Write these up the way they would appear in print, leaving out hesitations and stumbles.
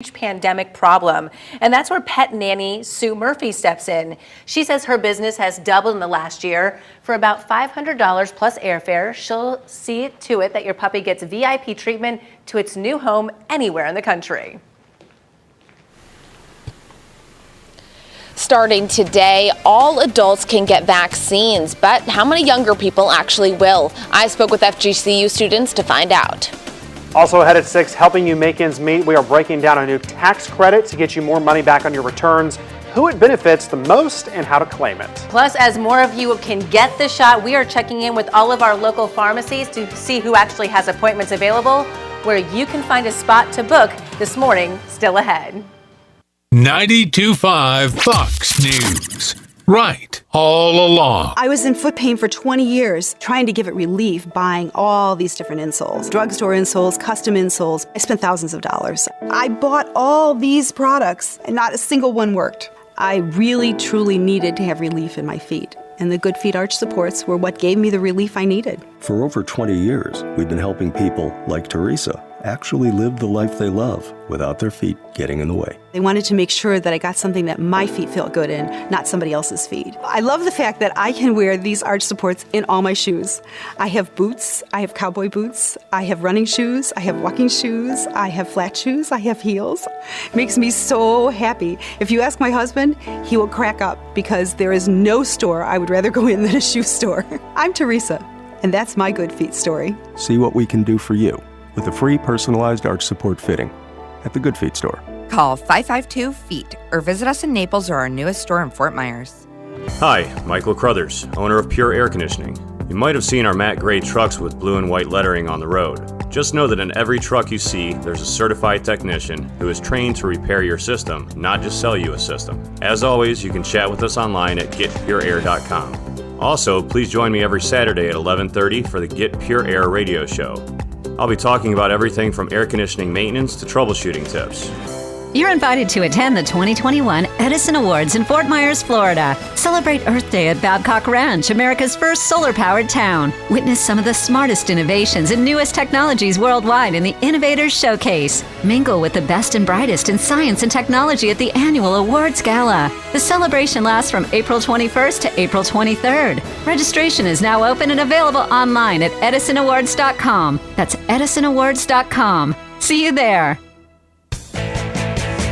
pandemic problem, and that's where pet nanny Sue Murphy steps in. She says her business has doubled in the last year. For about $500 plus airfare, she'll see to it that your puppy gets VIP treatment to its new home anywhere in the country. Starting today, all adults can get vaccines, but how many younger people actually will? I spoke with FGCU students to find out. Also ahead at 6, helping you make ends meet, we are breaking down a new tax credit to get you more money back on your returns, who it benefits the most, and how to claim it. Plus, as more of you can get the shot, we are checking in with all of our local pharmacies to see who actually has appointments available, where you can find a spot to book this morning, still ahead. 92.5 Fox News. Right, all along. I was in foot pain for 20 years, trying to give it relief, buying all these different insoles. Drugstore insoles, custom insoles. I spent thousands of dollars. I bought all these products, and not a single one worked. I really, truly needed to have relief in my feet. And the Good Feet arch supports were what gave me the relief I needed. For over 20 years, we've been helping people like Teresa actually live the life they love without their feet getting in the way. They wanted to make sure that I got something that my feet felt good in, not somebody else's feet. I love the fact that I can wear these arch supports in all my shoes. I have boots, I have cowboy boots, I have running shoes, I have walking shoes, I have flat shoes, I have heels. It makes me so happy. If you ask my husband, he will crack up because there is no store I would rather go in than a shoe store. I'm Teresa, and that's my Good Feet story. See what we can do for you with a free personalized arch support fitting at the Good Feet store. Call 552-FEET or visit us in Naples or our newest store in Fort Myers. Hi, Michael Crothers, owner of Pure Air Conditioning. You might have seen our matte gray trucks with blue and white lettering on the road. Just know that in every truck you see, there's a certified technician who is trained to repair your system, not just sell you a system. As always, you can chat with us online at getpureair.com. Also, please join me every Saturday at 11:30 for the Get Pure Air radio show. I'll be talking about everything from air conditioning maintenance to troubleshooting tips. You're invited to attend the 2021 Edison Awards in Fort Myers, Florida. Celebrate Earth Day at Babcock Ranch, America's first solar-powered town. Witness some of the smartest innovations and newest technologies worldwide in the Innovators Showcase. Mingle with the best and brightest in science and technology at the annual Awards Gala. The celebration lasts from April 21st to April 23rd. Registration is now open and available online at edisonawards.com. That's edisonawards.com. See you there.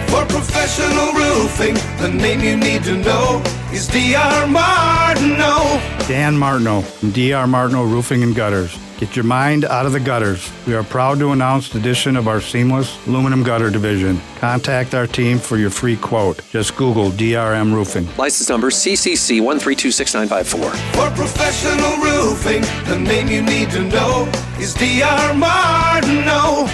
For professional roofing, the name you need to know is D.R. Martineau. Dan Martineau from D.R. Martineau Roofing and Gutters. Get your mind out of the gutters. We are proud to announce the addition of our seamless aluminum gutter division. Contact our team for your free quote. Just Google DRM Roofing. License number CCC 1326954. For professional roofing, the name you need to know is D.R. Martineau.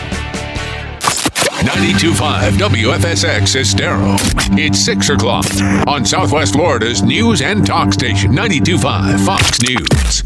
92.5 WFSX Estero. It's 6 o'clock on Southwest Florida's news and talk station, 92.5 Fox News.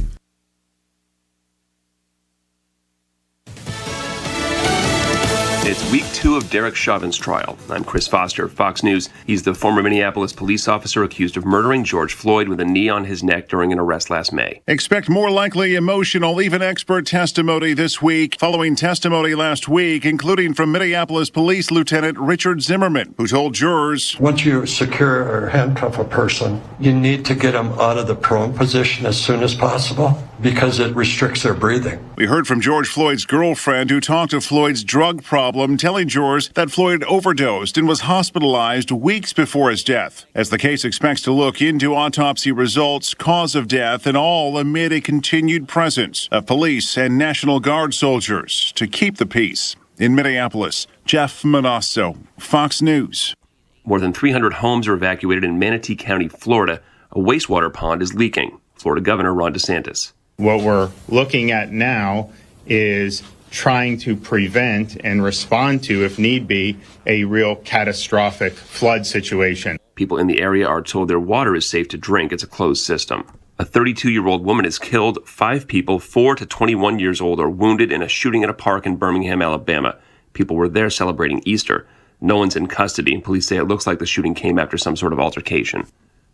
It's week 2 of Derek Chauvin's trial. I'm Chris Foster, Fox News. He's the former Minneapolis police officer accused of murdering George Floyd with a knee on his neck during an arrest last May. Expect more likely emotional, even expert testimony this week, following testimony last week, including from Minneapolis Police Lieutenant Richard Zimmerman, who told jurors, once you secure or handcuff a person, you need to get them out of the prone position as soon as possible because it restricts their breathing. We heard from George Floyd's girlfriend, who talked of Floyd's drug problem, telling jurors that Floyd overdosed and was hospitalized weeks before his death, as the case expects to look into autopsy results, cause of death, and all amid a continued presence of police and National Guard soldiers to keep the peace. In Minneapolis, Jeff Manasso, Fox News. More than 300 homes are evacuated in Manatee County, Florida. A wastewater pond is leaking. Florida Governor Ron DeSantis. What we're looking at now is trying to prevent and respond to, if need be, a real catastrophic flood situation. People in the area are told their water is safe to drink. It's a closed system. A 32-year-old woman is killed. 5 people, 4 to 21 years old, are wounded in a shooting at a park in Birmingham, Alabama. People were there celebrating Easter. No one's in custody, and police say it looks like the shooting came after some sort of altercation.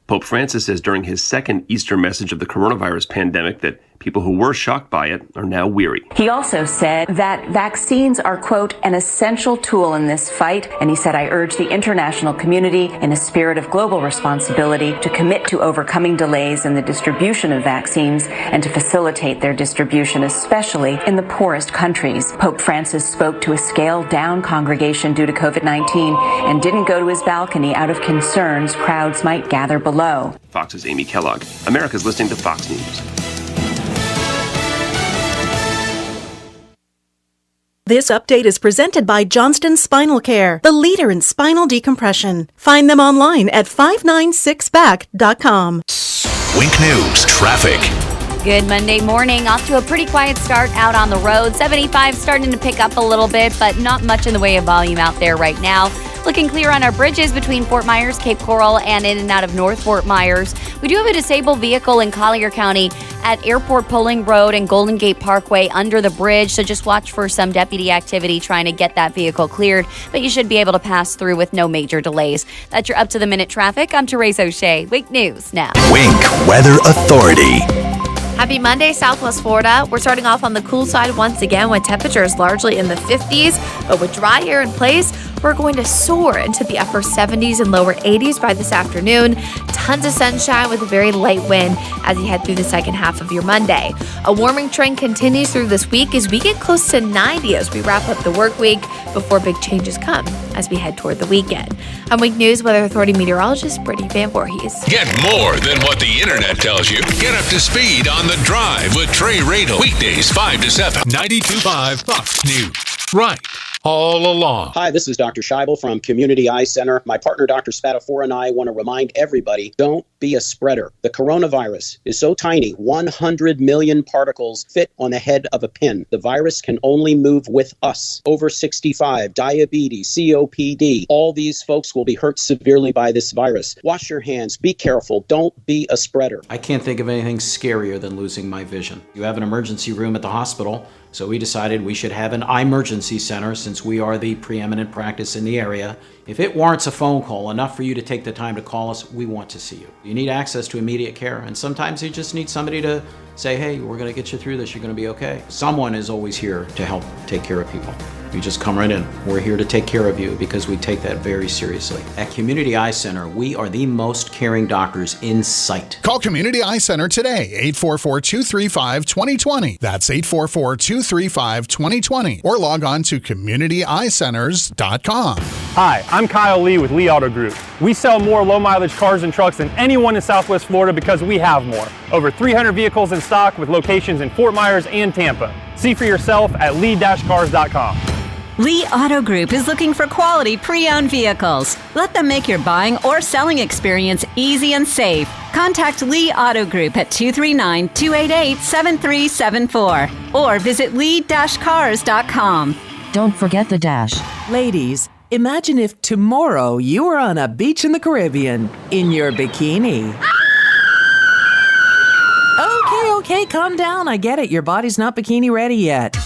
Pope Francis says during his second Easter message of the coronavirus pandemic that People who were shocked by it are now weary. He also said that vaccines are, quote, an essential tool in this fight. And he said, I urge the international community in a spirit of global responsibility to commit to overcoming delays in the distribution of vaccines and to facilitate their distribution, especially in the poorest countries. Pope Francis spoke to a scaled-down congregation due to COVID-19 and didn't go to his balcony out of concerns crowds might gather below. Fox's Amy Kellogg. America's listening to Fox News. This update is presented by Johnston Spinal Care, the leader in spinal decompression. Find them online at 596back.com. Wink News traffic. Good Monday morning. Off to a pretty quiet start out on the road. 75 starting to pick up a little bit, but not much in the way of volume out there right now. Looking clear on our bridges between Fort Myers, Cape Coral, and in and out of North Fort Myers. We do have a disabled vehicle in Collier County at Airport Pulling Road and Golden Gate Parkway under the bridge, so just watch for some deputy activity trying to get that vehicle cleared, but you should be able to pass through with no major delays. That's your up-to-the-minute traffic. I'm Therese O'Shea. Wink News now. Wink Weather Authority. Happy Monday, Southwest Florida. We're starting off on the cool side once again with temperatures largely in the 50s, but with dry air in place, we're going to soar into the upper 70s and lower 80s by this afternoon. Tons of sunshine with a very light wind as you head through the second half of your Monday. A warming trend continues through this week as we get close to 90 as we wrap up the work week before big changes come as we head toward the weekend. I'm Wink News Weather Authority meteorologist Brittany Van Voorhees. Get more than what the internet tells you. Get up to speed on The Drive with Trey Radel. Weekdays 5 to 7. 92.5 Fox News. Right. All along. Hi, this is Dr. Scheibel from Community Eye Center. My partner, Dr. Spatafora, and I want to remind everybody, don't be a spreader. The coronavirus is so tiny, 100 million particles fit on the head of a pin. The virus can only move with us. Over 65, diabetes, COPD, all these folks will be hurt severely by this virus. Wash your hands, be careful, don't be a spreader. I can't think of anything scarier than losing my vision. You have an emergency room at the hospital, so we decided we should have an emergency center since we are the preeminent practice in the area. If it warrants a phone call enough for you to take the time to call us, we want to see you. You need access to immediate care, and sometimes you just need somebody to say, hey, we're going to get you through this, you're going to be okay. Someone is always here to help take care of people. You just come right in. We're here to take care of you because we take that very seriously. At Community Eye Center, we are the most caring doctors in sight. Call Community Eye Center today, 844-235-2020. That's 844-235-2020. Or log on to communityeyecenters.com. Hi, I'm Kyle Lee with Lee Auto Group. We sell more low-mileage cars and trucks than anyone in Southwest Florida because we have more. Over 300 vehicles in stock with locations in Fort Myers and Tampa. See for yourself at lee-cars.com. Lee Auto Group is looking for quality pre-owned vehicles. Let them make your buying or selling experience easy and safe. Contact Lee Auto Group at 239-288-7374 or visit lee-cars.com. Don't forget the dash. Ladies, imagine if tomorrow you were on a beach in the Caribbean in your bikini. Okay, calm down. I get it. Your body's not bikini ready yet.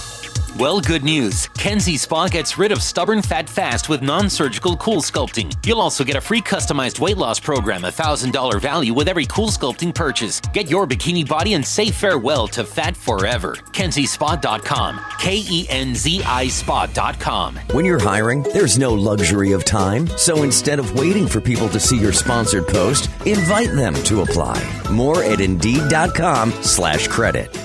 Well, good news. Kenzie Spa gets rid of stubborn fat fast with non-surgical cool sculpting. You'll also get a free customized weight loss program, a $1,000 value with every cool sculpting purchase. Get your bikini body and say farewell to fat forever. KenzieSpa.com. KENZI Spa.com. When you're hiring, there's no luxury of time. So instead of waiting for people to see your sponsored post, invite them to apply. More at Indeed.com/credit.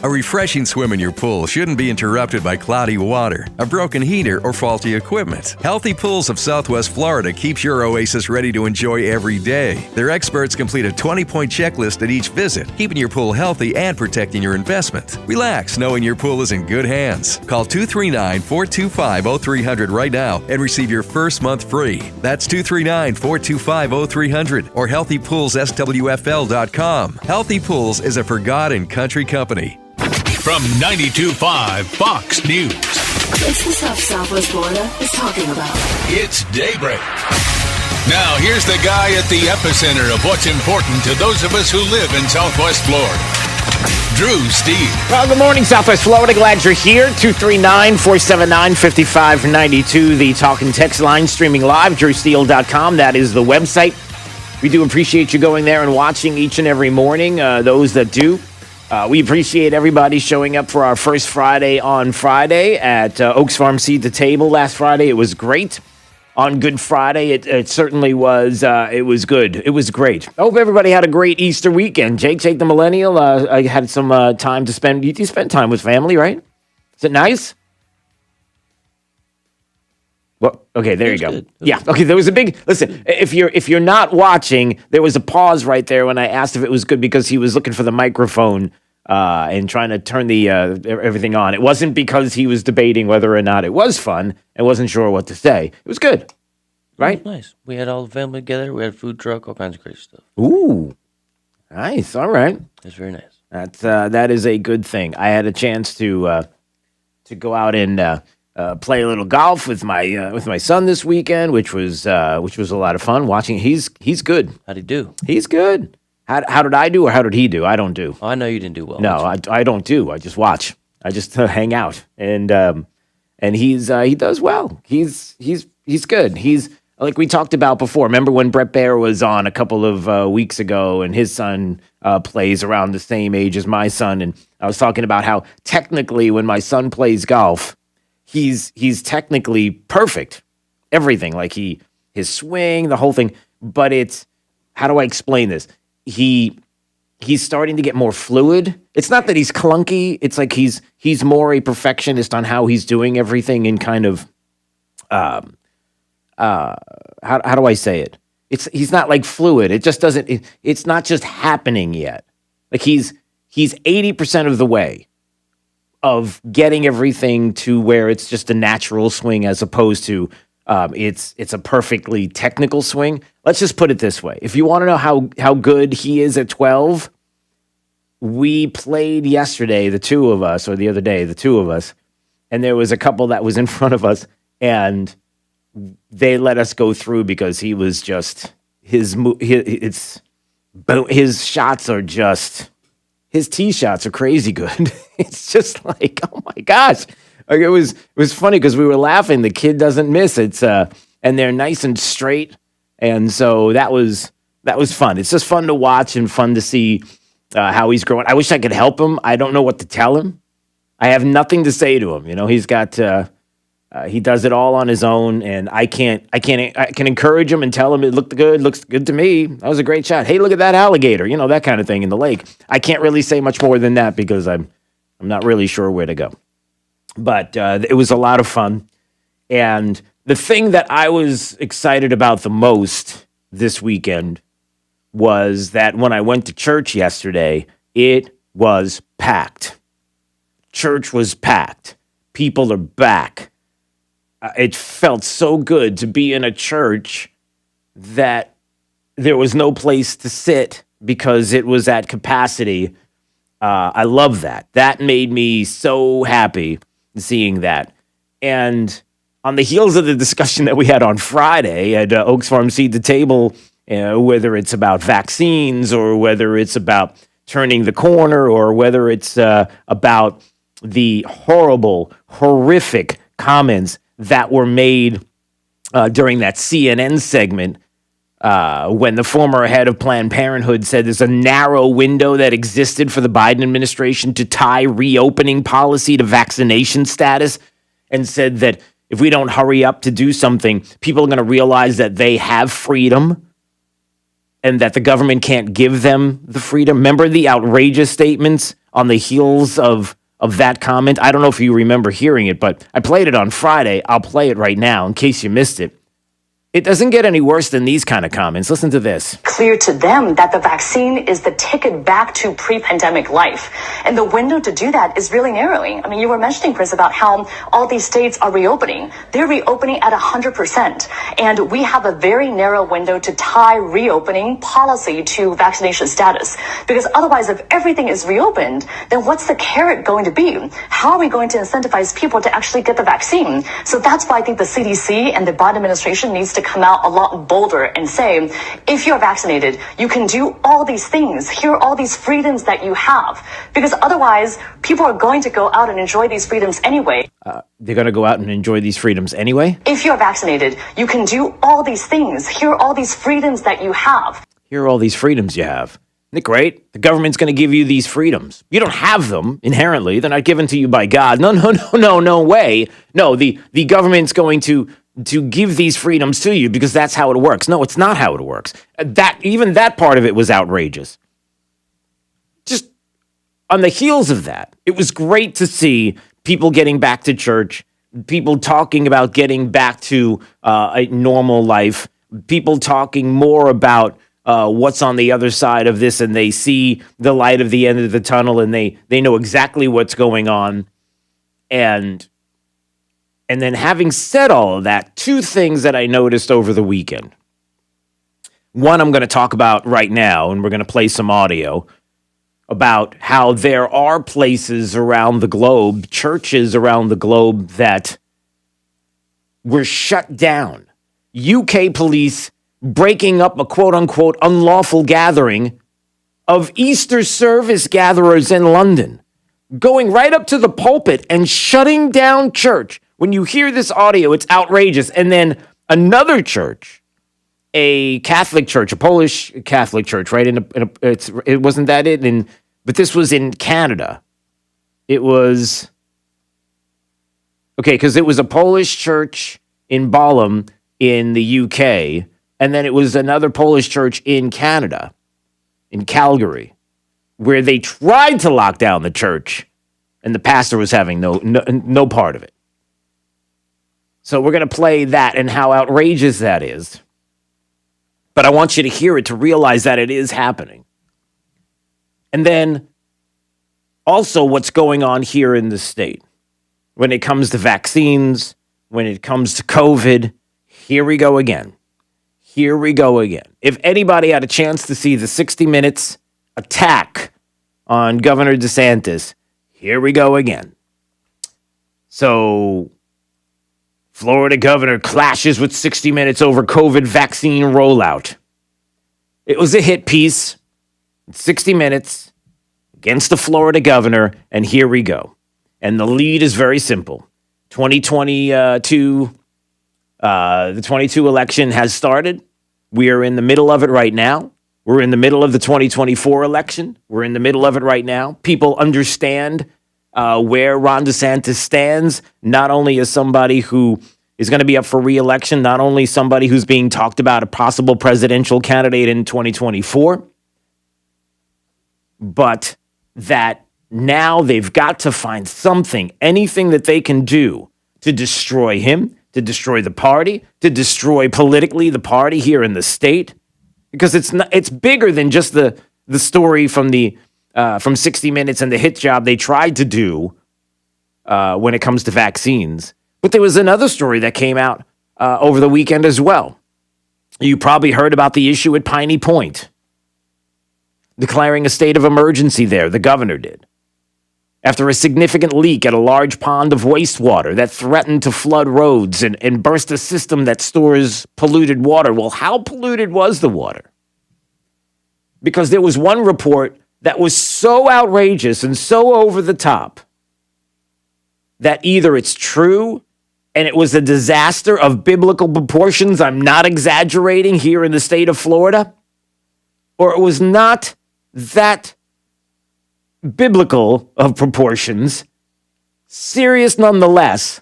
A refreshing swim in your pool shouldn't be interrupted by cloudy water, a broken heater, or faulty equipment. Healthy Pools of Southwest Florida keeps your oasis ready to enjoy every day. Their experts complete a 20-point checklist at each visit, keeping your pool healthy and protecting your investment. Relax knowing your pool is in good hands. Call 239-425-0300 right now and receive your first month free. That's 239-425-0300 or healthypoolsSWFL.com. Healthy Pools is a forgotten country company. From 92.5 Fox News. It's the stuff Southwest Florida is talking about. It's Daybreak. Now, here's the guy at the epicenter of what's important to those of us who live in Southwest Florida. Drew Steele. Well, good morning, Southwest Florida. Glad you're here. 239-479-5592, the talk and text line, streaming live, drewsteele.com. That is the website. We do appreciate you going there and watching each and every morning. Those that do. We appreciate everybody showing up for our first Friday on Friday at Oaks Farm Seed to Table last Friday. It was great. On Good Friday, it certainly was. It was good. It was great. I hope everybody had a great Easter weekend. Jake the Millennial, I had some time to spend. You spent time with family, right? Is it nice? Well, okay, there you go. Yeah, okay. There was a big listen. If you're not watching, there was a pause right there when I asked if it was good because he was looking for the microphone and trying to turn the everything on. It wasn't because he was debating whether or not it was fun and wasn't sure what to say. It was good, right? It was nice. We had all the family together. We had a food truck, all kinds of crazy stuff. Ooh, nice. All right, it's very nice. That is a good thing. I had a chance to go out and play a little golf with my son this weekend, which was a lot of fun watching. He's good. How'd he do? He's good. How did I do, or how did he do? I don't do. Oh, I know you didn't do well. No, I don't do. I just watch. I just hang out, and he does well. He's good. He's like we talked about before. Remember when Brett Baer was on a couple of weeks ago, and his son plays around the same age as my son, and I was talking about how technically when my son plays golf, he's technically perfect. Everything, like his swing, the whole thing. But it's, how do I explain this? He's starting to get more fluid. It's not that he's clunky. It's like he's more a perfectionist on how he's doing everything in kind of how do I say it? He's not like fluid. It just doesn't. It's not just happening yet. Like he's 80% of the way of getting everything to where it's just a natural swing as opposed to it's a perfectly technical swing. Let's just put it this way. If you want to know how good he is at 12, we played yesterday, the two of us, or the other day, the two of us, and there was a couple that was in front of us, and they let us go through because he was just, his shots are just, his tee shots are crazy good. It's just like, oh my gosh. Like it was funny because we were laughing. The kid doesn't miss. It's and they're nice and straight. And so that was fun. It's just fun to watch and fun to see how he's growing. I wish I could help him. I don't know what to tell him. I have nothing to say to him. You know, he's got he does it all on his own, and I can encourage him and tell him it looks good to me. That was a great shot. Hey, look at that alligator. You know, that kind of thing in the lake. I can't really say much more than that because I'm not really sure where to go. But it was a lot of fun. And the thing that I was excited about the most this weekend was that when I went to church yesterday, it was packed. Church was packed. People are back. It felt so good to be in a church that there was no place to sit because it was at capacity. I love that. That made me so happy seeing that. And on the heels of the discussion that we had on Friday at Oaks Farm Seed to Table, whether it's about vaccines or whether it's about turning the corner or whether it's about the horrific comments that were made during that CNN segment when the former head of Planned Parenthood said there's a narrow window that existed for the Biden administration to tie reopening policy to vaccination status, and said that if we don't hurry up to do something, people are going to realize that they have freedom and that the government can't give them the freedom. Remember the outrageous statements on the heels of that comment? I don't know if you remember hearing it, but I played it on Friday. I'll play it right now in case you missed it. It doesn't get any worse than these kind of comments. Listen to this. Clear to them that the vaccine is the ticket back to pre-pandemic life. And the window to do that is really narrowing. I mean, you were mentioning, Chris, about how all these states are reopening. They're reopening at 100%. And we have a very narrow window to tie reopening policy to vaccination status. Because otherwise, if everything is reopened, then what's the carrot going to be? How are we going to incentivize people to actually get the vaccine? So that's why I think the CDC and the Biden administration needs to come out a lot bolder and say, if you're vaccinated, you can do all these things. Here are all these freedoms that you have. Because otherwise, people are going to go out and enjoy these freedoms anyway. They're going to go out and enjoy these freedoms anyway? If you're vaccinated, you can do all these things. Here are all these freedoms that you have. here are all these freedoms you have. Isn't it great? The government's going to give you these freedoms. You don't have them inherently. They're not given to you by God. No way. No, the government's going to give these freedoms to you because that's how it works. No, it's not how it works. Even that part of it was outrageous. Just on the heels of that, it was great to see people getting back to church, people talking about getting back to a normal life, people talking more about what's on the other side of this, and they see the light of the end of the tunnel, and they know exactly what's going on. And then having said all of that, two things that I noticed over the weekend. One I'm going to talk about right now, and we're going to play some audio about how there are places around the globe, churches around the globe, that were shut down. UK police breaking up a quote-unquote unlawful gathering of Easter service gatherers in London, going right up to the pulpit and shutting down church. When you hear this audio, it's outrageous. And then another church, a Catholic church, a Polish Catholic church, right? It wasn't that it, but this was in Canada. It was, okay, because it was a Polish church in Belie in the UK, and then it was another Polish church in Canada, in Calgary, where they tried to lock down the church, and the pastor was having no part of it. So we're going to play that and how outrageous that is. But I want you to hear it to realize that it is happening. And then also what's going on here in the state. When it comes to vaccines, when it comes to COVID, here we go again. Here we go again. If anybody had a chance to see the 60 Minutes attack on Governor DeSantis, here we go again. So, Florida governor clashes with 60 Minutes over COVID vaccine rollout. It was a hit piece. 60 Minutes against the Florida governor, and here we go. And the lead is very simple. 2022, the 22 election has started. We are in the middle of it right now. We're in the middle of the 2024 election. We're in the middle of it right now. People understand where Ron DeSantis stands, not only as somebody who is going to be up for re-election, not only somebody who's being talked about a possible presidential candidate in 2024, but that now they've got to find something, anything that they can do to destroy him, to destroy the party, to destroy politically the party here in the state, because it's bigger than just the story from 60 Minutes and the hit job they tried to do when it comes to vaccines. But there was another story that came out over the weekend as well. You probably heard about the issue at Piney Point, declaring a state of emergency there. The governor did, after a significant leak at a large pond of wastewater that threatened to flood roads and burst a system that stores polluted water. Well, how polluted was the water? Because there was one report that was so outrageous and so over the top that either it's true and it was a disaster of biblical proportions, I'm not exaggerating, here in the state of Florida, or it was not that biblical of proportions, serious nonetheless,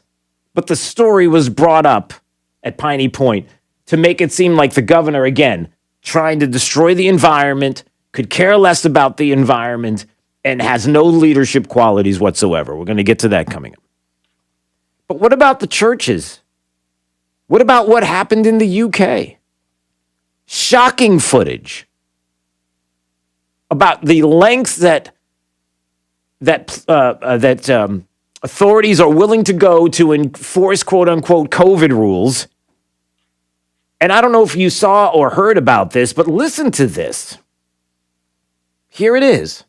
but the story was brought up at Piney Point to make it seem like the governor, again, trying to destroy the environment, could care less about the environment, and has no leadership qualities whatsoever. We're going to get to that coming up. But what about the churches? What about what happened in the UK? Shocking footage about the lengths that authorities are willing to go to enforce quote-unquote COVID rules. And I don't know if you saw or heard about this, but listen to this. Here it is.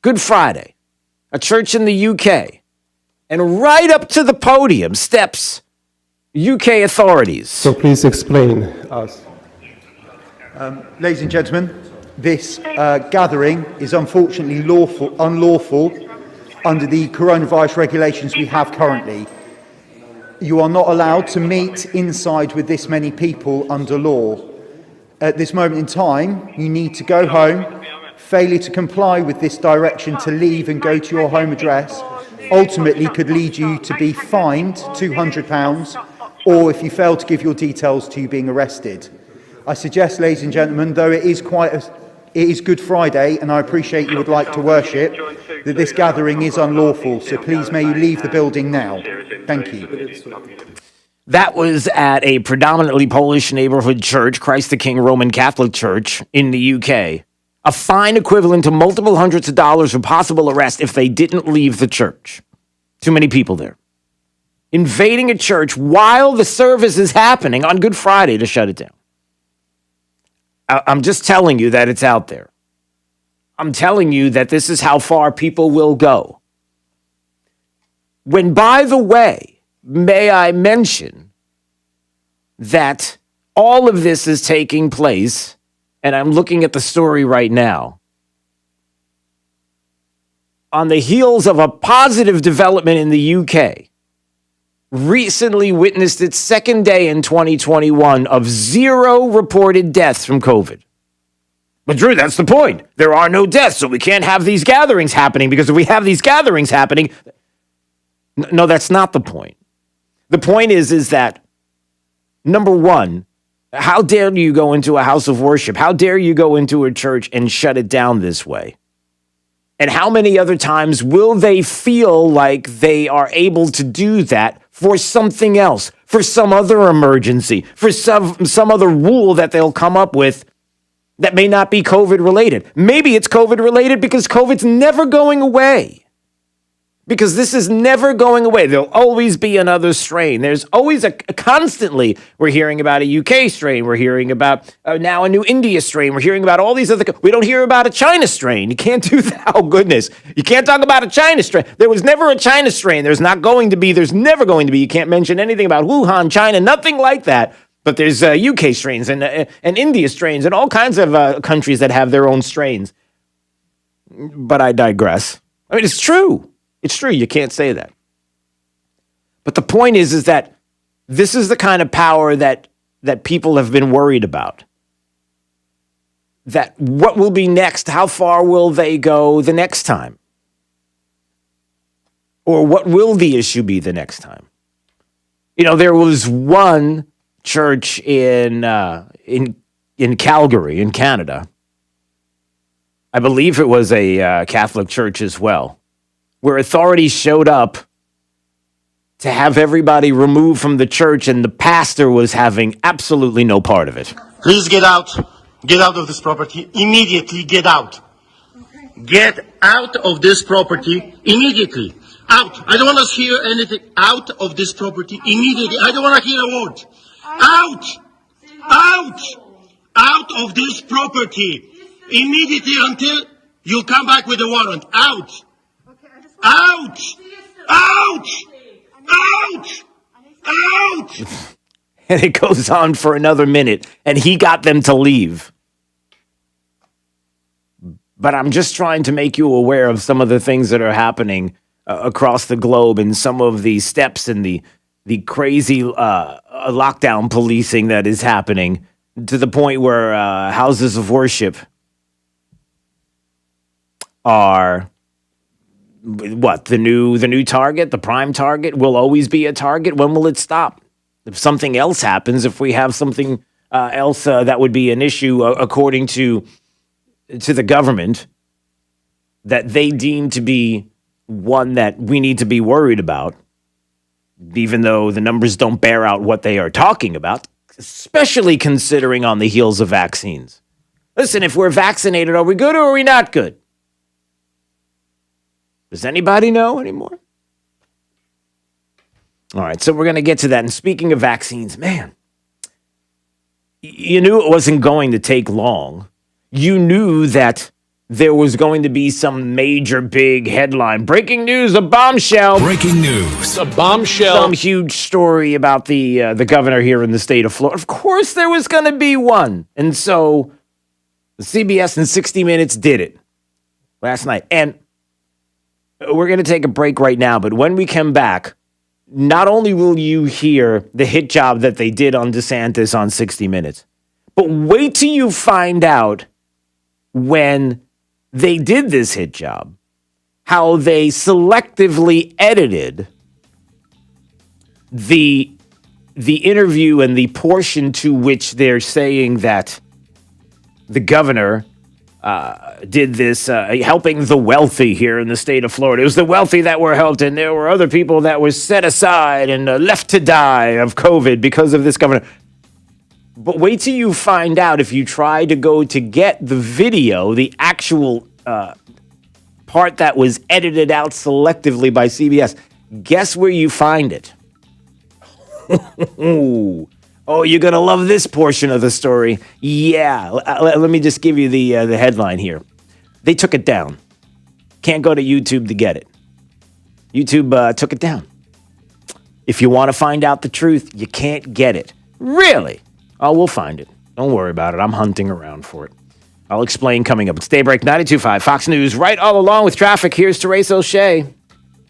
Good Friday, a church in the UK. And right up to the podium steps UK authorities. So please explain us. Ladies and gentlemen, this gathering is unfortunately unlawful under the coronavirus regulations we have currently. You are not allowed to meet inside with this many people under law. At this moment in time, you need to go home. Failure to comply with this direction to leave and go to your home address ultimately could lead you to be fined £200, or if you fail to give your details, to you being arrested. I suggest, ladies and gentlemen, though it is Good Friday and I appreciate you would like to worship, that this gathering is unlawful, so please may you leave the building now. Thank you. That was at a predominantly Polish neighborhood church, Christ the King Roman Catholic Church in the UK. A fine equivalent to multiple hundreds of dollars for possible arrest if they didn't leave the church. Too many people there. Invading a church while the service is happening on Good Friday to shut it down. I'm just telling you that it's out there. I'm telling you that this is how far people will go. When, by the way, may I mention that all of this is taking place, and I'm looking at the story right now, on the heels of a positive development in the UK, recently witnessed its second day in 2021 of 0 reported deaths from COVID. But Drew, that's the point. There are no deaths, so we can't have these gatherings happening, because if we have these gatherings happening... No, that's not the point. The point is that, number one, how dare you go into a house of worship? How dare you go into a church and shut it down this way? And how many other times will they feel like they are able to do that for something else, for some other emergency, for some other rule that they'll come up with that may not be COVID related? Maybe it's COVID related because COVID's never going away. Because this is never going away. There'll always be another strain. There's always constantly, we're hearing about a UK strain. We're hearing about now a new India strain. We're hearing about all these other, we don't hear about a China strain. You can't do that. Oh, goodness. You can't talk about a China strain. There was never a China strain. There's never going to be. You can't mention anything about Wuhan, China, nothing like that. But there's UK strains and India strains and all kinds of countries that have their own strains. But I digress. I mean, it's true. It's true. You can't say that. But the point is that this is the kind of power that people have been worried about. That what will be next? How far will they go the next time? Or what will the issue be the next time? You know, there was one church in Calgary, in Canada. I believe it was a Catholic church as well, where authorities showed up to have everybody removed from the church, and the pastor was having absolutely no part of it. Please get out. Get out of this property. Immediately get out. Get out of this property immediately. Out. I don't want to hear anything. Out of this property immediately. I don't want to hear a word. Out. Out. Out of this property immediately until you come back with a warrant. Out. Out! Out! Out! Out! And it goes on for another minute, and he got them to leave. But I'm just trying to make you aware of some of the things that are happening across the globe, and some of the steps and the crazy lockdown policing that is happening, to the point where houses of worship are... What, the new target, the prime target, will always be a target? When will it stop? If something else happens, if we have something else that would be an issue according to the government that they deem to be one that we need to be worried about, even though the numbers don't bear out what they are talking about, especially considering on the heels of vaccines. Listen, if we're vaccinated, are we good or are we not good? Does anybody know anymore? All right, so we're going to get to that. And speaking of vaccines, man, you knew it wasn't going to take long. You knew that there was going to be some major big headline. Breaking news, a bombshell. Breaking news, a bombshell. Some huge story about the governor here in the state of Florida. Of course there was going to be one. And so CBS and 60 Minutes did it last night. And we're going to take a break right now, but when we come back, not only will you hear the hit job that they did on DeSantis on 60 Minutes, But wait till you find out when they did this hit job, how they selectively edited the interview and the portion to which they're saying that the governor did this, helping the wealthy here in the state of Florida. It was the wealthy that were helped, and there were other people that were set aside and left to die of COVID because of this governor. But wait till you find out, if you try to go to get the video, the actual part that was edited out selectively by CBS, guess where you find it? Oh, you're going to love this portion of the story. Yeah, let me just give you the headline here. They took it down. Can't go to YouTube to get it. YouTube took it down. If you want to find out the truth, you can't get it. Really? Oh, we'll find it. Don't worry about it. I'm hunting around for it. I'll explain coming up. It's Daybreak 92.5 Fox News. Right all along with traffic, here's Teresa O'Shea.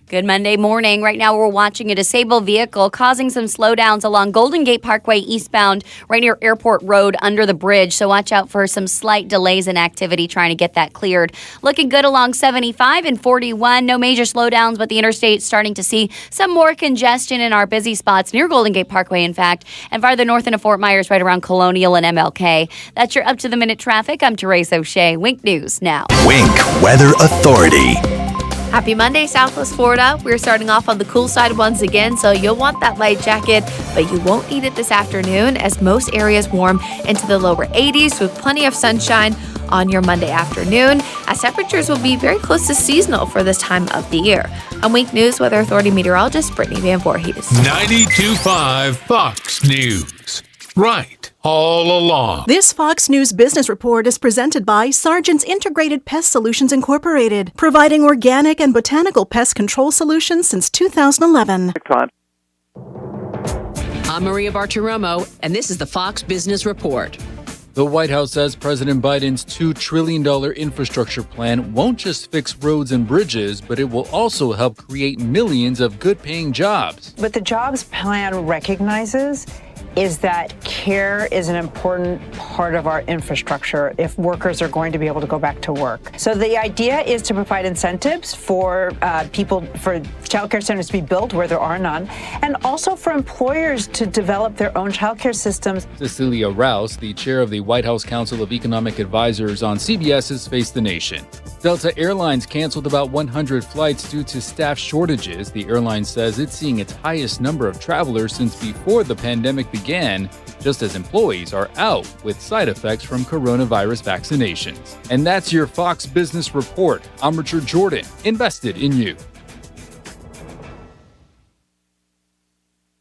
Good Monday morning. Right now, we're watching a disabled vehicle causing some slowdowns along Golden Gate Parkway eastbound, right near Airport Road under the bridge. So watch out for some slight delays in activity trying to get that cleared. Looking good along 75 and 41. No major slowdowns, but the interstate starting to see some more congestion in our busy spots near Golden Gate Parkway, in fact, and farther north into Fort Myers, right around Colonial and MLK. That's your up-to-the-minute traffic. I'm Teresa O'Shea. Wink News now. Wink Weather Authority. Happy Monday, Southwest Florida. We're starting off on the cool side once again, so you'll want that light jacket, but you won't need it this afternoon as most areas warm into the lower 80s with plenty of sunshine on your Monday afternoon, as temperatures will be very close to seasonal for this time of the year. I'm Wink News Weather Authority meteorologist Brittany Van Voorhees. 92.5 Fox News. Right all along. This Fox News Business Report is presented by Sargent's Integrated Pest Solutions Incorporated, providing organic and botanical pest control solutions since 2011. I'm Maria Bartiromo, and this is the Fox Business Report. The White House says President Biden's $2 trillion infrastructure plan won't just fix roads and bridges, but it will also help create millions of good-paying jobs. What the jobs plan recognizes is that care is an important part of our infrastructure if workers are going to be able to go back to work. So the idea is to provide incentives for people, for childcare centers to be built where there are none, and also for employers to develop their own childcare systems. Cecilia Rouse, the chair of the White House Council of Economic Advisors on CBS's Face the Nation. Delta Airlines canceled about 100 flights due to staff shortages. The airline says it's seeing its highest number of travelers since before the pandemic began, just as employees are out with side effects from coronavirus vaccinations. And that's your Fox Business Report. I'm Richard Jordan, invested in you.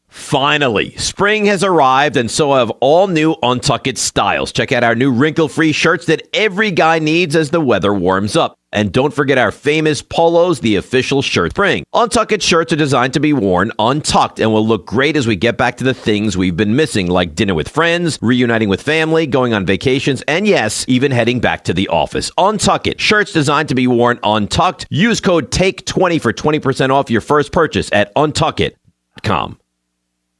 Finally, spring has arrived, and so have all new Untuckit styles. Check out our new wrinkle-free shirts that every guy needs as the weather warms up. And don't forget our famous polos, the official shirt spring. Untuckit shirts are designed to be worn untucked and will look great as we get back to the things we've been missing, like dinner with friends, reuniting with family, going on vacations, and yes, even heading back to the office. Untuckit, shirts designed to be worn untucked. Use code TAKE20 for 20% off your first purchase at untuckit.com.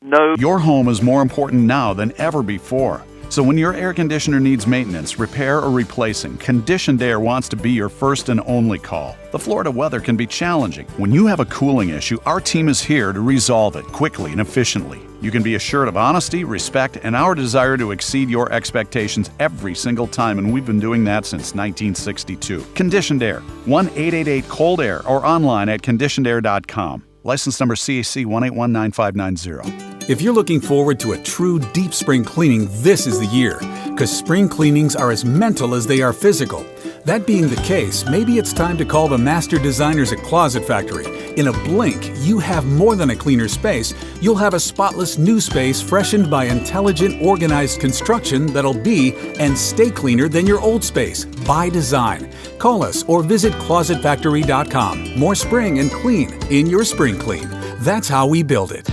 No. Your home is more important now than ever before. So when your air conditioner needs maintenance, repair, or replacing, Conditioned Air wants to be your first and only call. The Florida weather can be challenging. When you have a cooling issue, our team is here to resolve it quickly and efficiently. You can be assured of honesty, respect, and our desire to exceed your expectations every single time, and we've been doing that since 1962. Conditioned Air, 1-888-COLD-AIR, or online at conditionedair.com. License number CAC 1819590. If you're looking forward to a true deep spring cleaning, this is the year, because spring cleanings are as mental as they are physical. That being the case, maybe it's time to call the master designers at Closet Factory. In a blink, you have more than a cleaner space. You'll have a spotless new space freshened by intelligent, organized construction that'll be and stay cleaner than your old space, by design. Call us or visit closetfactory.com. More spring and clean in your spring clean. That's how we build it.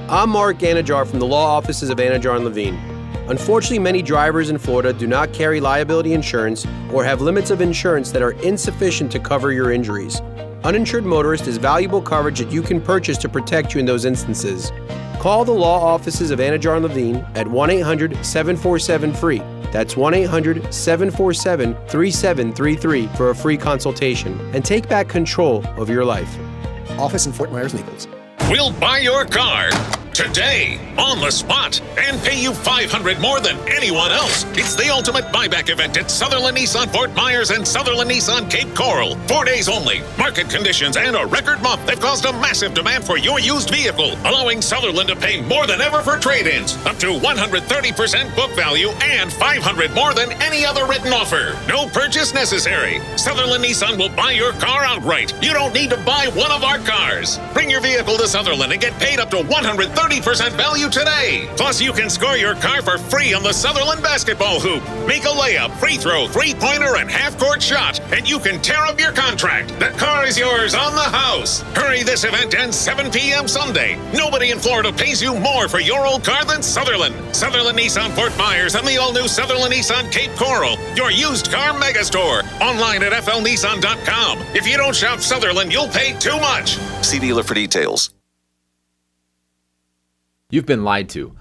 I'm Mark Anajar from the law offices of Anajar and Levine. Unfortunately, many drivers in Florida do not carry liability insurance or have limits of insurance that are insufficient to cover your injuries. Uninsured motorist is valuable coverage that you can purchase to protect you in those instances. Call the law offices of Anajar and Levine at 1-800-747-FREE. That's 1-800-747-3733 for a free consultation and take back control of your life. Office in Fort Myers, Naples. We'll buy your car today, on the spot, and pay you $500 more than anyone else. It's the ultimate buyback event at Sutherland Nissan Fort Myers and Sutherland Nissan Cape Coral. 4 days only. Market conditions and a record month have caused a massive demand for your used vehicle, allowing Sutherland to pay more than ever for trade-ins, up to 130% book value and $500 more than any other written offer. No purchase necessary. Sutherland Nissan will buy your car outright. You don't need to buy one of our cars. Bring your vehicle to Sutherland and get paid up to 130% value today. Plus, you can score your car for free on the Sutherland basketball hoop. Make a layup, free throw, three-pointer, and half-court shot, and you can tear up your contract. The car is yours on the house. Hurry, this event ends 7 p.m. Sunday. Nobody in Florida pays you more for your old car than Sutherland. Sutherland Nissan Fort Myers and the all-new Sutherland Nissan Cape Coral, your used car megastore. Online at flnissan.com. If you don't shop Sutherland, you'll pay too much. See dealer for details. You've been lied to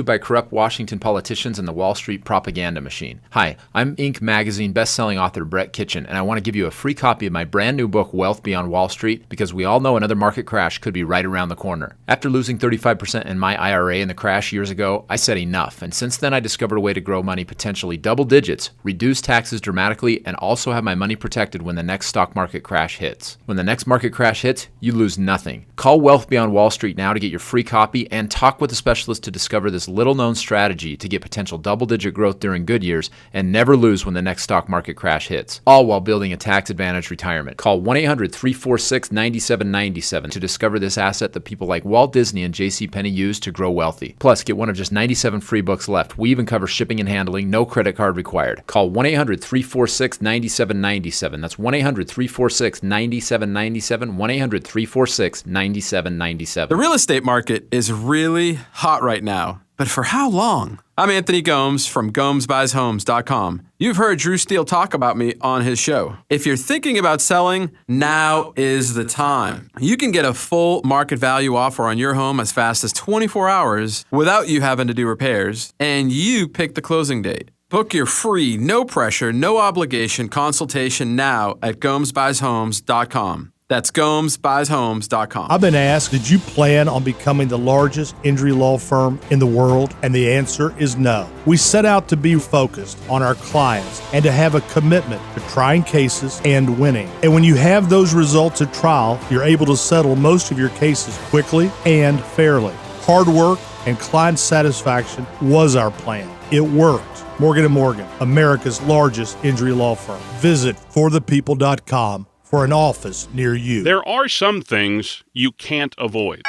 by corrupt Washington politicians and the Wall Street propaganda machine. Hi, I'm Inc. magazine best-selling author Brett Kitchen, and I want to give you a free copy of my brand new book, Wealth Beyond Wall Street, because we all know another market crash could be right around the corner. After losing 35% in my IRA in the crash years ago, I said enough, and since then I discovered a way to grow money potentially double digits, reduce taxes dramatically, and also have my money protected when the next stock market crash hits. When the next market crash hits, you lose nothing. Call Wealth Beyond Wall Street now to get your free copy and talk with a specialist to discover this little-known strategy to get potential double-digit growth during good years and never lose when the next stock market crash hits, all while building a tax-advantaged retirement. Call 1-800-346-9797 to discover this asset that people like Walt Disney and JCPenney use to grow wealthy. Plus, get one of just 97 free books left. We even cover shipping and handling, no credit card required. Call 1-800-346-9797. That's 1-800-346-9797, 1-800-346-9797. The real estate market is really hot right now. But for how long? I'm Anthony Gomes from GomesBuysHomes.com. You've heard Drew Steele talk about me on his show. If you're thinking about selling, now is the time. You can get a full market value offer on your home as fast as 24 hours without you having to do repairs, and you pick the closing date. Book your free, no pressure, no obligation consultation now at GomesBuysHomes.com. That's GomesBuysHomes.com. I've been asked, did you plan on becoming the largest injury law firm in the world? And the answer is no. We set out to be focused on our clients and to have a commitment to trying cases and winning. And when you have those results at trial, you're able to settle most of your cases quickly and fairly. Hard work and client satisfaction was our plan. It worked. Morgan & Morgan, America's largest injury law firm. Visit forthepeople.com for an office near you. There are some things you can't avoid.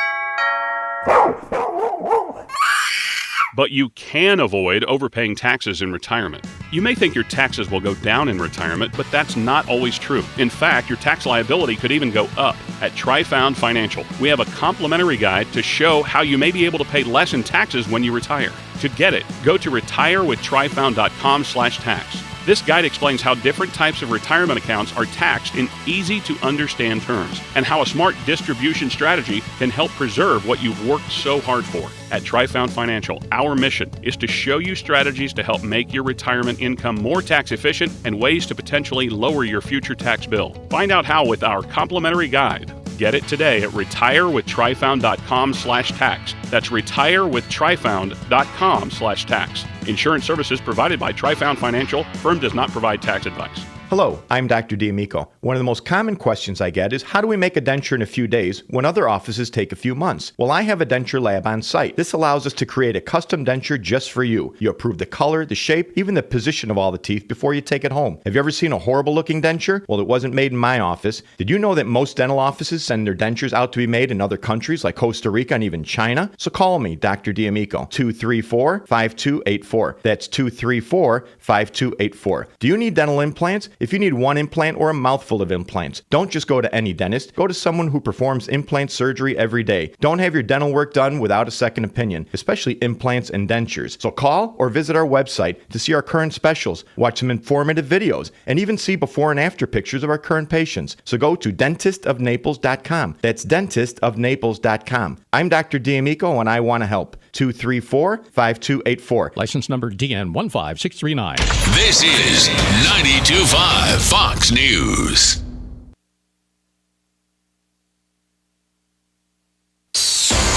But you can avoid overpaying taxes in retirement. You may think your taxes will go down in retirement, but that's not always true. In fact, your tax liability could even go up. At TriFound Financial, we have a complimentary guide to show how you may be able to pay less in taxes when you retire. To get it, go to retirewithtrifound.com/tax. This guide explains how different types of retirement accounts are taxed in easy-to-understand terms, and how a smart distribution strategy can help preserve what you've worked so hard for. At TriFound Financial, our mission is to show you strategies to help make your retirement income more tax-efficient and ways to potentially lower your future tax bill. Find out how with our complimentary guide. Get it today at retirewithtrifound.com/tax. That's retirewithtrifound.com/tax. Insurance services provided by TriFound Financial. Firm does not provide tax advice. Hello, I'm Dr. D'Amico. One of the most common questions I get is, how do we make a denture in a few days when other offices take a few months? Well, I have a denture lab on site. This allows us to create a custom denture just for you. You approve the color, the shape, even the position of all the teeth before you take it home. Have you ever seen a horrible looking denture? Well, it wasn't made in my office. Did you know that most dental offices send their dentures out to be made in other countries like Costa Rica and even China? So call me, Dr. D'Amico, 234-5284. That's 234-5284. Do you need dental implants? If you need one implant or a mouthful of implants, don't just go to any dentist. Go to someone who performs implant surgery every day. Don't have your dental work done without a second opinion, especially implants and dentures. So call or visit our website to see our current specials, watch some informative videos, and even see before and after pictures of our current patients. So go to dentistofnaples.com. That's dentistofnaples.com. I'm Dr. D'Amico and I want to help. 234-5284. License number DN15639. This is 92.5 Fox News.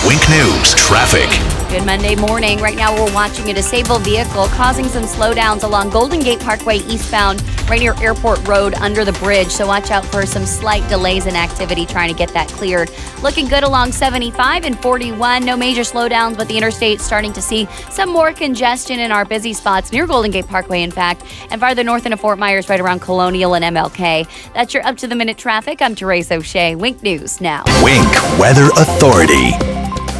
Wink News traffic. Good Monday morning. Right now we're watching a disabled vehicle causing some slowdowns along Golden Gate Parkway eastbound right near Airport Road under the bridge. So watch out for some slight delays in activity trying to get that cleared. Looking good along 75 and 41. No major slowdowns, but the interstate starting to see some more congestion in our busy spots near Golden Gate Parkway, in fact, and farther north into Fort Myers right around Colonial and MLK. That's your up-to-the-minute traffic. I'm Therese O'Shea. Wink News now. Wink Weather Authority.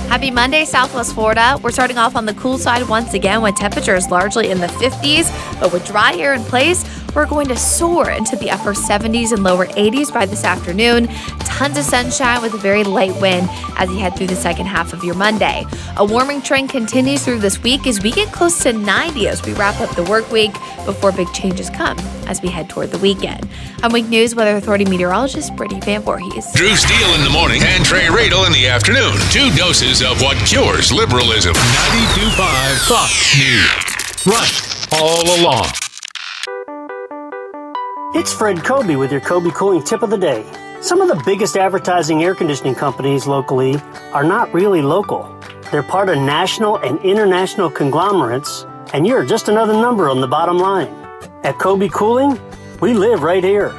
Happy Monday, Southwest Florida. We're starting off on the cool side once again with temperatures largely in the 50s, but with dry air in place, we're going to soar into the upper 70s and lower 80s by this afternoon. Tons of sunshine with a very light wind as you head through the second half of your Monday. A warming trend continues through this week as we get close to 90 as we wrap up the work week before big changes come as we head toward the weekend. I'm Wink News Weather Authority meteorologist Brittany Van Voorhees. Drew Steele in the morning and Trey Radel in the afternoon. 2 doses of what cures liberalism. 92.5 Fox News. Right all along. It's Fred Kobe with your Kobe Cooling Tip of the Day. Some of the biggest advertising air conditioning companies locally are not really local. They're part of national and international conglomerates, and you're just another number on the bottom line. At Kobe Cooling, we live right here.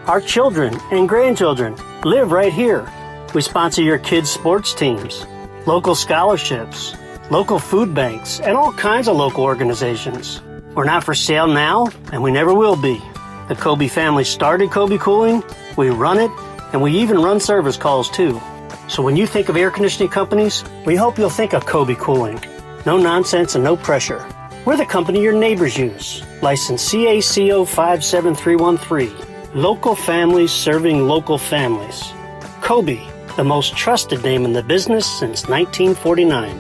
Our children and grandchildren live right here. We sponsor your kids' sports teams, local scholarships, local food banks, and all kinds of local organizations. We're not for sale now, and we never will be. The Kobe family started Kobe Cooling, we run it, and we even run service calls too. So when you think of air conditioning companies, we hope you'll think of Kobe Cooling. No nonsense and no pressure. We're the company your neighbors use. License CACO 57313. Local families serving local families. Kobe, the most trusted name in the business since 1949.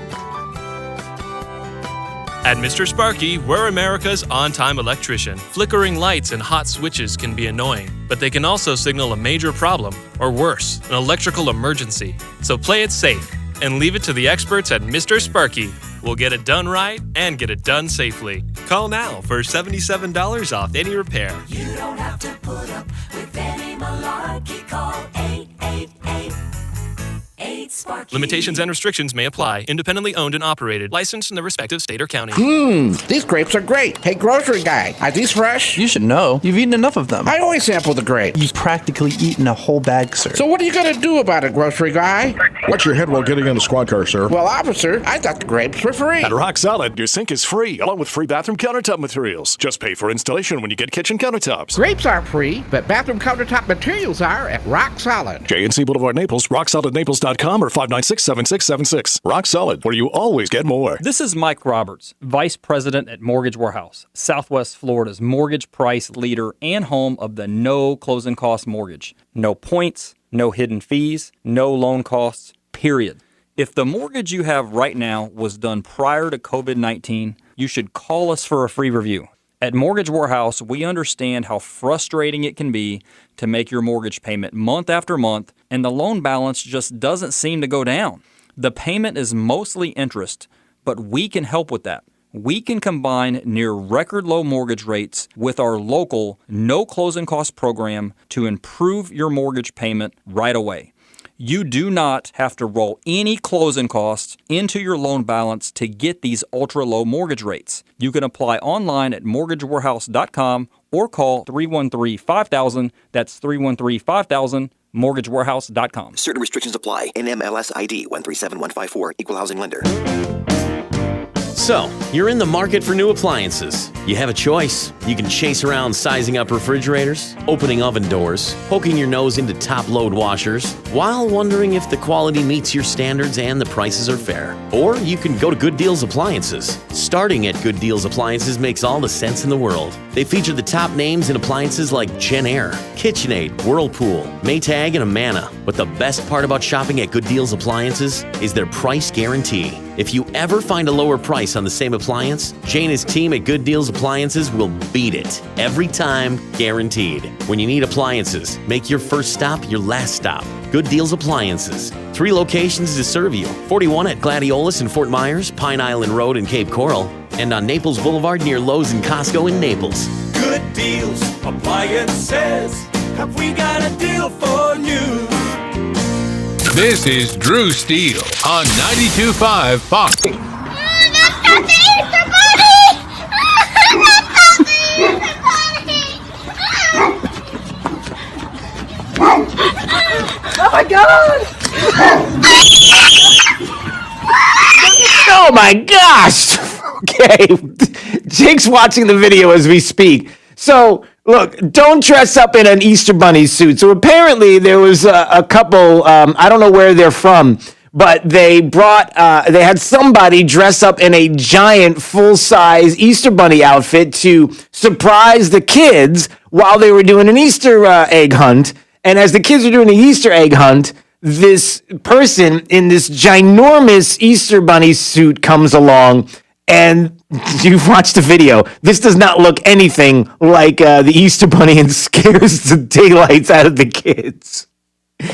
At Mr. Sparky, we're America's on-time electrician. Flickering lights and hot switches can be annoying, but they can also signal a major problem, or worse, an electrical emergency. So play it safe and leave it to the experts at Mr. Sparky. We'll get it done right and get it done safely. Call now for $77 off any repair. You don't have to put up with any malarkey. Call 888-8-SPARKY. Limitations and restrictions may apply. Independently owned and operated. Licensed in the respective state or county. These grapes are great. Hey, grocery guy, are these fresh? You should know. You've eaten enough of them. I always sample the grapes. You've practically eaten a whole bag, sir. So what are you going to do about it, grocery guy? What's your head while getting in the squad car, sir? Well, officer, I thought the grapes were free. At Rock Solid, your sink is free, along with free bathroom countertop materials. Just pay for installation when you get kitchen countertops. Grapes aren't free, but bathroom countertop materials are at Rock Solid. JNC Boulevard, Naples, rocksolidnaples.com or 596-7676. Rock Solid, where you always get more. This is Mike Roberts, Vice President at Mortgage Warehouse, Southwest Florida's mortgage price leader and home of the no closing cost mortgage. No points, no hidden fees, no loan costs, period. If the mortgage you have right now was done prior to COVID-19, you should call us for a free review. At Mortgage Warehouse, we understand how frustrating it can be to make your mortgage payment month after month, and the loan balance just doesn't seem to go down. The payment is mostly interest, but we can help with that. We can combine near record low mortgage rates with our local no closing cost program to improve your mortgage payment right away. You do not have to roll any closing costs into your loan balance to get these ultra-low mortgage rates. You can apply online at mortgagewarehouse.com or call 313-5000. That's 313-5000, mortgagewarehouse.com. Certain restrictions apply. NMLS ID 137154, Equal Housing Lender. So, you're in the market for new appliances. You have a choice. You can chase around sizing up refrigerators, opening oven doors, poking your nose into top-load washers, while wondering if the quality meets your standards and the prices are fair. Or you can go to Good Deals Appliances. Starting at Good Deals Appliances makes all the sense in the world. They feature the top names in appliances like Genair, KitchenAid, Whirlpool, Maytag, and Amana. But the best part about shopping at Good Deals Appliances is their price guarantee. If you ever find a lower price on the same appliance, Jay and his team at Good Deals Appliances will beat it. Every time, guaranteed. When you need appliances, make your first stop your last stop. Good Deals Appliances. 3 locations to serve you. 41 at Gladiolus in Fort Myers, Pine Island Road in Cape Coral, and on Naples Boulevard near Lowe's and Costco in Naples. Good Deals Appliances. Have we got a deal for you? This is Drew Steele on 92.5 Fox. Oh my God! Oh my gosh! Okay, Jake's watching the video as we speak. So, look, don't dress up in an Easter Bunny suit. So apparently there was a couple, I don't know where they're from, but they had somebody dress up in a giant full-size Easter Bunny outfit to surprise the kids while they were doing an Easter egg hunt. And as the kids were doing the Easter egg hunt, this person in this ginormous Easter Bunny suit comes along, and you've watched the video. This does not look anything like the Easter Bunny and scares the daylights out of the kids.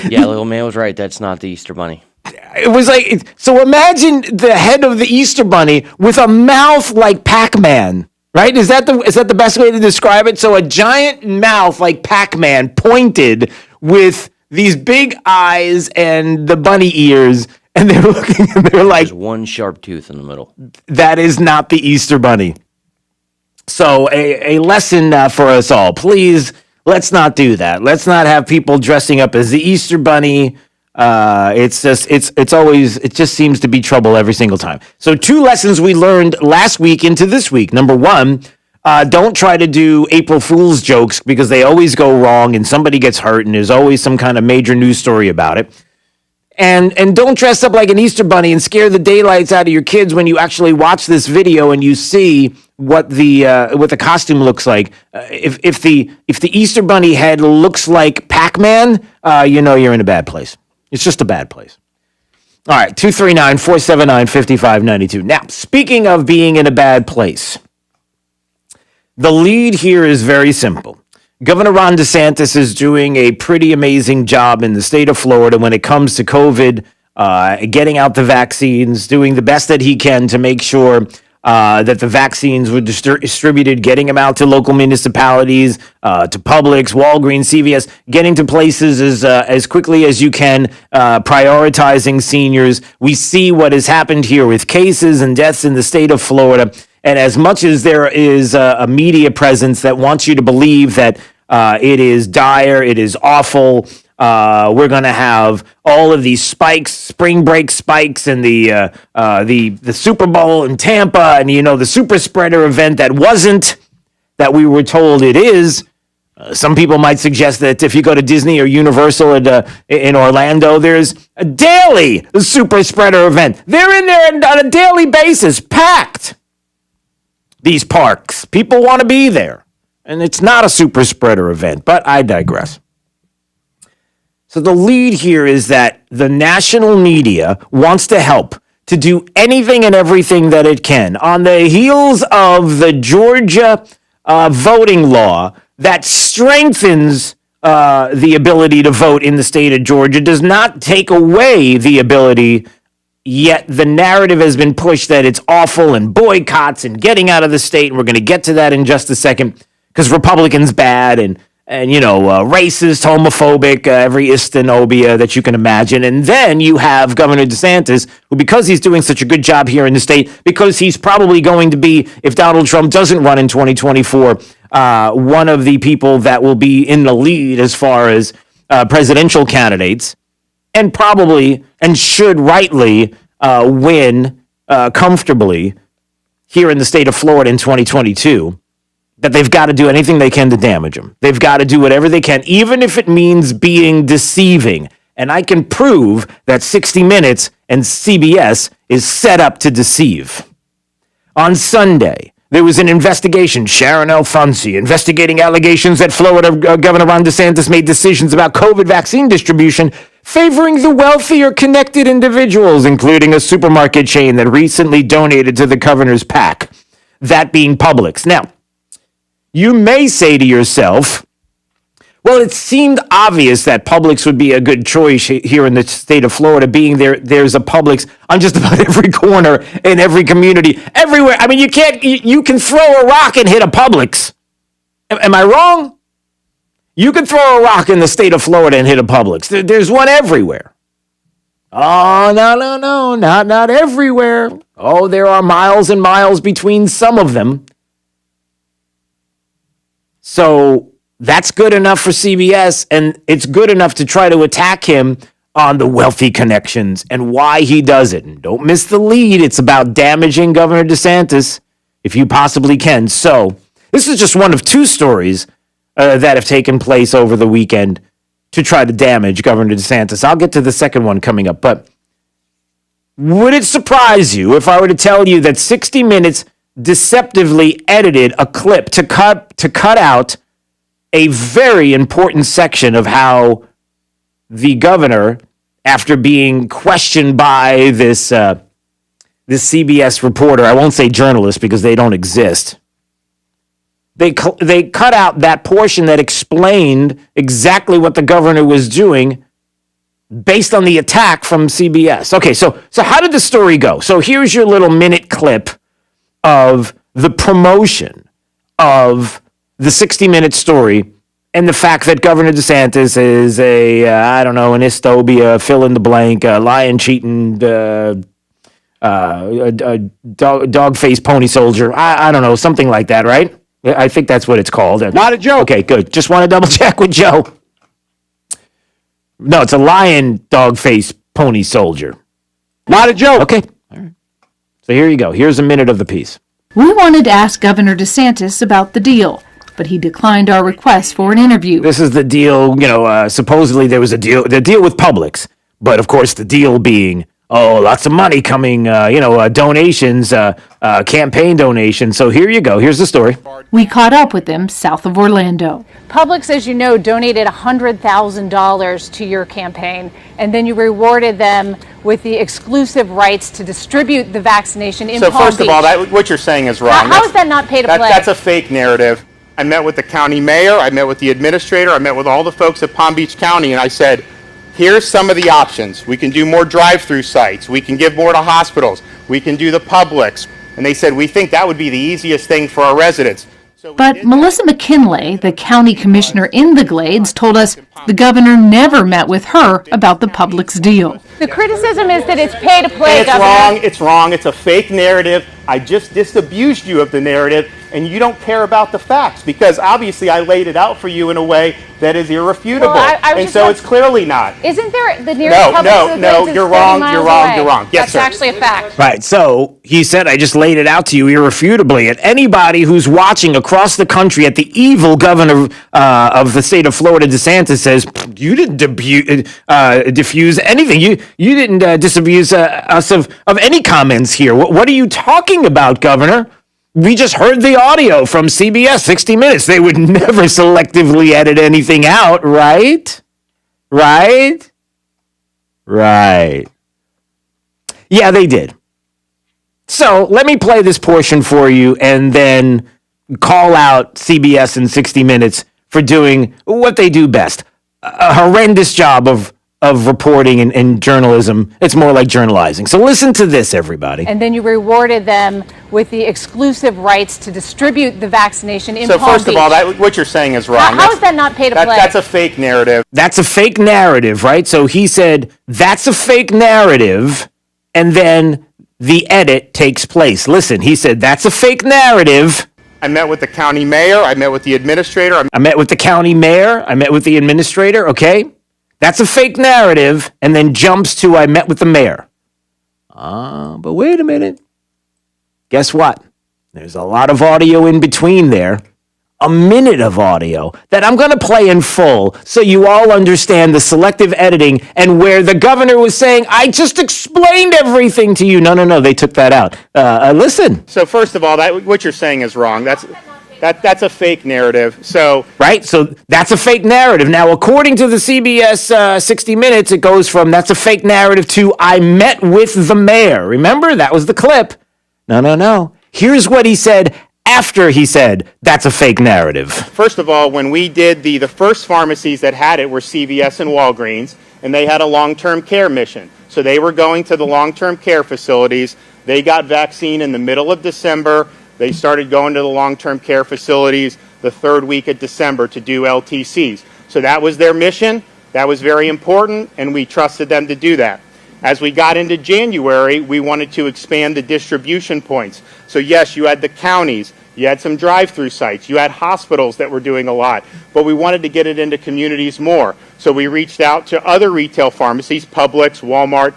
Yeah, little man was right. That's not the Easter Bunny. It was like, so imagine the head of the Easter Bunny with a mouth like Pac-Man, right? Is that the best way to describe it? So a giant mouth like Pac-Man pointed with these big eyes and the bunny ears, and they're looking and they're like, there's one sharp tooth in the middle. That is not the Easter Bunny. So a lesson for us all. Please, let's not do that. Let's not have people dressing up as the Easter Bunny. It just seems to be trouble every single time. So 2 lessons we learned last week into this week. Number 1, don't try to do April Fool's jokes because they always go wrong and somebody gets hurt and there's always some kind of major news story about it. And don't dress up like an Easter Bunny and scare the daylights out of your kids when you actually watch this video and you see what the costume looks like. If the Easter Bunny head looks like Pac-Man, you know you're in a bad place. It's just a bad place. All right, 239-479-5592. Now, speaking of being in a bad place, the lead here is very simple. Governor Ron DeSantis is doing a pretty amazing job in the state of Florida when it comes to COVID, getting out the vaccines, doing the best that he can to make sure that the vaccines were distributed, getting them out to local municipalities, to Publix, Walgreens, CVS, getting to places as quickly as you can, prioritizing seniors. We see what has happened here with cases and deaths in the state of Florida. And as much as there is a media presence that wants you to believe that it is dire, it is awful, we're going to have all of these spikes, spring break spikes, and the Super Bowl in Tampa, and the super spreader event that we were told it is. Some people might suggest that if you go to Disney or Universal in Orlando, there's a daily super spreader event. They're in there on a daily basis, packed. These parks. People want to be there. And it's not a super spreader event, but I digress. So the lead here is that the national media wants to help to do anything and everything that it can. On the heels of the Georgia voting law that strengthens the ability to vote in the state of Georgia, does not take away the ability. Yet the narrative has been pushed that it's awful and boycotts and getting out of the state. And we're going to get to that in just a second because Republicans bad and racist, homophobic, every istanobia that you can imagine. And then you have Governor DeSantis, who, because he's doing such a good job here in the state, because he's probably going to be, if Donald Trump doesn't run in 2024, one of the people that will be in the lead as far as presidential candidates, and probably and should rightly win comfortably here in the state of Florida in 2022. that they've got to do anything they can to damage him. They've got to do whatever they can, even if it means being deceiving. And I can prove that 60 Minutes and CBS is set up to deceive. On Sunday, there was an investigation, Sharon Alfonsi, investigating allegations that Florida Governor Ron DeSantis made decisions about COVID vaccine distribution favoring the wealthier connected individuals, including a supermarket chain that recently donated to the governor's PAC, that being Publix. Now, you may say to yourself, well, it seemed obvious that Publix would be a good choice here in the state of Florida, being there's a Publix on just about every corner in every community, everywhere. I mean, you can throw a rock and hit a Publix. Am I wrong? You can throw a rock in the state of Florida and hit a Publix. There's one everywhere. Oh, no, not everywhere. Oh, there are miles and miles between some of them. So that's good enough for CBS, and it's good enough to try to attack him on the wealthy connections and why he does it. And don't miss the lead. It's about damaging Governor DeSantis if you possibly can. So this is just one of two stories that have taken place over the weekend to try to damage Governor DeSantis. I'll get to the second one coming up, but would it surprise you if I were to tell you that 60 Minutes deceptively edited a clip to cut out a very important section of how the governor, after being questioned by this CBS reporter, I won't say journalist because they don't exist, they cut out that portion that explained exactly what the governor was doing based on the attack from CBS. Okay, so how did the story go? So here's your little minute clip of the promotion of the 60 Minute story and the fact that Governor DeSantis is an Istobia, fill in the blank, lion cheating, dog face pony soldier. I don't know, something like that, right? I think that's what it's called. Not a joke. Okay, good. Just want to double check with Joe. No, it's a lion dog face pony soldier. Not a joke. Okay. All right. So here you go. Here's a minute of the piece. We wanted to ask Governor DeSantis about the deal, but he declined our request for an interview. This is the deal, supposedly there was the deal with Publix, but of course the deal being, lots of money coming, donations, campaign donations. So here you go. Here's the story. We caught up with them south of Orlando. Publix, as you know, donated $100,000 to your campaign, and then you rewarded them with the exclusive rights to distribute the vaccination in Palm Beach. So first of all, what you're saying is wrong. How is that not pay to play? That's a fake narrative. I met with the county mayor, I met with the administrator, I met with all the folks at Palm Beach County, and I said, here's some of the options. We can do more drive-through sites. We can give more to hospitals. We can do the Publix. And they said, we think that would be the easiest thing for our residents. But Melissa McKinley, the county commissioner in the Glades, told us the governor never met with her about the Publix deal. The criticism is that it's pay to play, Governor. It's wrong. It's a fake narrative. I just disabused you of the narrative, and you don't care about the facts because obviously I laid it out for you in a way that is irrefutable. And so it's clearly not. Isn't there the nearest Publix? No, you're wrong. You're wrong. Yes, That's actually a fact. Right. So he said, I just laid it out to you irrefutably. And anybody who's watching across the country at the evil governor of the state of Florida, DeSantis, says, you didn't diffuse anything. You didn't disabuse us of any comments here. What are you talking about, Governor? We just heard the audio from CBS, 60 Minutes. They would never selectively edit anything out, right? Right? Yeah, they did. So let me play this portion for you and then call out CBS and 60 Minutes for doing what they do best. A horrendous job of reporting and journalism. It's more like journalizing. So listen to this, everybody. And then you rewarded them with the exclusive rights to distribute the vaccination in Palm Beach. So first of all, what you're saying is wrong. How is that not pay to play? That's a fake narrative. That's a fake narrative, right? So he said, that's a fake narrative, and then the edit takes place. Listen, he said, that's a fake narrative. I met with the county mayor. I met with the administrator. I met with the county mayor. I met with the administrator. Okay. That's a fake narrative, and then jumps to I met with the mayor. But wait a minute. Guess what? There's a lot of audio in between there. a minute of audio that I'm going to play in full so you all understand the selective editing and where the governor was saying, I just explained everything to you. No, they took that out. Listen. So first of all, what you're saying is wrong. That's a fake narrative. So that's a fake narrative. Now, according to the CBS 60 Minutes, it goes from that's a fake narrative to I met with the mayor. Remember? That was the clip. No. Here's what he said after he said that's a fake narrative. First of all, when we did the first pharmacies that had it were CVS and Walgreens, and they had a long-term care mission. So they were going to the long-term care facilities. They got vaccine in the middle of December. They started going to the long-term care facilities the third week of December to do LTCs. So that was their mission. That was very important, and we trusted them to do that. As we got into January, we wanted to expand the distribution points. So yes, you had the counties, you had some drive-through sites, you had hospitals that were doing a lot, but we wanted to get it into communities more. So we reached out to other retail pharmacies, Publix, Walmart.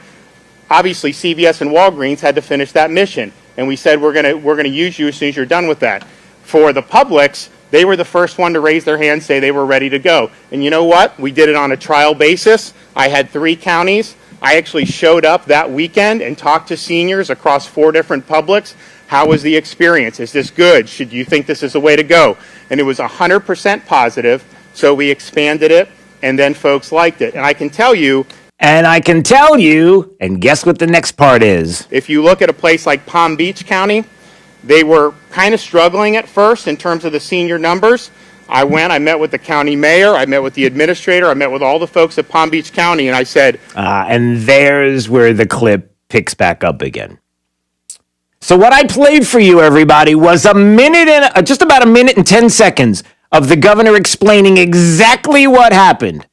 Obviously, CVS and Walgreens had to finish that mission, and we said we're gonna use you as soon as you're done with that. For the Publix, they were the first one to raise their hand, say they were ready to go. And you know what? We did it on a trial basis. I had 3 counties. I actually showed up that weekend and talked to seniors across 4 different Publix. How was the experience? Is this good? Should you think this is the way to go? And it was 100% positive, so we expanded it, and then folks liked it. And I can tell you, and guess what the next part is? If you look at a place like Palm Beach County, they were kind of struggling at first in terms of the senior numbers. I met with the county mayor, I met with the administrator, I met with all the folks at Palm Beach County, and I said... and there's where the clip picks back up again. So what I played for you, everybody, was just about a minute and 10 seconds of the governor explaining exactly what happened.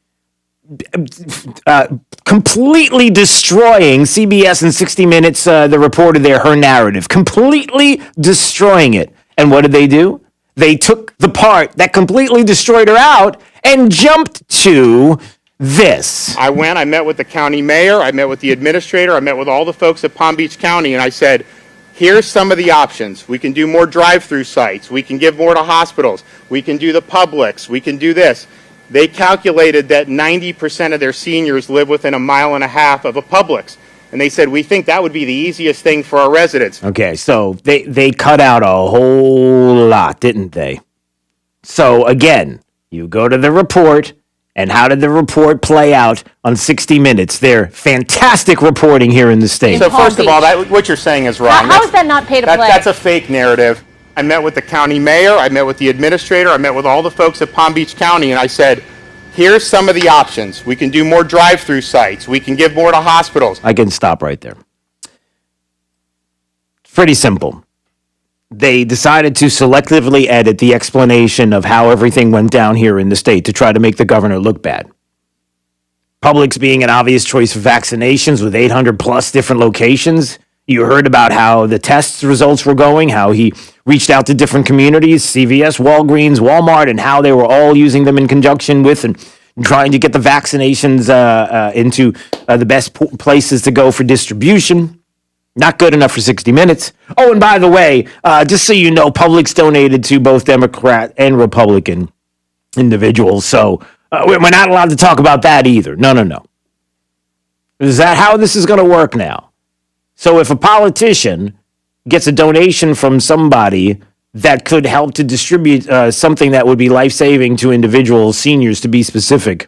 Completely destroying CBS and 60 Minutes, the reporter there, her narrative. Completely destroying it. And what did they do? They took the part that completely destroyed her out and jumped to this. I met with the county mayor, I met with the administrator, I met with all the folks at Palm Beach County, and I said, here's some of the options. We can do more drive-through sites. We can give more to hospitals. We can do the Publix. We can do this. They calculated that 90% of their seniors live within 1.5 miles of a Publix. And they said, we think that would be the easiest thing for our residents. Okay, so they cut out a whole lot, didn't they? So again, you go to the report, and how did the report play out on 60 Minutes? They're fantastic reporting here in the state. So first of all, what you're saying is wrong. How is that not pay to play? That's a fake narrative. I met with the county mayor, I met with the administrator, I met with all the folks at Palm Beach County, and I said, here's some of the options. We can do more drive-through sites. We can give more to hospitals. I can stop right there. Pretty simple. They decided to selectively edit the explanation of how everything went down here in the state to try to make the governor look bad. Publix being an obvious choice for vaccinations with 800 plus different locations. You heard about how the test results were going, how he reached out to different communities, CVS, Walgreens, Walmart, and how they were all using them in conjunction with and trying to get the vaccinations into the best places to go for distribution. Not good enough for 60 Minutes. Oh, and by the way, just so you know, Publix donated to both Democrat and Republican individuals, so we're not allowed to talk about that either. No. Is that how this is going to work now? So if a politician gets a donation from somebody that could help to distribute something that would be life-saving to individuals, seniors to be specific,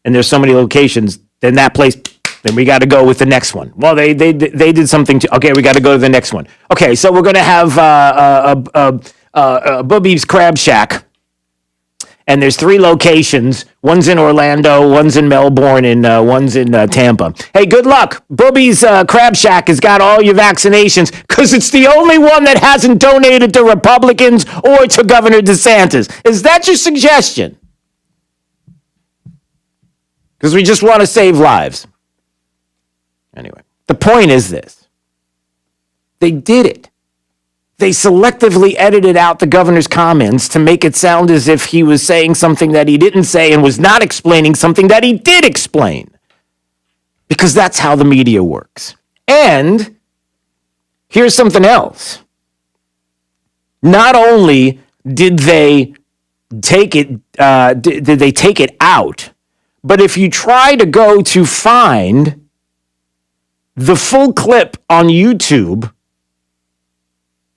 and there's so many locations, then that place, then we got to go with the next one. Well, they did something to, okay, we got to go to the next one. Okay, so we're going to have Boobie's Crab Shack, and there's 3 locations. One's in Orlando, one's in Melbourne, and one's in Tampa. Hey, good luck. Boobie's Crab Shack has got all your vaccinations because it's the only one that hasn't donated to Republicans or to Governor DeSantis. Is that your suggestion? Because we just want to save lives. Anyway, the point is this. They did it. They selectively edited out the governor's comments to make it sound as if he was saying something that he didn't say and was not explaining something that he did explain. Because that's how the media works. And here's something else. Not only did they take it? Did they take it out? But if you try to go to find the full clip on YouTube,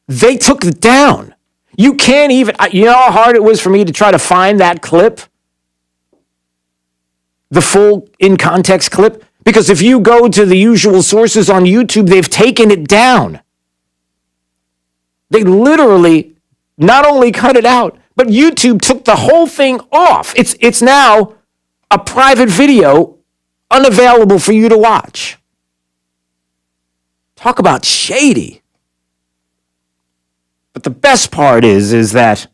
they took it down. You can't even. You know how hard it was for me to try to find that clip, the full in context clip. Because if you go to the usual sources on YouTube, they've taken it down. They literally not only cut it out, but YouTube took the whole thing off. It's now a private video, unavailable for you to watch. Talk about shady. But the best part is that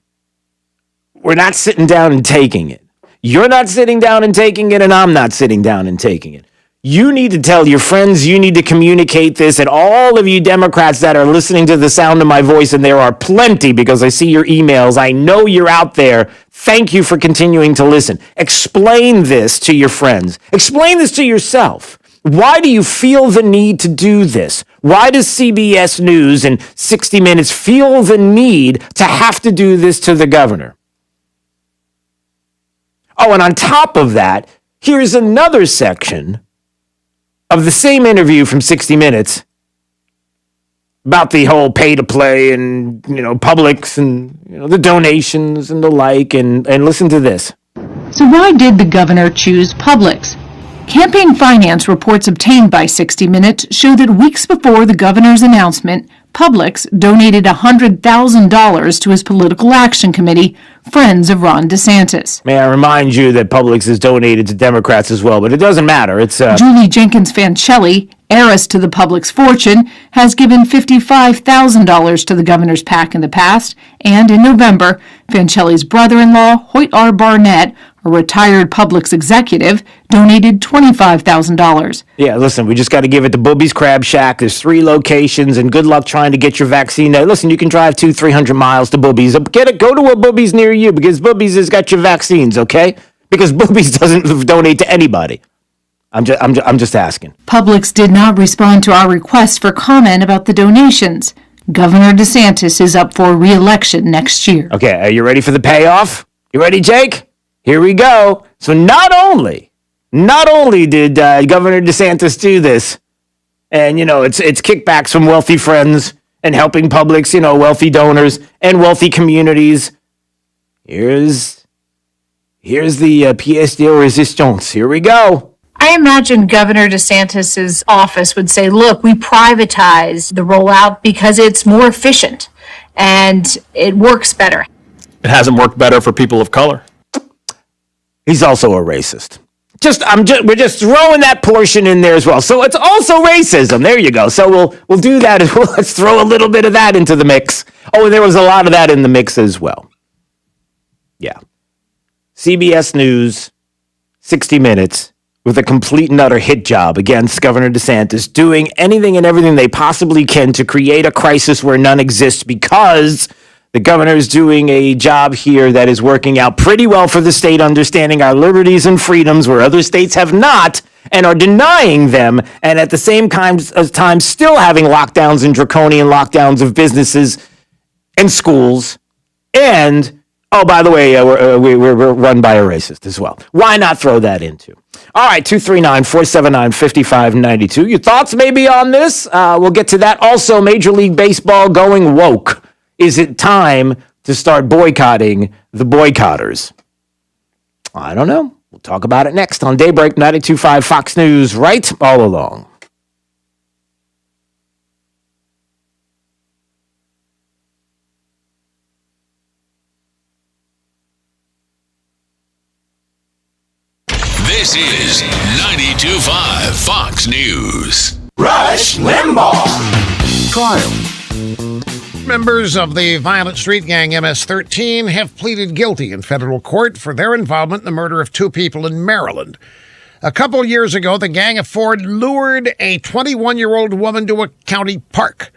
we're not sitting down and taking it. You're not sitting down and taking it, and I'm not sitting down and taking it. You need to tell your friends, you need to communicate this, and all of you Democrats that are listening to the sound of my voice, and there are plenty because I see your emails. I know you're out there. Thank you for continuing to listen. Explain this to your friends. Explain this to yourself. Why do you feel the need to do this? Why does CBS News and 60 Minutes feel the need to have to do this to the governor? Oh, and on top of that, here's another section of the same interview from 60 Minutes about the whole pay to play and, Publix and, the donations and the like. And listen to this. So why did the governor choose Publix? Campaign finance reports obtained by 60 Minutes show that weeks before the governor's announcement, Publix donated $100,000 to his political action committee, Friends of Ron DeSantis. May I remind you that Publix is donated to Democrats as well, but it doesn't matter. It's Julie Jenkins Fancelli, heiress to the Publix fortune, has given $55,000 to the governor's PAC in the past, and in November, Fancelli's brother-in-law, Hoyt R. Barnett, a retired Publix executive, donated $25,000. Yeah, listen, we just got to give it to Booby's Crab Shack. There's 3 locations, and good luck trying to get your vaccine. Now, listen, you can drive 200-300 miles to Booby's. Go to a Booby's near you, because Booby's has got your vaccines, okay? Because Booby's doesn't donate to anybody. I'm just asking. Publix did not respond to our request for comment about the donations. Governor DeSantis is up for re-election next year. Okay, are you ready for the payoff? You ready, Jake? Here we go. So not only did Governor DeSantis do this, and, it's kickbacks from wealthy friends and helping Publix, wealthy donors and wealthy communities. Here's the pièce de résistance. Here we go. I imagine Governor DeSantis' office would say, look, we privatize the rollout because it's more efficient and it works better. It hasn't worked better for people of color. He's also a racist. We're just throwing that portion in there as well. So it's also racism. There you go. So we'll do that as well. Let's throw a little bit of that into the mix. Oh, and there was a lot of that in the mix as well. Yeah. CBS News, 60 Minutes, with a complete and utter hit job against Governor DeSantis, doing anything and everything they possibly can to create a crisis where none exists, because the governor is doing a job here that is working out pretty well for the state, understanding our liberties and freedoms where other states have not and are denying them, and at the same time still having lockdowns and draconian lockdowns of businesses and schools. And, oh, by the way, we're run by a racist as well. Why not throw that into? All right, 239-479-5592. Your thoughts maybe on this? We'll get to that. Also, Major League Baseball going woke. Is it time to start boycotting the boycotters? I don't know. We'll talk about it next on Daybreak 92.5 Fox News, right all along. This is 92.5 Fox News. Rush Limbaugh. Trial. Members of the violent street gang MS-13 have pleaded guilty in federal court for their involvement in the murder of 2 people in Maryland. A couple years ago, the gang of 4 lured a 21-year-old woman to a county park.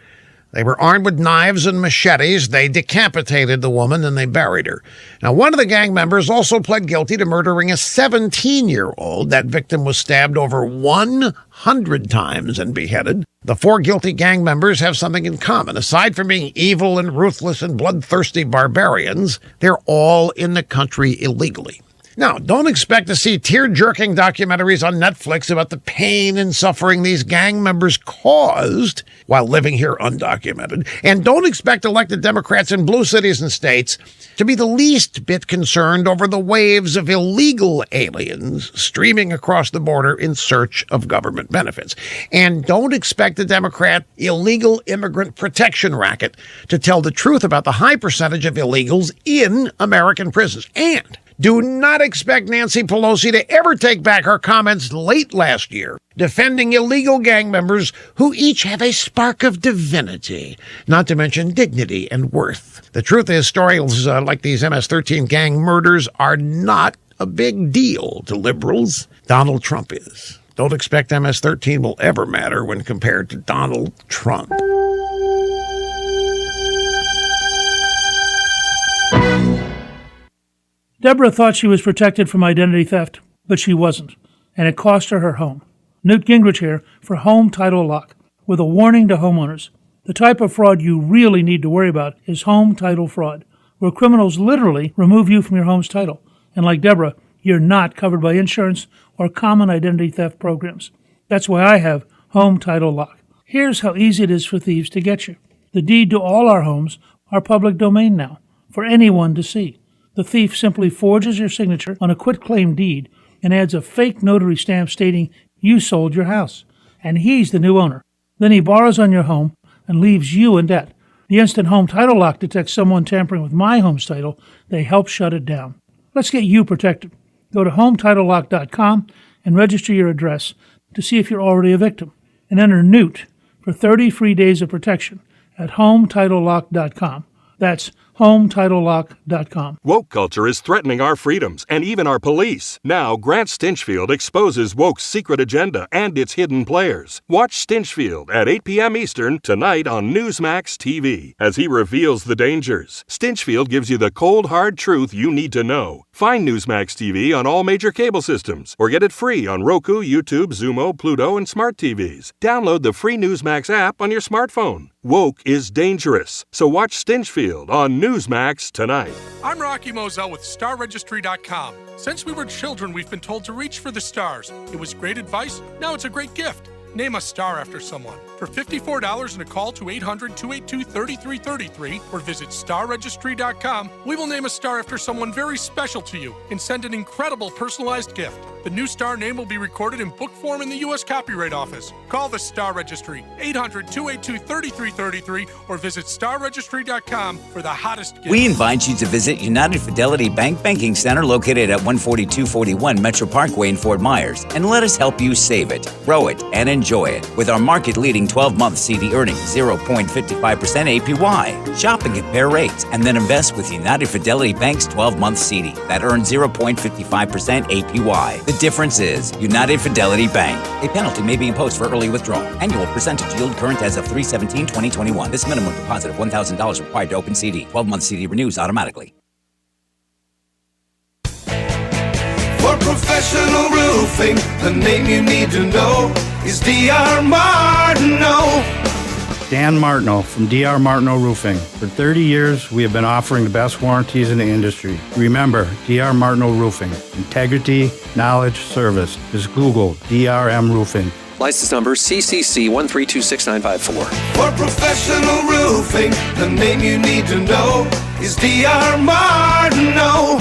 They were armed with knives and machetes. They decapitated the woman and they buried her. Now, one of the gang members also pled guilty to murdering a 17-year-old. That victim was stabbed over 100 times and beheaded. The 4 guilty gang members have something in common. Aside from being evil and ruthless and bloodthirsty barbarians, they're all in the country illegally. Now, don't expect to see tear-jerking documentaries on Netflix about the pain and suffering these gang members caused while living here undocumented. And don't expect elected Democrats in blue cities and states to be the least bit concerned over the waves of illegal aliens streaming across the border in search of government benefits. And don't expect the Democrat illegal immigrant protection racket to tell the truth about the high percentage of illegals in American prisons. And do not expect Nancy Pelosi to ever take back her comments late last year defending illegal gang members who each have a spark of divinity, not to mention dignity and worth. The truth is, stories like these MS-13 gang murders are not a big deal to liberals. Donald Trump is. Don't expect MS-13 will ever matter when compared to Donald Trump. Deborah thought she was protected from identity theft, but she wasn't, and it cost her her home. Newt Gingrich here for Home Title Lock, with a warning to homeowners. The type of fraud you really need to worry about is home title fraud, where criminals literally remove you from your home's title. And like Deborah, you're not covered by insurance or common identity theft programs. That's why I have Home Title Lock. Here's how easy it is for thieves to get you. The deed to all our homes are public domain now, for anyone to see. The thief simply forges your signature on a quitclaim deed and adds a fake notary stamp stating you sold your house, and he's the new owner. Then he borrows on your home and leaves you in debt. The instant Home Title Lock detects someone tampering with my home's title, they help shut it down. Let's get you protected. Go to HomeTitleLock.com and register your address to see if you're already a victim, and enter Newt for 30 free days of protection at HomeTitleLock.com. That's HomeTitleLock.com. Woke culture is threatening our freedoms and even our police. Now, Grant Stinchfield exposes woke's secret agenda and its hidden players. Watch Stinchfield at 8 p.m. Eastern tonight on Newsmax TV as he reveals the dangers. Stinchfield gives you the cold, hard truth you need to know. Find Newsmax TV on all major cable systems or get it free on Roku, YouTube, Xumo, Pluto, and smart TVs. Download the free Newsmax app on your smartphone. Woke is dangerous, so watch Stinchfield on Newsmax tonight. I'm Rocky Moselle with StarRegistry.com. Since we were children, we've been told to reach for the stars. It was great advice. Now it's a great gift. Name a star after someone. For $54 and a call to 800-282-3333 or visit StarRegistry.com, we will name a star after someone very special to you and send an incredible personalized gift. The new star name will be recorded in book form in the U.S. Copyright Office. Call the Star Registry, 800-282-3333 or visit StarRegistry.com for the hottest gift. We invite you to visit United Fidelity Bank Banking Center located at 14241 Metro Parkway in Fort Myers and let us help you save it, grow it, and enjoy it with our market-leading 12-month CD earning 0.55% APY. Shop and compare rates and then invest with United Fidelity Bank's 12-month CD that earns 0.55% APY. The difference is United Fidelity Bank. A penalty may be imposed for early withdrawal. Annual percentage yield current as of 3/17/2021. This minimum deposit of $1,000 required to open CD. 12-month CD renews automatically. For professional roofing, the name you need to know is D.R. Martineau. Dan Martineau from D.R. Martineau Roofing. For 30 years, we have been offering the best warranties in the industry. Remember, D.R. Martineau Roofing. Integrity, knowledge, service. Just Google DRM Roofing. License number CCC1326954. For professional roofing, the name you need to know is D.R. Martineau.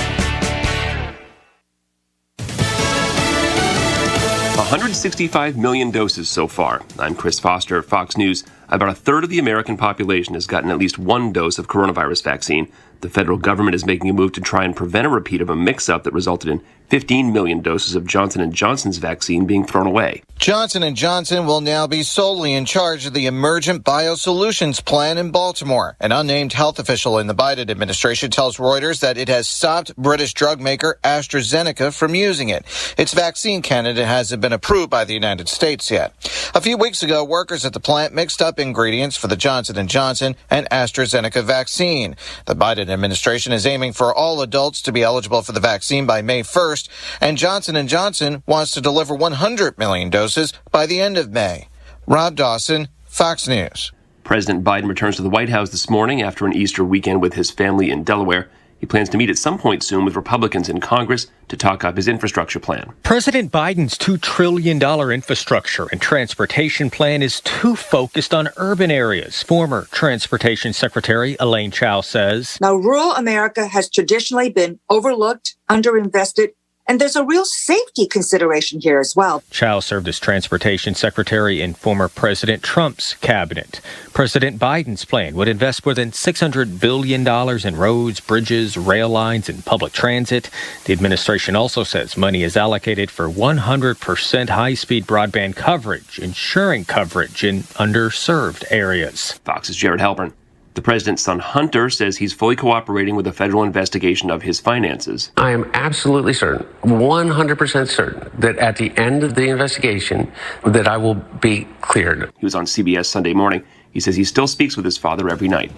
165 million doses so far. I'm Chris Foster at Fox News. About a third of the American population has gotten at least one dose of coronavirus vaccine. The federal government is making a move to try and prevent a repeat of a mix-up that resulted in 15 million doses of Johnson & Johnson's vaccine being thrown away. Johnson & Johnson will now be solely in charge of the Emergent Biosolutions Plan in Baltimore. An unnamed health official in the Biden administration tells Reuters that it has stopped British drug maker AstraZeneca from using it. Its vaccine candidate hasn't been approved by the United States yet. A few weeks ago, workers at the plant mixed up ingredients for the Johnson & Johnson and AstraZeneca vaccine. The Biden administration is aiming for all adults to be eligible for the vaccine by May 1st, and Johnson & Johnson wants to deliver 100 million doses by the end of May. Rob Dawson, Fox News. President Biden returns to the White House this morning after an Easter weekend with his family in Delaware. He plans to meet at some point soon with Republicans in Congress to talk up his infrastructure plan. President Biden's $2 trillion infrastructure and transportation plan is too focused on urban areas. Former Transportation Secretary Elaine Chao says. Now, rural America has traditionally been overlooked, underinvested, and there's a real safety consideration here as well. Chao served as Transportation Secretary in former President Trump's cabinet. President Biden's plan would invest more than $600 billion in roads, bridges, rail lines, and public transit. The administration also says money is allocated for 100% high-speed broadband coverage, ensuring coverage in underserved areas. Fox's Jared Halpern. The president's son, Hunter, says he's fully cooperating with a federal investigation of his finances. I am absolutely certain, 100% certain, that at the end of the investigation, that I will be cleared. He was on CBS Sunday morning. He says he still speaks with his father every night.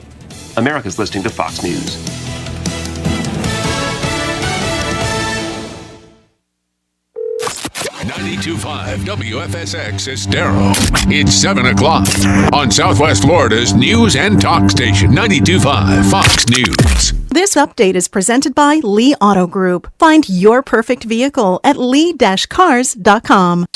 America's listening to Fox News. .5 WFSX Estero. It's 7 o'clock on Southwest Florida's news and talk station, 92.5 Fox News. This update is presented by Lee Auto Group. Find your perfect vehicle at lee-cars.com.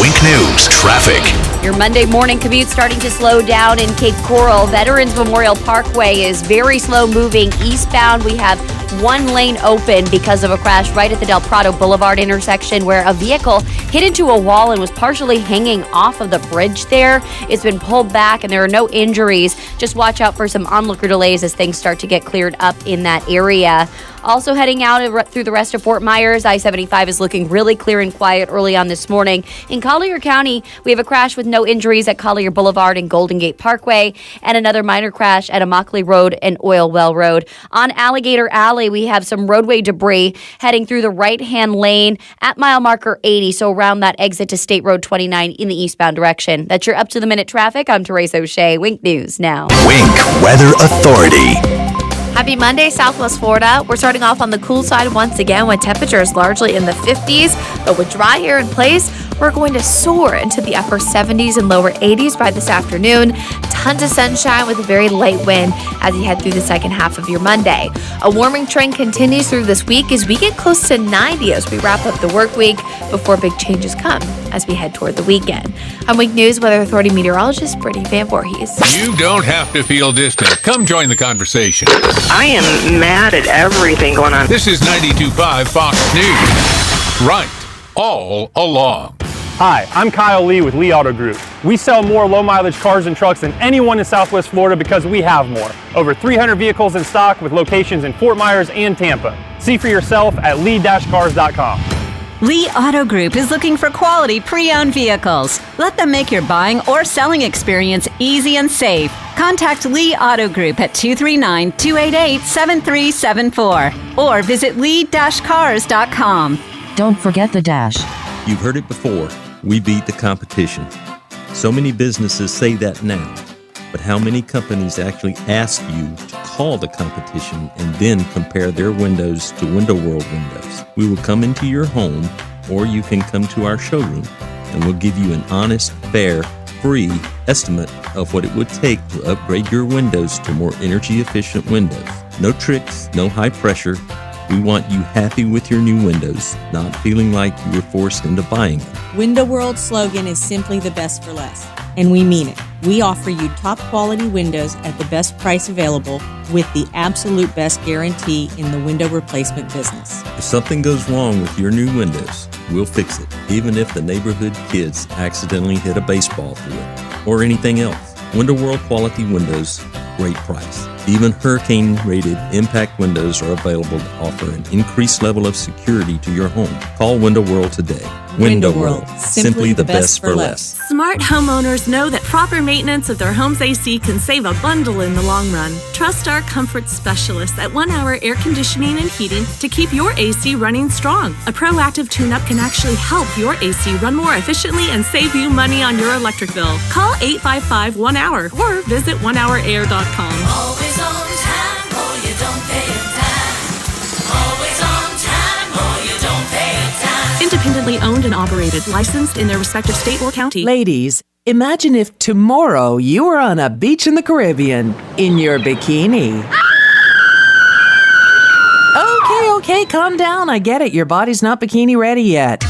Wink News traffic. Your Monday morning commute starting to slow down in Cape Coral. Veterans Memorial Parkway is very slow moving eastbound. We have one lane open because of a crash right at the Del Prado Boulevard intersection where a vehicle hit into a wall and was partially hanging off of the bridge there. It's been pulled back and there are no injuries. Just watch out for some onlooker delays as things start to get cleared up in that area. Also heading out through the rest of Fort Myers, I-75 is looking really clear and quiet early on this morning. In Collier County, we have a crash with no injuries at Collier Boulevard and Golden Gate Parkway, and another minor crash at Immokalee Road and Oil Well Road. On Alligator Alley, we have some roadway debris heading through the right-hand lane at mile marker 80, so around that exit to State Road 29 in the eastbound direction. That's your up-to-the-minute traffic. I'm Teresa O'Shea. Wink News now. Wink Weather Authority. Happy Monday, Southwest Florida. We're starting off on the cool side once again with temperatures largely in the 50s, but with dry air in place, we're going to soar into the upper 70s and lower 80s by this afternoon. Tons of sunshine with a very light wind as you head through the second half of your Monday. A warming trend continues through this week as we get close to 90 as we wrap up the work week before big changes come as we head toward the weekend. I'm Wink News Weather Authority meteorologist Brittany Van Voorhees. You don't have to feel distant. Come join the conversation. I am mad at everything going on. This is 92.5 Fox News. Right. All along. Hi, I'm Kyle Lee with Lee Auto Group. We sell more low-mileage cars and trucks than anyone in Southwest Florida because we have more. Over 300 vehicles in stock with locations in Fort Myers and Tampa. See for yourself at lee-cars.com. Lee Auto Group is looking for quality pre-owned vehicles. Let them make your buying or selling experience easy and safe. Contact Lee Auto Group at 239-288-7374 or visit lee-cars.com. Don't forget the dash. You've heard it before. We beat the competition. So many businesses say that now. But how many companies actually ask you to call the competition and then compare their windows to Window World windows? We will come into your home, or you can come to our showroom, and we'll give you an honest, fair, free estimate of what it would take to upgrade your windows to more energy-efficient windows. No tricks, no high pressure. We want you happy with your new windows, not feeling like you were forced into buying them. Window World's slogan is simply the best for less, and we mean it. We offer you top quality windows at the best price available with the absolute best guarantee in the window replacement business. If something goes wrong with your new windows, we'll fix it, even if the neighborhood kids accidentally hit a baseball through it or anything else. Window World quality windows great price. Even hurricane-rated impact windows are available to offer an increased level of security to your home. Call Window World today. Window World, simply the best for less. Smart homeowners know that proper maintenance of their home's AC can save a bundle in the long run. Trust our comfort specialists at 1 Hour Air Conditioning and Heating to keep your AC running strong. A proactive tune-up can actually help your AC run more efficiently and save you money on your electric bill. Call 855-1-HOUR or visit onehourair.com. Always on time or you don't pay a dime. Always on time or you don't pay a dime. Independently owned and operated, licensed in their respective state or county. Ladies, imagine if tomorrow you were on a beach in the Caribbean in your bikini. Okay, calm down. I get it. Your body's not bikini ready yet.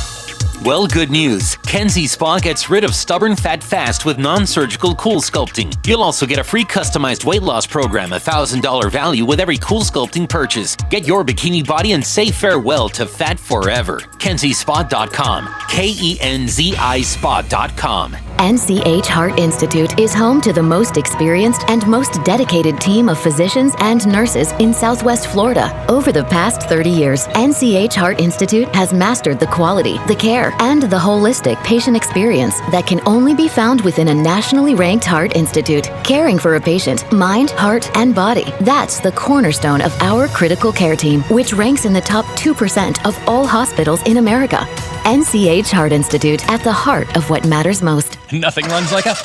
Well, good news. Kenzie Spa gets rid of stubborn fat fast with non-surgical cool sculpting. You'll also get a free customized weight loss program, a $1,000 value with every cool sculpting purchase. Get your bikini body and say farewell to fat forever. KenzieSpa.com. KENZI Spa.com. NCH Heart Institute is home to the most experienced and most dedicated team of physicians and nurses in Southwest Florida. Over the past 30 years, NCH Heart Institute has mastered the quality, the care, and the holistic patient experience that can only be found within a nationally ranked heart institute. Caring for a patient, mind, heart, and body. That's the cornerstone of our critical care team, which ranks in the top 2% of all hospitals in America. NCH Heart Institute, at the heart of what matters most. Nothing runs like a...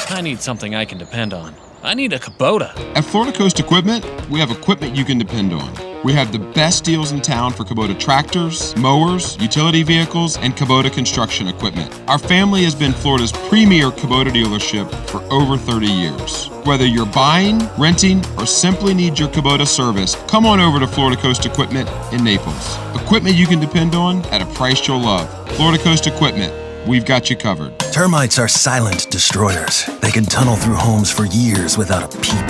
I need something I can depend on. I need a Kubota. At Florida Coast Equipment, we have equipment you can depend on. We have the best deals in town for Kubota tractors, mowers, utility vehicles, and Kubota construction equipment. Our family has been Florida's premier Kubota dealership for over 30 years. Whether you're buying, renting, or simply need your Kubota service, come on over to Florida Coast Equipment in Naples. Equipment you can depend on at a price you'll love. Florida Coast Equipment. We've got you covered. Termites are silent destroyers. They can tunnel through homes for years without a peep.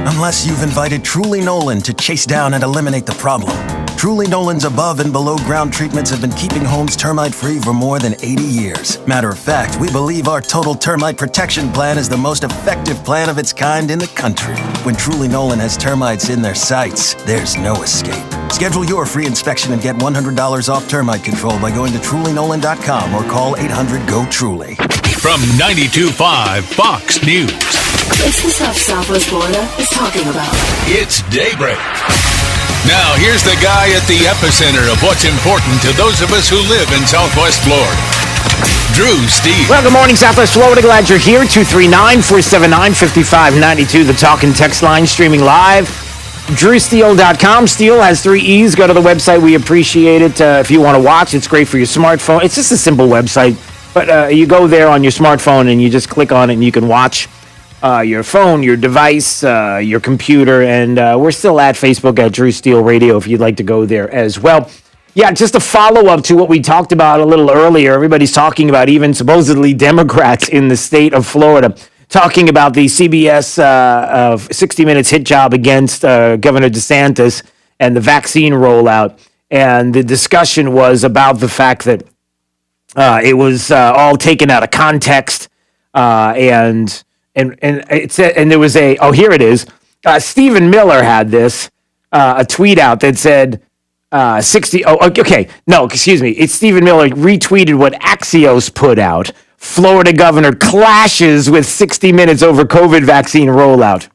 Unless you've invited Truly Nolan to chase down and eliminate the problem. Truly Nolan's above and below ground treatments have been keeping homes termite-free for more than 80 years. Matter of fact, we believe our total termite protection plan is the most effective plan of its kind in the country. When Truly Nolan has termites in their sights, there's no escape. Schedule your free inspection and get $100 off termite control by going to TrulyNolan.com or call 800-GO-TRULY. From 92.5 Fox News. It's the stuff Southwest Florida is talking about. It's Daybreak. Now, here's the guy at the epicenter of what's important to those of us who live in Southwest Florida. Drew Steele. Well, good morning, Southwest Florida. Glad you're here. 239-479-5592, the talk and text line, streaming live. DrewSteele.com. Steele has 3 E's. Go to the website. We appreciate it. If you want to watch, it's great for your smartphone. It's just a simple website. But you go there on your smartphone and you just click on it and you can watch your phone, your device, your computer. And we're still at Facebook at Drew Steele Radio if you'd like to go there as well. Yeah, just a follow-up to what we talked about a little earlier. Everybody's talking about, even supposedly Democrats in the state of Florida, talking about the CBS 60 Minutes hit job against Governor DeSantis and the vaccine rollout. And the discussion was about the fact that it was all taken out of context. And it said, and there was here it is. Stephen Miller had this, a tweet out that said, it's Stephen Miller retweeted what Axios put out. Florida governor clashes with 60 Minutes over COVID vaccine rollout.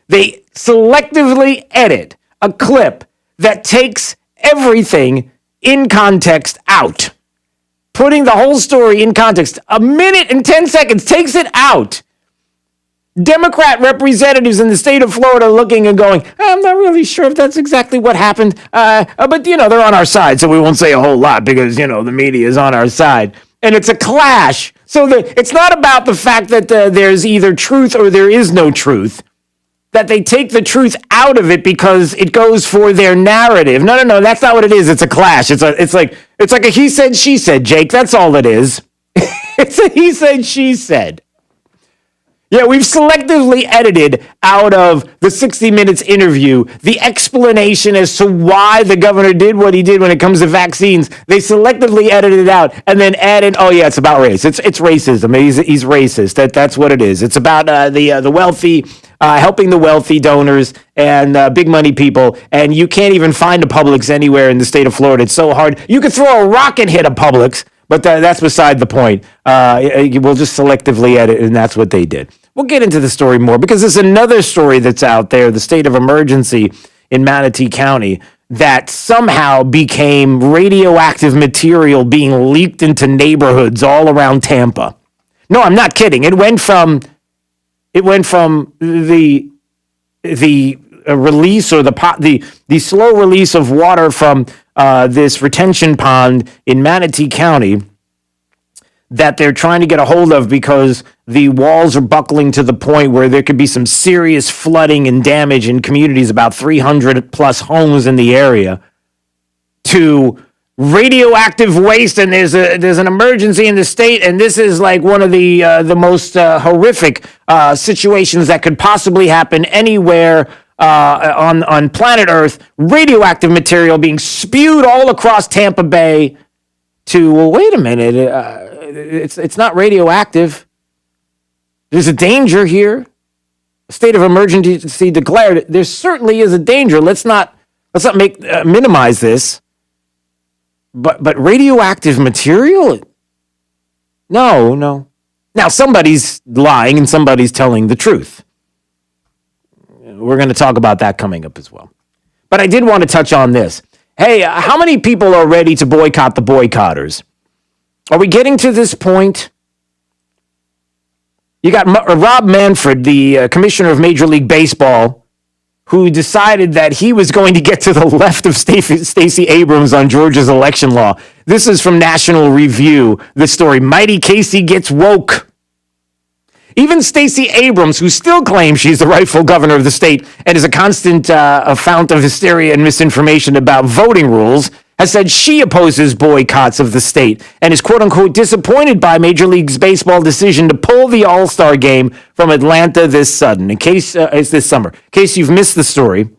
They selectively edit a clip that takes everything in context out. Putting the whole story in context. A minute and 10 seconds takes it out. Democrat representatives in the state of Florida looking and going, I'm not really sure if that's exactly what happened. But, they're on our side, so we won't say a whole lot because, the media is on our side. And it's a clash. So it's not about the fact that there's either truth or there is no truth. That they take the truth out of it because it goes for their narrative. No, that's not what it is. It's a clash. It's like a he said, she said, Jake. That's all it is. It's a he said, she said. Yeah, we've selectively edited out of the 60 Minutes interview the explanation as to why the governor did what he did when it comes to vaccines. They selectively edited it out and then added, oh yeah, it's about race. It's racism. He's racist. That's what it is. It's about the wealthy, helping the wealthy donors and big money people. And you can't even find a Publix anywhere in the state of Florida. It's so hard. You could throw a rock and hit a Publix, but that's beside the point. We'll just selectively edit, and that's what they did. We'll get into the story more because there's another story that's out there, the state of emergency in Manatee County, that somehow became radioactive material being leaked into neighborhoods all around Tampa. No, I'm not kidding. It went from the release or the slow release of water from this retention pond in Manatee County that they're trying to get a hold of because the walls are buckling to the point where there could be some serious flooding and damage in communities, about 300 plus homes in the area, to radioactive waste. And there's an emergency in the state, and this is like one of the most horrific situations that could possibly happen anywhere on planet Earth. Radioactive material being spewed all across Tampa Bay to, well, wait a minute, it's not radioactive. There's a danger here. A state of emergency declared. There certainly is a danger. Let's not minimize this. But radioactive material? No. Now somebody's lying and somebody's telling the truth. We're going to talk about that coming up as well. But I did want to touch on this. Hey, how many people are ready to boycott the boycotters? Are we getting to this point? You got Rob Manfred, the commissioner of Major League Baseball, who decided that he was going to get to the left of Stacey Abrams on Georgia's election law. This is from National Review, the story, Mighty Casey Gets Woke. Even Stacey Abrams, who still claims she's the rightful governor of the state and is a constant fount of hysteria and misinformation about voting rules, has said she opposes boycotts of the state and is quote-unquote disappointed by Major League Baseball's decision to pull the All-Star game from Atlanta this summer. In case you've missed the story,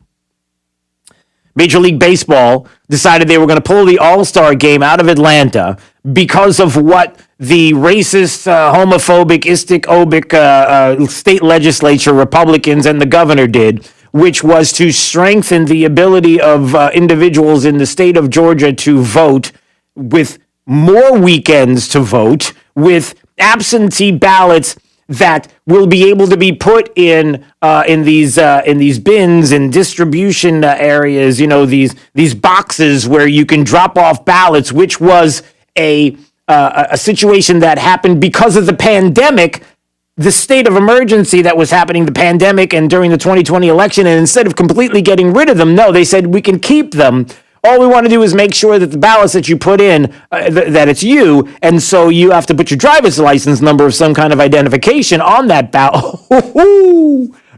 Major League Baseball decided they were going to pull the All-Star game out of Atlanta because of what the racist, homophobic, istic-obic state legislature, Republicans, and the governor did, which was to strengthen the ability of individuals in the state of Georgia to vote, with more weekends to vote, with absentee ballots that will be able to be put in these bins and distribution areas. You know, these boxes where you can drop off ballots, which was a situation that happened because of the pandemic. The state of emergency that was happening, the pandemic, and during the 2020 election, and instead of completely getting rid of them, no, they said we can keep them. All we want to do is make sure that the ballots that you put in, that it's you, and so you have to put your driver's license number of some kind of identification on that ballot.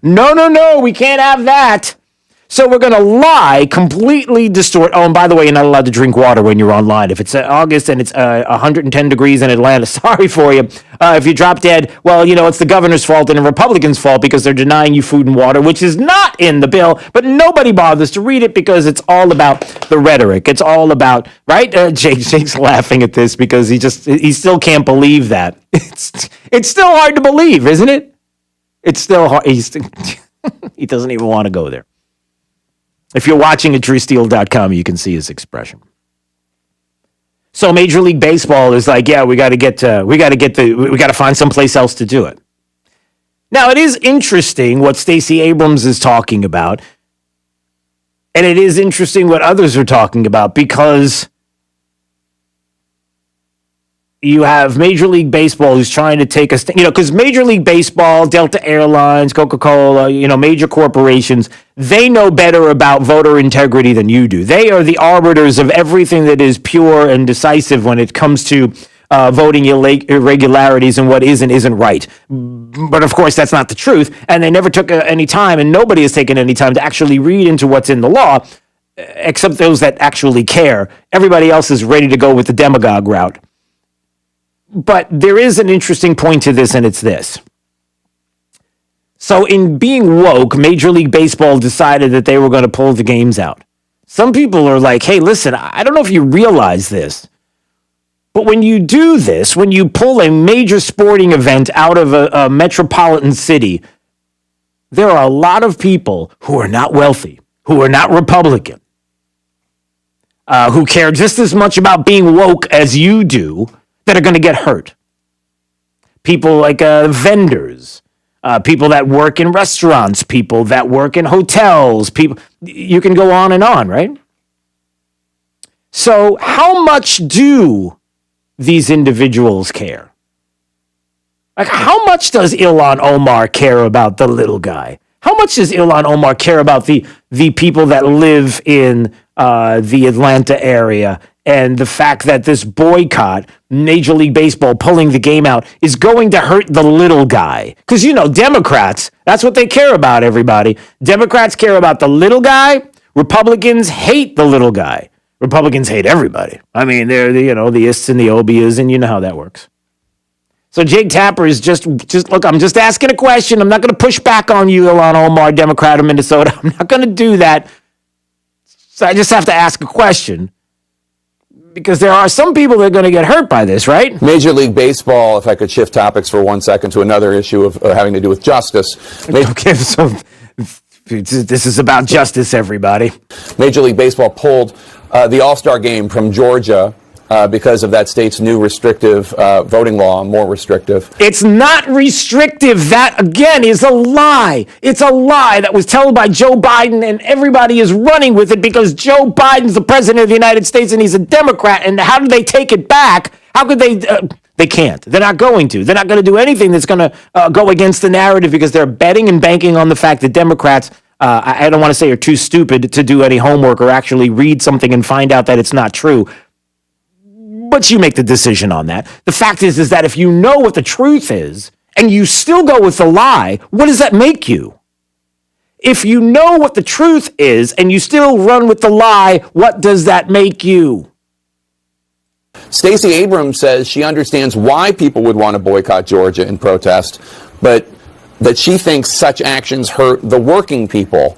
No, we can't have that. So we're going to lie, completely distort. Oh, and by the way, you're not allowed to drink water when you're online. If it's August and it's 110 degrees in Atlanta, sorry for you. If you drop dead, well, it's the governor's fault and the Republicans' fault because they're denying you food and water, which is not in the bill, but nobody bothers to read it because it's all about the rhetoric. It's all about, right? Jake's laughing at this because he still can't believe that. It's still hard to believe, isn't it? It's still hard. He doesn't even want to go there. If you're watching at drewsteele.com, you can see his expression. So Major League Baseball is like, yeah, we got to find someplace else to do it. Now, it is interesting what Stacey Abrams is talking about, and it is interesting what others are talking about, because you have Major League Baseball who's trying to take because Major League Baseball, Delta Airlines, Coca-Cola, major corporations, they know better about voter integrity than you do. They are the arbiters of everything that is pure and decisive when it comes to voting irregularities and what is and isn't right. But of course, that's not the truth. And they never took any time, and nobody has taken any time to actually read into what's in the law, except those that actually care. Everybody else is ready to go with the demagogue route. But there is an interesting point to this, and it's this. So in being woke, Major League Baseball decided that they were going to pull the games out. Some people are like, hey, listen, I don't know if you realize this, but when you do this, when you pull a major sporting event out of a metropolitan city, there are a lot of people who are not wealthy, who are not Republican, who care just as much about being woke as you do, that are going to get hurt. People like vendors, people that work in restaurants, people that work in hotels, people, you can go on and on, right? So how much do these individuals care? Like, how much does Ilhan Omar care about the little guy? How much does Ilhan Omar care about the people that live in the Atlanta area and the fact that this boycott, Major League Baseball pulling the game out, is going to hurt the little guy? Because, you know, Democrats, that's what they care about, everybody. Democrats care about the little guy. Republicans hate the little guy. Republicans hate everybody. I mean, they're the, you know, the ists and the obias, and you know how that works. So Jake Tapper is just look, I'm just asking a question. I'm not going to push back on you, Ilhan Omar, Democrat of Minnesota. I'm not going to do that. So I just have to ask a question, because there are some people that are going to get hurt by this, right? Major League Baseball, if I could shift topics for 1 second to another issue of having to do with justice. Okay, so this is about justice, everybody. Major League Baseball pulled the All-Star game from Georgia because of that state's new restrictive voting law, more restrictive. It's not restrictive. That, again, is a lie. It's a lie that was told by Joe Biden, and everybody is running with it because Joe Biden's the president of the United States and he's a Democrat. And how do they take it back? How could they? They can't. They're not going to. They're not going to do anything that's going to go against the narrative, because they're betting and banking on the fact that Democrats, I don't want to say are too stupid to do any homework or actually read something and find out that it's not true. But you make the decision on that. The fact is that if you know what the truth is and you still go with the lie, what does that make you? If you know what the truth is and you still run with the lie, what does that make you? Stacey Abrams says she understands why people would want to boycott Georgia in protest, but that she thinks such actions hurt the working people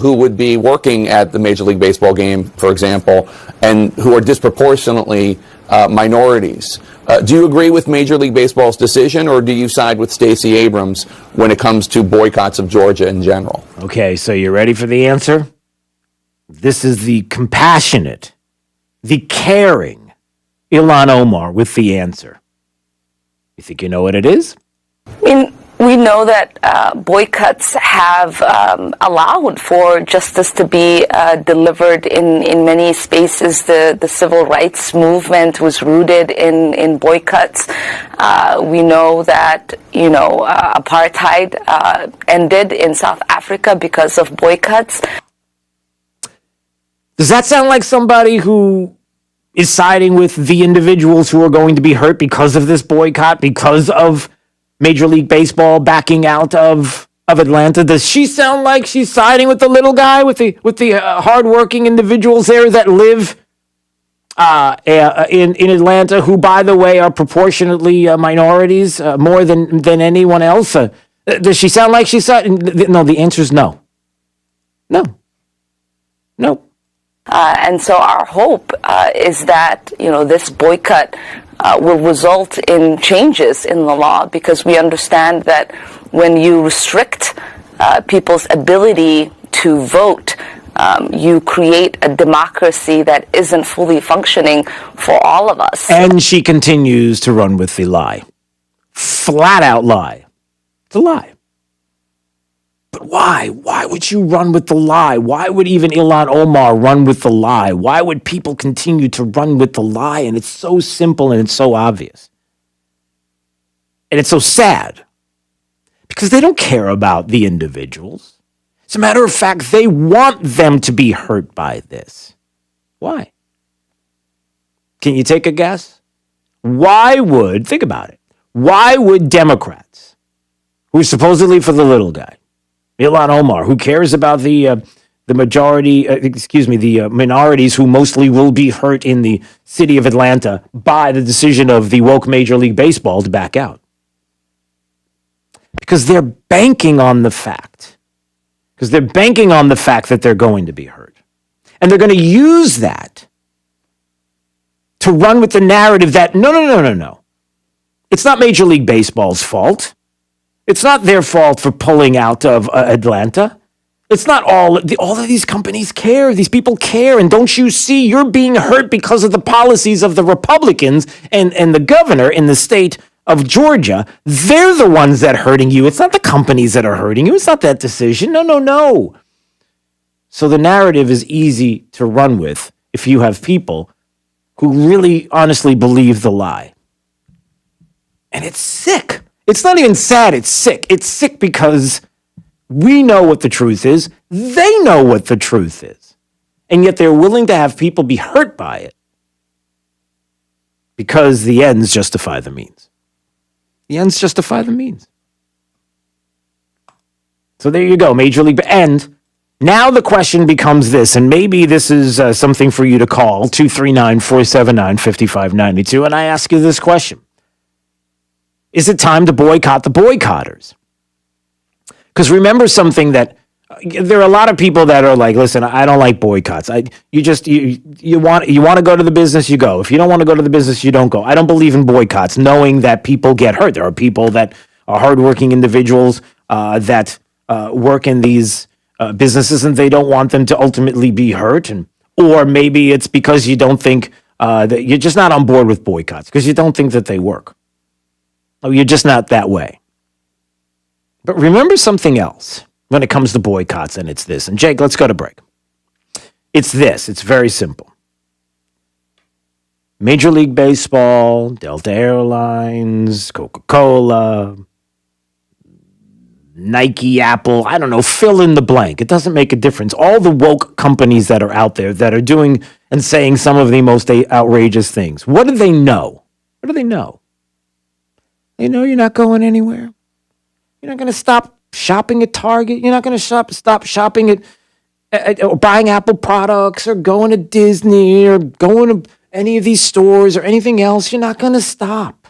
who would be working at the Major League Baseball game, for example, and who are disproportionately minorities. Do you agree with Major League Baseball's decision, or do you side with Stacey Abrams when it comes to boycotts of Georgia in general? Okay, so you ready for the answer? This is the compassionate, the caring Ilhan Omar with the answer. You think you know what it is? I mean, we know that boycotts have allowed for justice to be delivered in many spaces. The civil rights movement was rooted in boycotts. We know that, apartheid ended in South Africa because of boycotts. Does that sound like somebody who is siding with the individuals who are going to be hurt because of this boycott, because of Major League Baseball backing out of Atlanta? Does she sound like she's siding with the little guy, with the hardworking individuals there that live in Atlanta, who, by the way, are proportionately minorities more than anyone else? Does she sound like she's siding? No, the answer is no. No. And so our hope is that, this boycott will result in changes in the law, because we understand that when you restrict people's ability to vote, you create a democracy that isn't fully functioning for all of us. And she continues to run with the lie. Flat out lie. It's a lie. But why? Why would you run with the lie? Why would even Ilhan Omar run with the lie? Why would people continue to run with the lie? And it's so simple and it's so obvious. And it's so sad. Because they don't care about the individuals. As a matter of fact, they want them to be hurt by this. Why? Can you take a guess? Think about it. Why would Democrats, who are supposedly for the little guy, Ilhan Omar, who cares about the minorities who mostly will be hurt in the city of Atlanta by the decision of the woke Major League Baseball to back out? because they're banking on the fact. Because they're banking on the fact that they're going to be hurt. And they're going to use that to run with the narrative that, no. It's not Major League Baseball's fault. It's not their fault for pulling out of Atlanta. It's not all of these companies care. These people care. And don't you see, you're being hurt because of the policies of the Republicans and the governor in the state of Georgia. They're the ones that are hurting you. It's not the companies that are hurting you. It's not that decision. No. So the narrative is easy to run with if you have people who really honestly believe the lie. And it's sick. It's not even sad. It's sick. It's sick because we know what the truth is. They know what the truth is. And yet they're willing to have people be hurt by it because the ends justify the means. The ends justify the means. So there you go, Major League. And now the question becomes this, and maybe this is something for you to call, 239-479-5592, and I ask you this question. Is it time to boycott the boycotters? Because remember something that there are a lot of people that are like, listen, I don't like boycotts. You want to go to the business, you go. If you don't want to go to the business, you don't go. I don't believe in boycotts, knowing that people get hurt. There are people that are hardworking individuals that work in these businesses, and they don't want them to ultimately be hurt. Or maybe it's because you don't think that you're just not on board with boycotts because you don't think that they work. Oh, you're just not that way. But remember something else when it comes to boycotts, and it's this. And Jake, let's go to break. It's this. It's very simple. Major League Baseball, Delta Airlines, Coca-Cola, Nike, Apple, I don't know, fill in the blank. It doesn't make a difference. All the woke companies that are out there that are doing and saying some of the most outrageous things. What do they know? What do they know? They know you're not going anywhere. You're not going to stop shopping at Target. You're not going to stop shopping at or buying Apple products or going to Disney or going to any of these stores or anything else. You're not going to stop.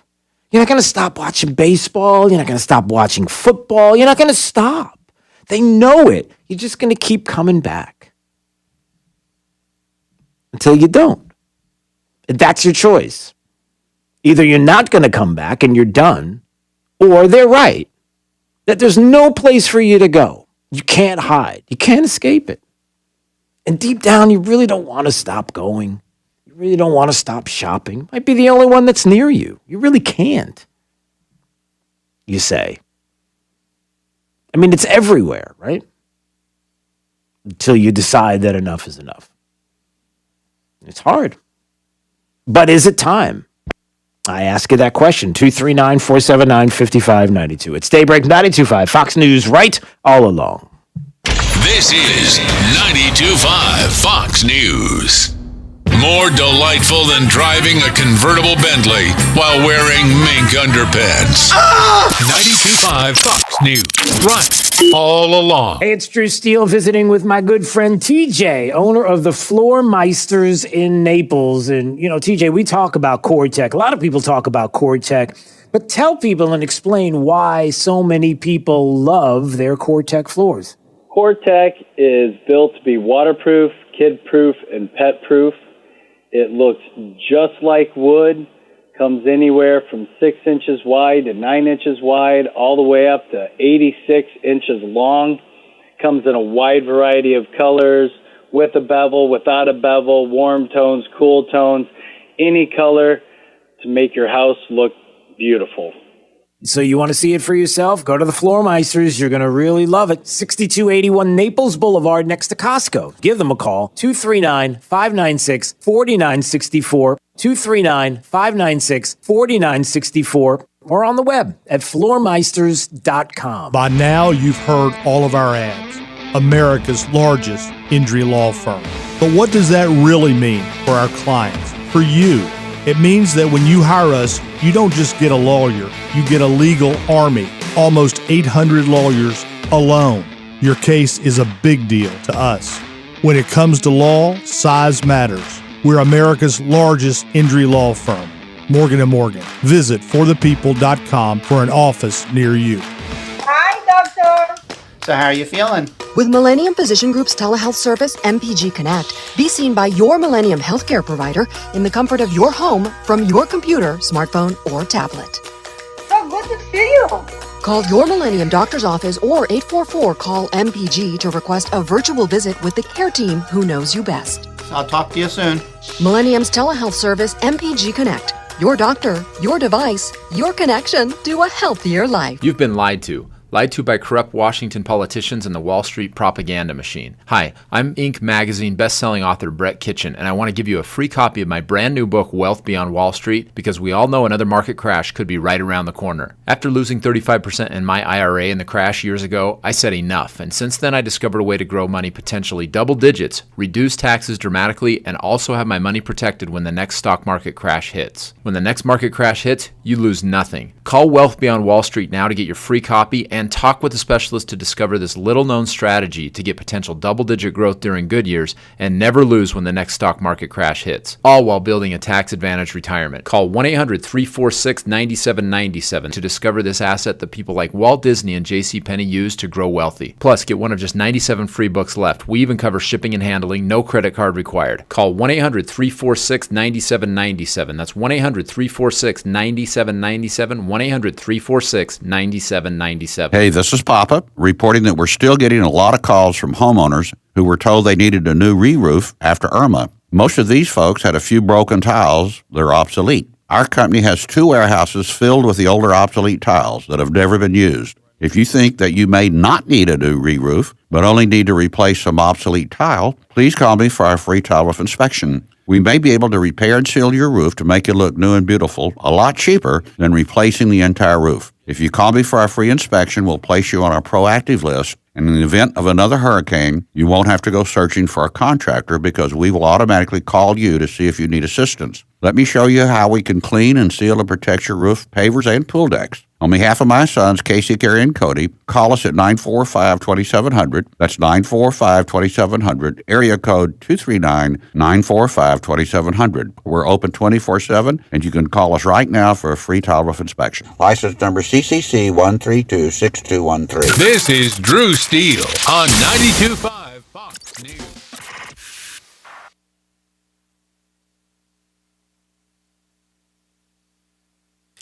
You're not going to stop watching baseball. You're not going to stop watching football. You're not going to stop. They know it. You're just going to keep coming back until you don't. That's your choice. Either you're not going to come back and you're done, or they're right, that there's no place for you to go. You can't hide. You can't escape it. And deep down, you really don't want to stop going. You really don't want to stop shopping. Might be the only one that's near you. You really can't, you say. I mean, it's everywhere, right? Until you decide that enough is enough. It's hard. But is it time? I ask you that question, 239-479-5592. It's Daybreak 92.5, Fox News, right all along. This is 92.5 Fox News. More delightful than driving a convertible Bentley while wearing mink underpants. 92.5 Fox News, right all along. Hey, it's Drew Steele visiting with my good friend TJ, owner of the Floor Meisters in Naples. And, you know, TJ, we talk about core tech. A lot of people talk about core tech. But tell people and explain why so many people love their core tech floors. Core tech is built to be waterproof, kid-proof, and pet-proof. It looks just like wood, comes anywhere from 6 inches wide to 9 inches wide, all the way up to 86 inches long. Comes in a wide variety of colors, with a bevel, without a bevel, warm tones, cool tones, any color to make your house look beautiful. So you want to see it for yourself? Go to the Floor Meisters. You're going to really love it. 6281 Naples Boulevard next to Costco. Give them a call. 239-596-4964. 239-596-4964. Or on the web at floormeisters.com. By now, you've heard all of our ads. America's largest injury law firm. But what does that really mean for our clients? For you? It means that when you hire us, you don't just get a lawyer, you get a legal army, almost 800 lawyers alone. Your case is a big deal to us. When it comes to law, size matters. We're America's largest injury law firm, Morgan & Morgan. Visit forthepeople.com for an office near you. So how are you feeling? With Millennium Physician Group's telehealth service, MPG Connect, be seen by your Millennium healthcare provider in the comfort of your home from your computer, smartphone, or tablet. So good to see you. Call your Millennium doctor's office or 844-CALL-MPG to request a virtual visit with the care team who knows you best. I'll talk to you soon. Millennium's telehealth service, MPG Connect. Your doctor, your device, your connection to a healthier life. You've been lied to. Lied to by corrupt Washington politicians and the Wall Street propaganda machine. Hi, I'm Inc. magazine best-selling author Brett Kitchen, and I want to give you a free copy of my brand new book, Wealth Beyond Wall Street, because we all know another market crash could be right around the corner. After losing 35% in my IRA in the crash years ago, I said enough, and since then I discovered a way to grow money potentially double digits, reduce taxes dramatically, and also have my money protected when the next stock market crash hits. When the next market crash hits, you lose nothing. Call Wealth Beyond Wall Street now to get your free copy and talk with a specialist to discover this little-known strategy to get potential double-digit growth during good years and never lose when the next stock market crash hits, all while building a tax-advantaged retirement. Call 1-800-346-9797 to discover this asset that people like Walt Disney and JCPenney use to grow wealthy. Plus, get one of just 97 free books left. We even cover shipping and handling, no credit card required. Call 1-800-346-9797. That's 1-800-346-9797, 1-800-346-9797. Hey, this is Papa, reporting that we're still getting a lot of calls from homeowners who were told they needed a new re-roof after Irma. Most of these folks had a few broken tiles that are obsolete. Our company has 2 warehouses filled with the older obsolete tiles that have never been used. If you think that you may not need a new re-roof, but only need to replace some obsolete tile, please call me for our free tile roof inspection. We may be able to repair and seal your roof to make it look new and beautiful, a lot cheaper than replacing the entire roof. If you call me for our free inspection, we'll place you on our proactive list, and in the event of another hurricane, you won't have to go searching for a contractor because we will automatically call you to see if you need assistance. Let me show you how we can clean and seal and protect your roof, pavers, and pool decks. On behalf of my sons, Casey, Carrie, and Cody, call us at 945-2700. That's 945-2700, area code 239-945-2700. We're open 24/7, and you can call us right now for a free tile roof inspection. License number CCC 1326213. This is Drew Steele on 92.5 Fox News.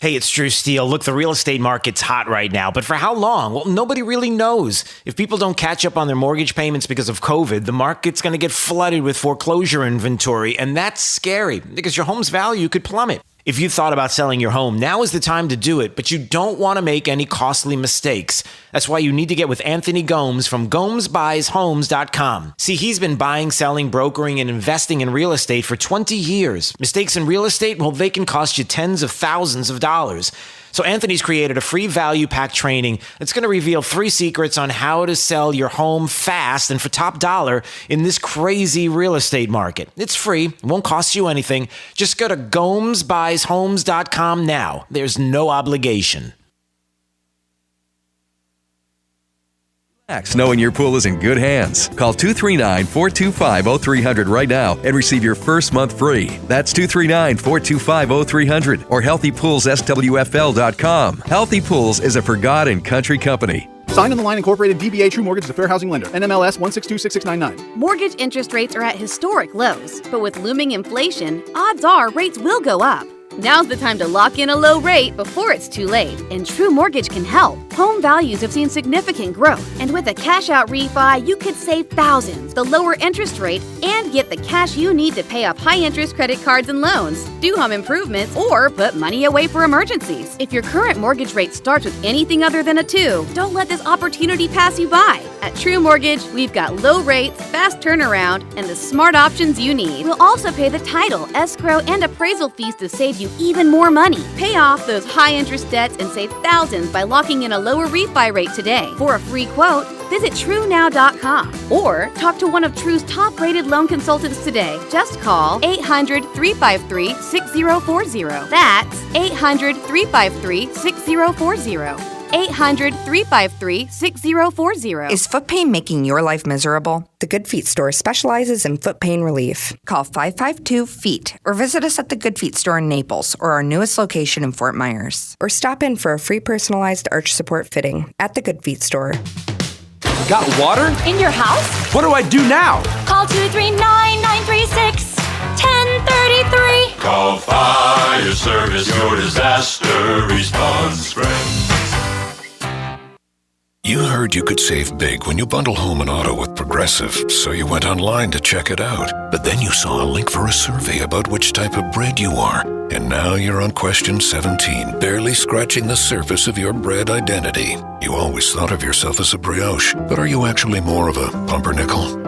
Hey, it's Drew Steele. Look, the real estate market's hot right now, but for how long? Well, nobody really knows. If people don't catch up on their mortgage payments because of COVID, the market's going to get flooded with foreclosure inventory, and that's scary because your home's value could plummet. If you thought about selling your home, now is the time to do it, but you don't want to make any costly mistakes. That's why you need to get with Anthony Gomes from GomesBuysHomes.com. See, he's been buying, selling, brokering, and investing in real estate for 20 years. Mistakes in real estate, well, they can cost you tens of thousands of dollars. So Anthony's created a free value pack training that's going to reveal 3 secrets on how to sell your home fast and for top dollar in this crazy real estate market. It's free. It won't cost you anything. Just go to GomesBuysHomes.com now. There's no obligation. Knowing your pool is in good hands. Call 239-425-0300 right now and receive your first month free. That's 239-425-0300 or HealthyPoolsSWFL.com. Healthy Pools is a for God and country company. Signed on the line incorporated DBA True Mortgage is a fair housing lender. NMLS 1626699. Mortgage interest rates are at historic lows, but with looming inflation, odds are rates will go up. Now's the time to lock in a low rate before it's too late, and True Mortgage can help. Home values have seen significant growth, and with a cash-out refi, you could save thousands, the lower interest rate, and get the cash you need to pay off high-interest credit cards and loans, do home improvements, or put money away for emergencies. If your current mortgage rate starts with anything other than a 2, don't let this opportunity pass you by. At True Mortgage, we've got low rates, fast turnaround, and the smart options you need. We'll also pay the title, escrow, and appraisal fees to save you even more money. Pay off those high-interest debts and save thousands by locking in a lower refi rate today. For a free quote, visit TrueNow.com or talk to one of True's top-rated loan consultants today. Just call 800-353-6040. That's 800-353-6040. 800-353-6040. Is foot pain making your life miserable? The Good Feet Store specializes in foot pain relief. Call 552-FEET or visit us at the Good Feet Store in Naples or our newest location in Fort Myers. Or stop in for a free personalized arch support fitting at the Good Feet Store. Got water? In your house? What do I do now? Call 239-936-1033. Call Fire Service, your disaster response friend. You heard you could save big when you bundle home and auto with Progressive, so you went online to check it out. But then you saw a link for a survey about which type of bread you are. And now you're on question 17, barely scratching the surface of your bread identity. You always thought of yourself as a brioche, but are you actually more of a pumpernickel?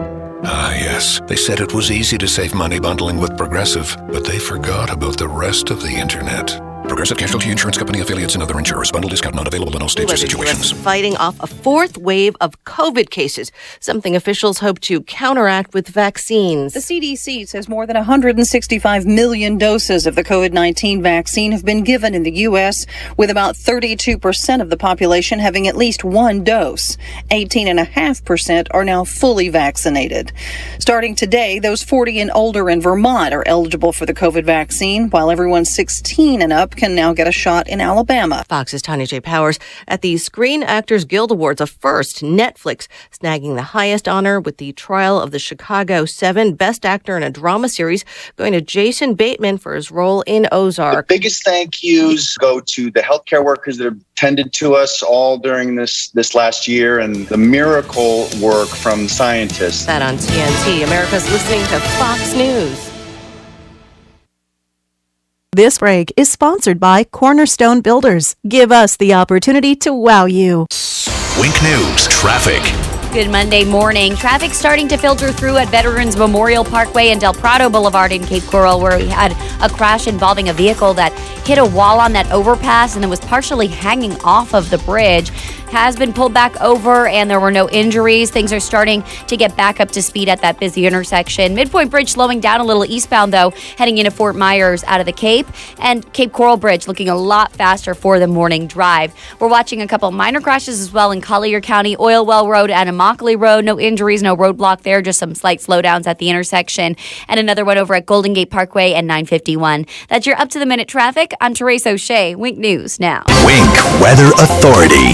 Ah, yes. They said it was easy to save money bundling with Progressive, but they forgot about the rest of the internet. Progressive Casualty Insurance Company affiliates and other insurers. Bundle discount not available in all states or situations. Fighting off a fourth wave of COVID cases, something officials hope to counteract with vaccines. The CDC says more than 165 million doses of the COVID-19 vaccine have been given in the U.S., with about 32% of the population having at least one dose. 18.5% are now fully vaccinated. Starting today, those 40 and older in Vermont are eligible for the COVID vaccine, while everyone 16 and up can now get a shot in Alabama. Fox's Tanya J. Powers at the Screen Actors Guild Awards, a first, Netflix snagging the highest honor with the Trial of the Chicago 7, Best Actor in a Drama Series, going to Jason Bateman for his role in Ozark. The biggest thank yous go to the healthcare workers that have tended to us all during this last year, and the miracle work from scientists. That on TNT. America's listening to Fox News. This break is sponsored by Cornerstone Builders. Give us the opportunity to wow you. Wink News traffic. Good Monday morning. Traffic starting to filter through at Veterans Memorial Parkway and Del Prado Boulevard in Cape Coral, where we had a crash involving a vehicle that hit a wall on that overpass and then was partially hanging off of the bridge. Has been pulled back over and there were no injuries. Things are starting to get back up to speed at that busy intersection. Midpoint Bridge slowing down a little eastbound, though, heading into Fort Myers out of the Cape. And Cape Coral Bridge looking a lot faster for the morning drive. We're watching a couple minor crashes as well in Collier County, Oil Well Road and Immokalee Road. No injuries, no roadblock there, just some slight slowdowns at the intersection. And another one over at Golden Gate Parkway and 951. That's your up-to-the-minute traffic. I'm Therese O'Shea. Wink News now. Wink Weather Authority.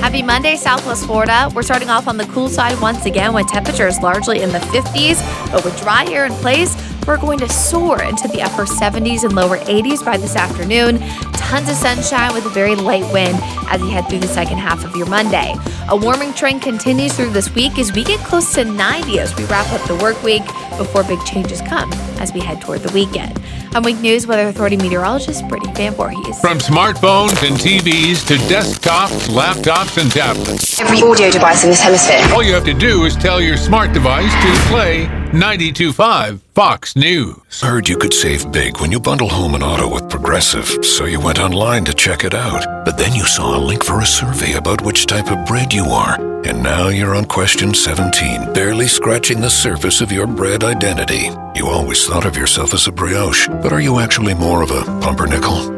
Happy Monday, Southwest Florida. We're starting off on the cool side once again with temperatures largely in the 50s, but with dry air in place, we're going to soar into the upper 70s and lower 80s by this afternoon. Tons of sunshine with a very light wind as you head through the second half of your Monday. A warming trend continues through this week as we get close to 90 as we wrap up the work week before big changes come as we head toward the weekend. I'm Wink News Weather Authority meteorologist Brittany Van Voorhees. From smartphones and TVs to desktops, laptops, and tablets. Every audio device in this hemisphere. All you have to do is tell your smart device to play 92.5 Fox News. Heard you could save big when you bundle home and auto with Progressive, so you went online to check it out. But then you saw a link for a survey about which type of bread you are. And now you're on question 17, barely scratching the surface of your bread identity. You always thought of yourself as a brioche, but are you actually more of a pumpernickel?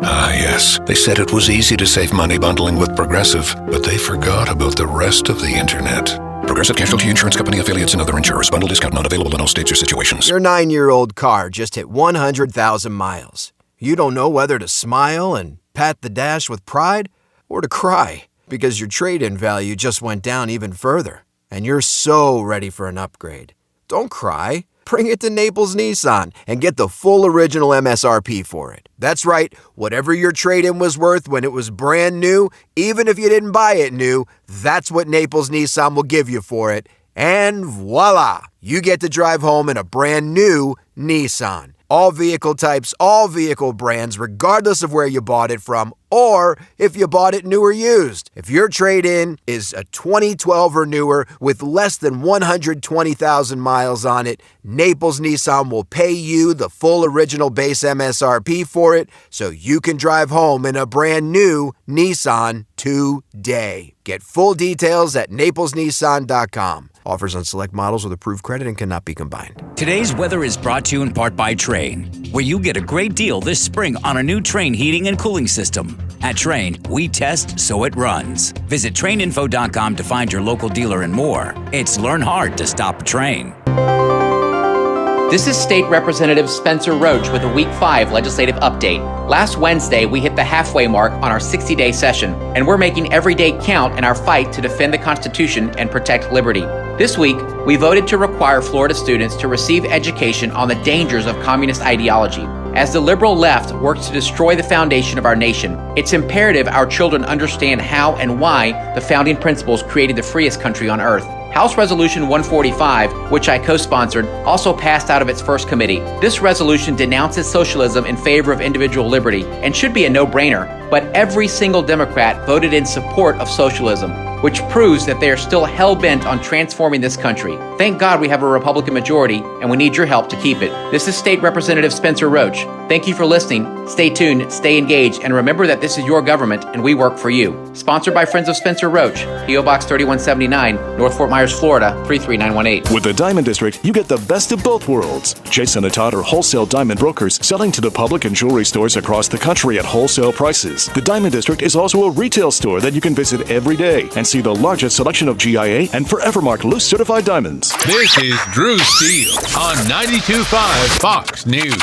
Ah, yes. They said it was easy to save money bundling with Progressive, but they forgot about the rest of the internet. Progressive Casualty Insurance Company affiliates and other insurers. Bundle discount not available in all states or situations. Your 9-year-old car just hit 100,000 miles. You don't know whether to smile and pat the dash with pride or to cry because your trade-in value just went down even further and you're so ready for an upgrade. Don't cry. Bring it to Naples Nissan and get the full original MSRP for it. That's right, whatever your trade-in was worth when it was brand new, even if you didn't buy it new, that's what Naples Nissan will give you for it. And voila, you get to drive home in a brand new Nissan. All vehicle types, all vehicle brands, regardless of where you bought it from, or if you bought it new or used. If your trade-in is a 2012 or newer with less than 120,000 miles on it, Naples Nissan will pay you the full original base MSRP for it so you can drive home in a brand new Nissan today. Get full details at naplesnissan.com. Offers on select models with approved credit and cannot be combined. Today's weather is brought to you in part by Trane, where you get a great deal this spring on a new Trane heating and cooling system. At Trane, we test so it runs. Visit TraneInfo.com to find your local dealer and more. It's learn hard to stop a train. This is State Representative Spencer Roach with a Week 5 legislative update. Last Wednesday, we hit the halfway mark on our 60-day session, and we're making every day count in our fight to defend the Constitution and protect liberty. This week, we voted to require Florida students to receive education on the dangers of communist ideology. As the liberal left works to destroy the foundation of our nation, it's imperative our children understand how and why the founding principles created the freest country on earth. House Resolution 145, which I co-sponsored, also passed out of its first committee. This resolution denounces socialism in favor of individual liberty and should be a no-brainer, but every single Democrat voted in support of socialism, which proves that they are still hell-bent on transforming this country. Thank God we have a Republican majority, and we need your help to keep it. This is State Representative Spencer Roach. Thank you for listening. Stay tuned, stay engaged, and remember that this is your government, and we work for you. Sponsored by Friends of Spencer Roach, P.O. Box 3179, North Fort Myers, Florida, 33918. With the Diamond District, you get the best of both worlds. Jason and Todd are wholesale diamond brokers selling to the public and jewelry stores across the country at wholesale prices. The Diamond District is also a retail store that you can visit every day and see the largest selection of GIA and Forevermark loose certified diamonds. This is Drew Steele on 92.5 Fox News.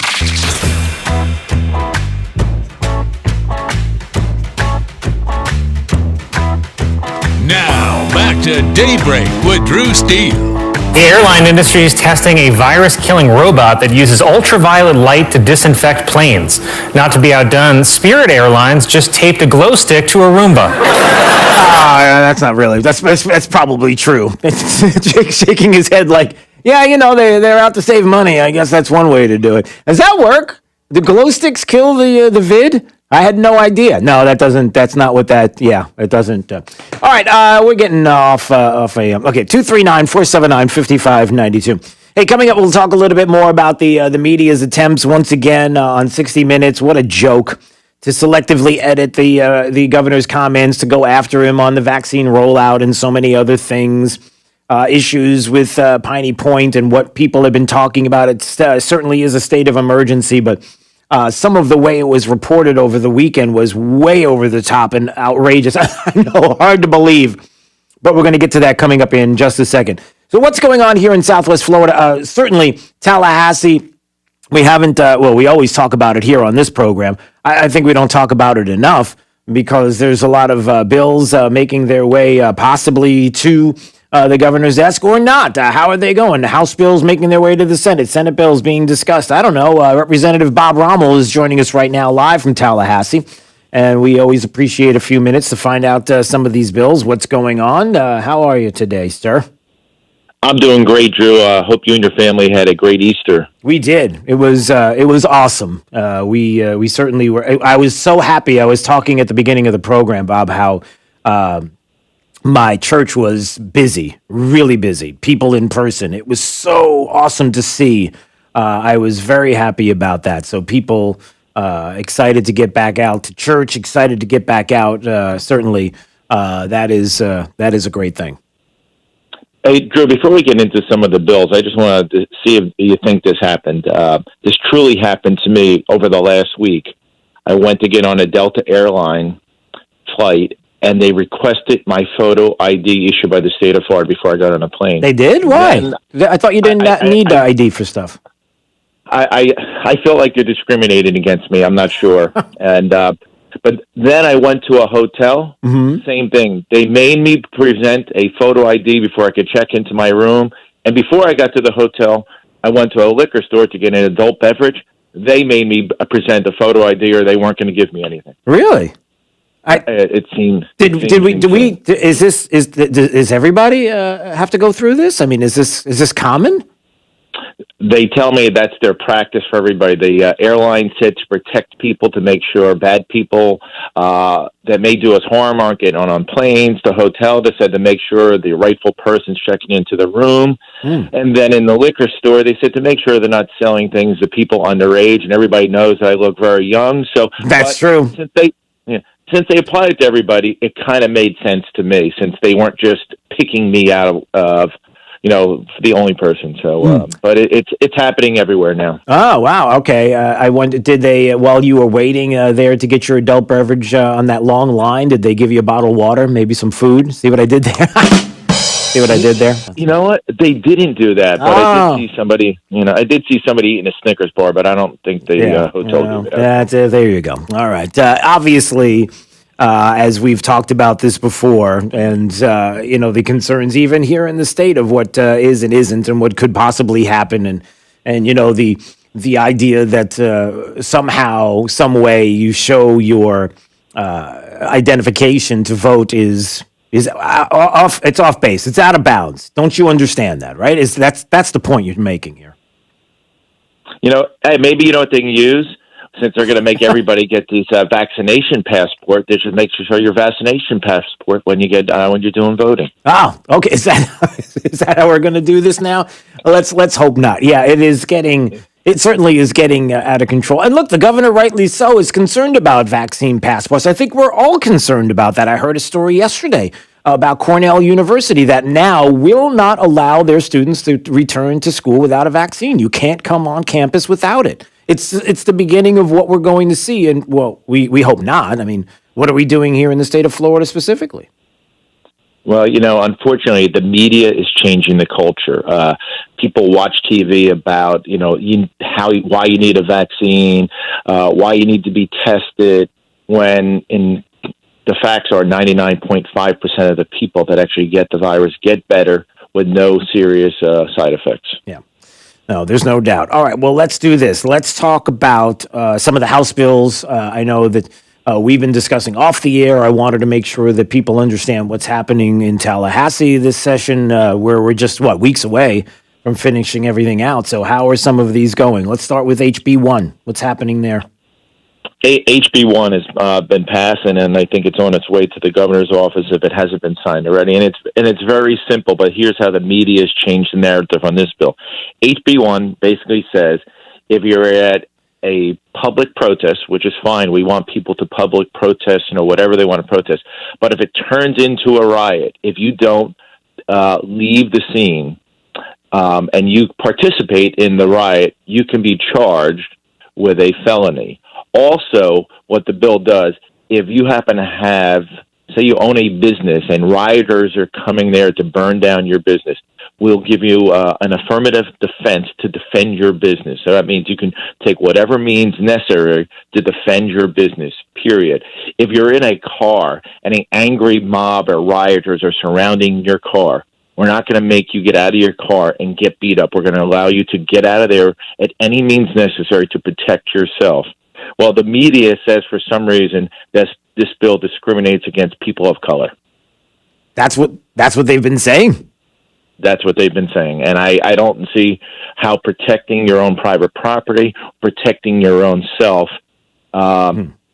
Now, back to Daybreak with Drew Steele. The airline industry is testing a virus-killing robot that uses ultraviolet light to disinfect planes. Not to be outdone, Spirit Airlines just taped a glow stick to a Roomba. That's not really. That's probably true. Jake shaking his head like, yeah, they're out to save money. I guess that's one way to do it. Does that work? Do glow sticks kill the vid? I had no idea. No, that doesn't. That's not what that. Yeah, it doesn't. All right, we're getting off AM. Okay, 239-479-5592. Hey, coming up, we'll talk a little bit more about the media's attempts once again on 60 Minutes. What a joke to selectively edit the governor's comments to go after him on the vaccine rollout and so many other things. Issues with Piney Point and what people have been talking about. It certainly is a state of emergency, but some of the way it was reported over the weekend was way over the top and outrageous. I know, hard to believe, but we're going to get to that coming up in just a second. So what's going on here in Southwest Florida? Certainly Tallahassee. We haven't, we always talk about it here on this program. I think we don't talk about it enough because there's a lot of bills making their way possibly to the governor's desk or not. How are they going? House bills making their way to the Senate. Senate bills being discussed. I don't know. Representative Bob Rommel is joining us right now live from Tallahassee. And we always appreciate a few minutes to find out some of these bills, what's going on. How are you today, sir? I'm doing great, Drew. Hope you and your family had a great Easter. We did. It was awesome. We certainly were. I was so happy. I was talking at the beginning of the program, Bob, how my church was busy, really busy, people in person. It was so awesome to see. I was very happy about that. So people excited to get back out to church, excited to get back out. Certainly, that is a great thing. Hey, Drew, before we get into some of the bills, I just wanted to see if you think this happened. This truly happened to me over the last week. I went to get on a Delta airline flight, and they requested my photo ID issued by the state of Florida before I got on a plane. They did? Why? I thought you didn't need ID for stuff. I feel like they're discriminating against me. I'm not sure. And but then I went to a hotel. Mm-hmm. Same thing. They made me present a photo ID before I could check into my room. And before I got to the hotel, I went to a liquor store to get an adult beverage. They made me present a photo ID, or they weren't going to give me anything. Really? It seemed. Is everybody have to go through this? I mean, is this common? They tell me that's their practice for everybody. The airline said to protect people, to make sure bad people that may do us harm aren't getting on planes. The hotel, they said to make sure the rightful person's checking into the room. And then in the liquor store, they said to make sure they're not selling things to people underage. And everybody knows I look very young. So that's true. Since they applied it to everybody, it kind of made sense to me, since they weren't just picking me out of the only person. So, but it's happening everywhere now. Oh, wow. Okay. I wonder, did they, while you were waiting there to get your adult beverage on that long line, did they give you a bottle of water, maybe some food? See what I did there? See what I did there? You know what? They didn't do that, but I did see somebody. I did see somebody eating a Snickers bar, but I don't think the hotel did that. There you go. All right. Obviously, as we've talked about this before, and the concerns even here in the state of what is and isn't, and what could possibly happen, and the idea that somehow, some way, you show your identification to vote is off. It's off base. It's out of bounds. Don't you understand that, right? That's the point you're making here. Hey, maybe you know what they can use, since they're going to make everybody get these vaccination passport. They should make show your vaccination passport when you get when you're doing voting. Oh, okay. Is that how we're going to do this now? Let's hope not. Yeah, it is getting. It certainly is getting out of control. And look, the governor, rightly so, is concerned about vaccine passports. I think we're all concerned about that. I heard a story yesterday about Cornell University that now will not allow their students to return to school without a vaccine. You can't come on campus without it. It's the beginning of what we're going to see. And, well, we hope not. I mean, what are we doing here in the state of Florida specifically? Well, unfortunately, the media is changing the culture. People watch TV about, why you need a vaccine, why you need to be tested, when the facts are 99.5% of the people that actually get the virus get better with no serious side effects. Yeah. No, there's no doubt. All right, well, let's do this. Let's talk about some of the House bills. I know that we've been discussing off the air. I wanted to make sure that people understand what's happening in Tallahassee this session, where we're just, weeks away from finishing everything out. So how are some of these going? Let's start with HB1. What's happening there? HB1 has been passing, and I think it's on its way to the governor's office if it hasn't been signed already. And it's very simple, but here's how the media has changed the narrative on this bill. HB1 basically says if you're at a public protest, which is fine, we want people to public protest, whatever they want to protest. But if it turns into a riot, if you don't leave the scene and you participate in the riot, you can be charged with a felony. Also, what the bill does, if you happen to have, say you own a business and rioters are coming there to burn down your business, we'll give you an affirmative defense to defend your business. So that means you can take whatever means necessary to defend your business, period. If you're in a car and an angry mob or rioters are surrounding your car, we're not going to make you get out of your car and get beat up. We're going to allow you to get out of there at any means necessary to protect yourself. Well, the media says for some reason that this bill discriminates against people of color. That's what they've been saying? That's what they've been saying. And I don't see how protecting your own private property, protecting your own self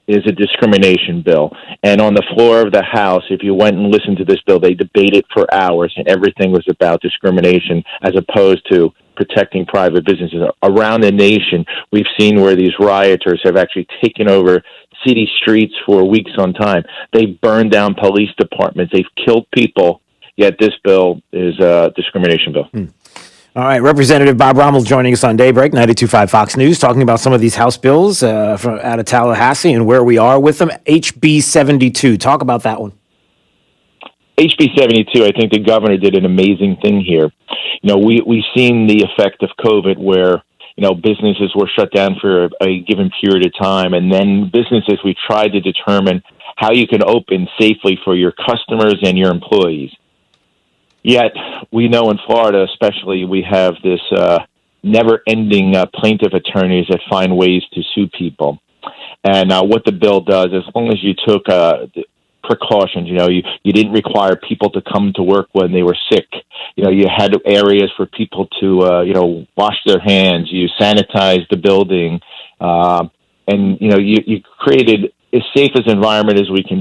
is a discrimination bill. And on the floor of the House, if you went and listened to this bill, they debated for hours, and everything was about discrimination as opposed to protecting private businesses. Around the nation, we've seen where these rioters have actually taken over city streets for weeks on time. They've burned down police departments. They've killed people, yet this bill is a discrimination bill. All right, Representative Bob Rommel joining us on Daybreak, 92.5 Fox News, talking about some of these House bills from out of Tallahassee and where we are with them. HB 72, talk about that one. HB 72, I think the governor did an amazing thing here. We've seen the effect of COVID where, businesses were shut down for a given period of time, and then businesses, we tried to determine how you can open safely for your customers and your employees. Yet, we know in Florida especially, we have this never-ending plaintiff attorneys that find ways to sue people. And what the bill does, as long as you took precautions, you didn't require people to come to work when they were sick. You had areas for people to, wash their hands. You sanitized the building. And, you created as safe an environment as we can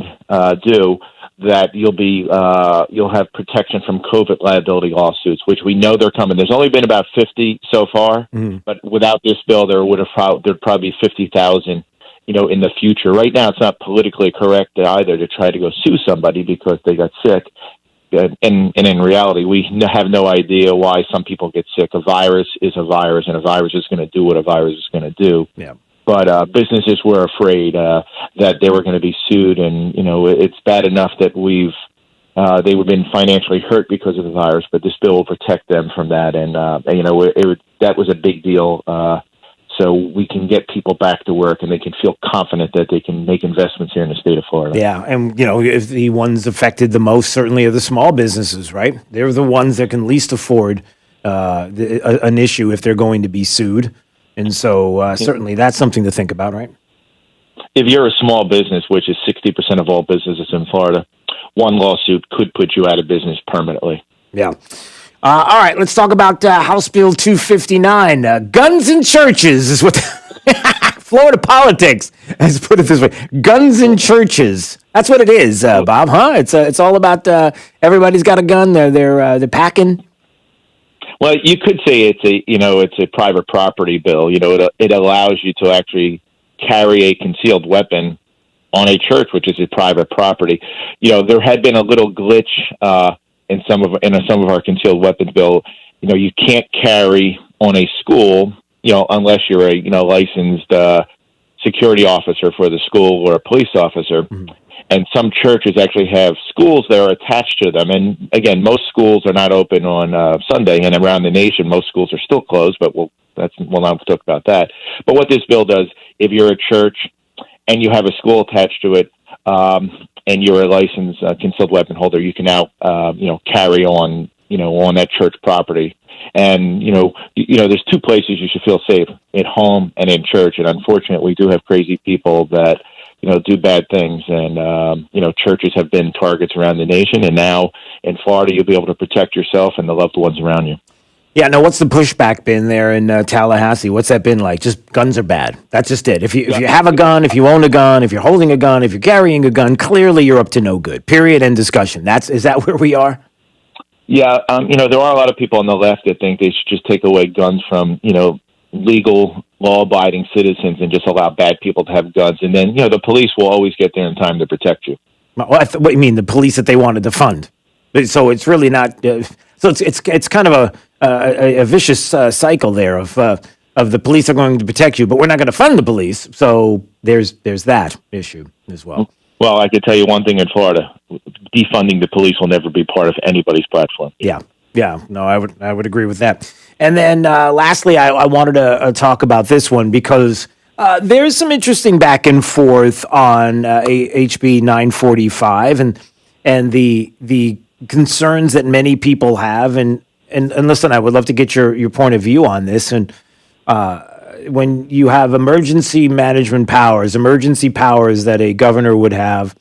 do, that you'll have protection from COVID liability lawsuits, which we know they're coming. There's only been about 50 so far, but without this bill, there'd probably be 50,000, in the future. Right now, it's not politically correct either to try to go sue somebody because they got sick. And in reality, we have no idea why some people get sick. A virus is a virus, and a virus is going to do what a virus is going to do. Yeah. But businesses were afraid that they were going to be sued, and it's bad enough that we've they would have been financially hurt because of the virus, but this bill will protect them from that. And that was a big deal. So we can get people back to work and they can feel confident that they can make investments here in the state of Florida. Yeah, and if the ones affected the most certainly are the small businesses, right? They're the ones that can least afford an issue if they're going to be sued. And so certainly that's something to think about, right? If you're a small business, which is 60% of all businesses in Florida, one lawsuit could put you out of business permanently. Yeah. All right, let's talk about House Bill 259. Guns in churches is what Florida politics has put it this way. Guns in churches. That's what it is, Bob, huh? It's all about everybody's got a gun. They're packing. Well, you could say it's a private property bill. It allows you to actually carry a concealed weapon on a church, which is a private property. There had been a little glitch in some of our concealed weapons bill. You can't carry on a school, unless you're a licensed security officer for the school or a police officer. Mm-hmm. And some churches actually have schools that are attached to them. And again, most schools are not open on Sunday, and around the nation, most schools are still closed. But we'll not talk about that. But what this bill does, if you're a church and you have a school attached to it, and you're a licensed concealed weapon holder, you can now, carry on, on that church property. And, there's two places you should feel safe, at home and in church. And unfortunately, we do have crazy people that, do bad things. And, churches have been targets around the nation. And now in Florida, you'll be able to protect yourself and the loved ones around you. Yeah, now what's the pushback been there in Tallahassee? What's that been like? Just guns are bad. That's just it. If you have a gun, if you own a gun, if you're holding a gun, if you're carrying a gun, clearly you're up to no good. Period. End discussion. Is that where we are? Yeah, there are a lot of people on the left that think they should just take away guns from legal, law-abiding citizens and just allow bad people to have guns, and then the police will always get there in time to protect you. What do you mean, the police that they wanted to fund? So it's really not. So it's kind of a vicious cycle there of the police are going to protect you, but we're not going to fund the police. So there's that issue as well. Well, I can tell you one thing in Florida: defunding the police will never be part of anybody's platform. Yeah. No, I would agree with that. And then lastly, I wanted to talk about this one because there's some interesting back and forth on HB 945 and the concerns that many people have. And listen, I would love to get your point of view on this. And when you have emergency management powers, emergency powers that a governor would have,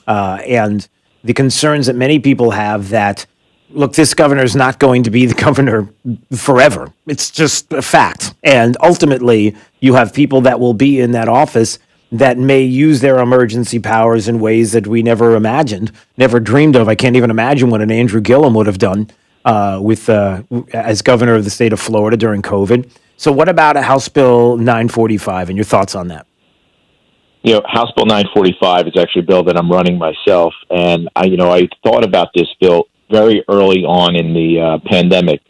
and the concerns that many people have that, look, this governor is not going to be the governor forever. It's just a fact. And ultimately, you have people that will be in that office that may use their emergency powers in ways that we never imagined, never dreamed of. I can't even imagine what an Andrew Gillum would have done as governor of the state of Florida during COVID. So what about a House Bill 945 and your thoughts on that? House Bill 945 is actually a bill that I'm running myself. And I thought about this bill very early on in the pandemic.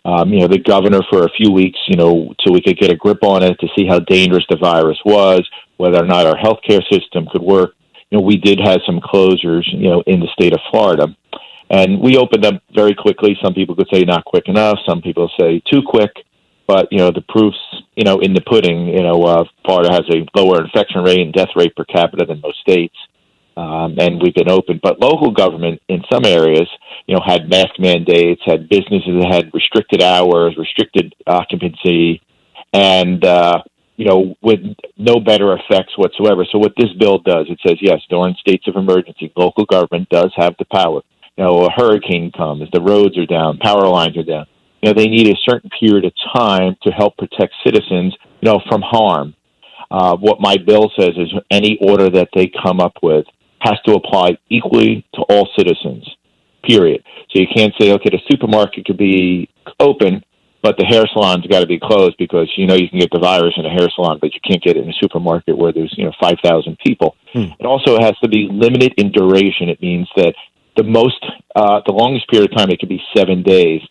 The governor for a few weeks, till we could get a grip on it to see how dangerous the virus was, whether or not our healthcare system could work. We did have some closures, in the state of Florida. And we opened up very quickly. Some people could say not quick enough. Some people say too quick. But, the proof's, in the pudding. Florida has a lower infection rate and death rate per capita than most states. And we've been open. But local government in some areas, had mask mandates, had businesses that had restricted hours, restricted occupancy, and, with no better effects whatsoever. So what this bill does, it says, yes, during states of emergency, local government does have the power. A hurricane comes, the roads are down, power lines are down. They need a certain period of time to help protect citizens, from harm. What my bill says is any order that they come up with has to apply equally to all citizens, period. So you can't say, okay, the supermarket could be open, but the hair salon's got to be closed because, you can get the virus in a hair salon, but you can't get it in a supermarket where there's, 5,000 people. It also has to be limited in duration. It means that the longest period of time, it could be 7 days.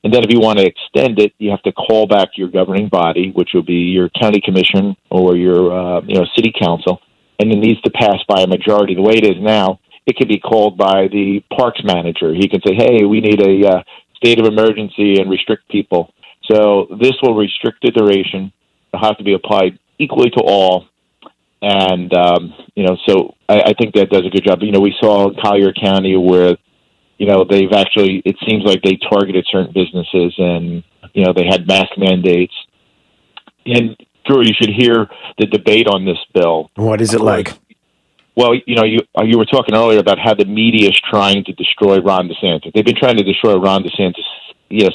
And then if you want to extend it, you have to call back your governing body, which will be your county commission or your, city council, and it needs to pass by a majority. The way it is now, it could be called by the parks manager. He can say, hey, we need a state of emergency and restrict people. So this will restrict the duration. It'll have to be applied equally to all. And, so I think that does a good job. We saw Collier County where, they've actually, it seems like they targeted certain businesses and, they had mask mandates. And Drew, you should hear the debate on this bill. What is it like? Well, you were talking earlier about how the media is trying to destroy Ron DeSantis. They've been trying to destroy Ron DeSantis,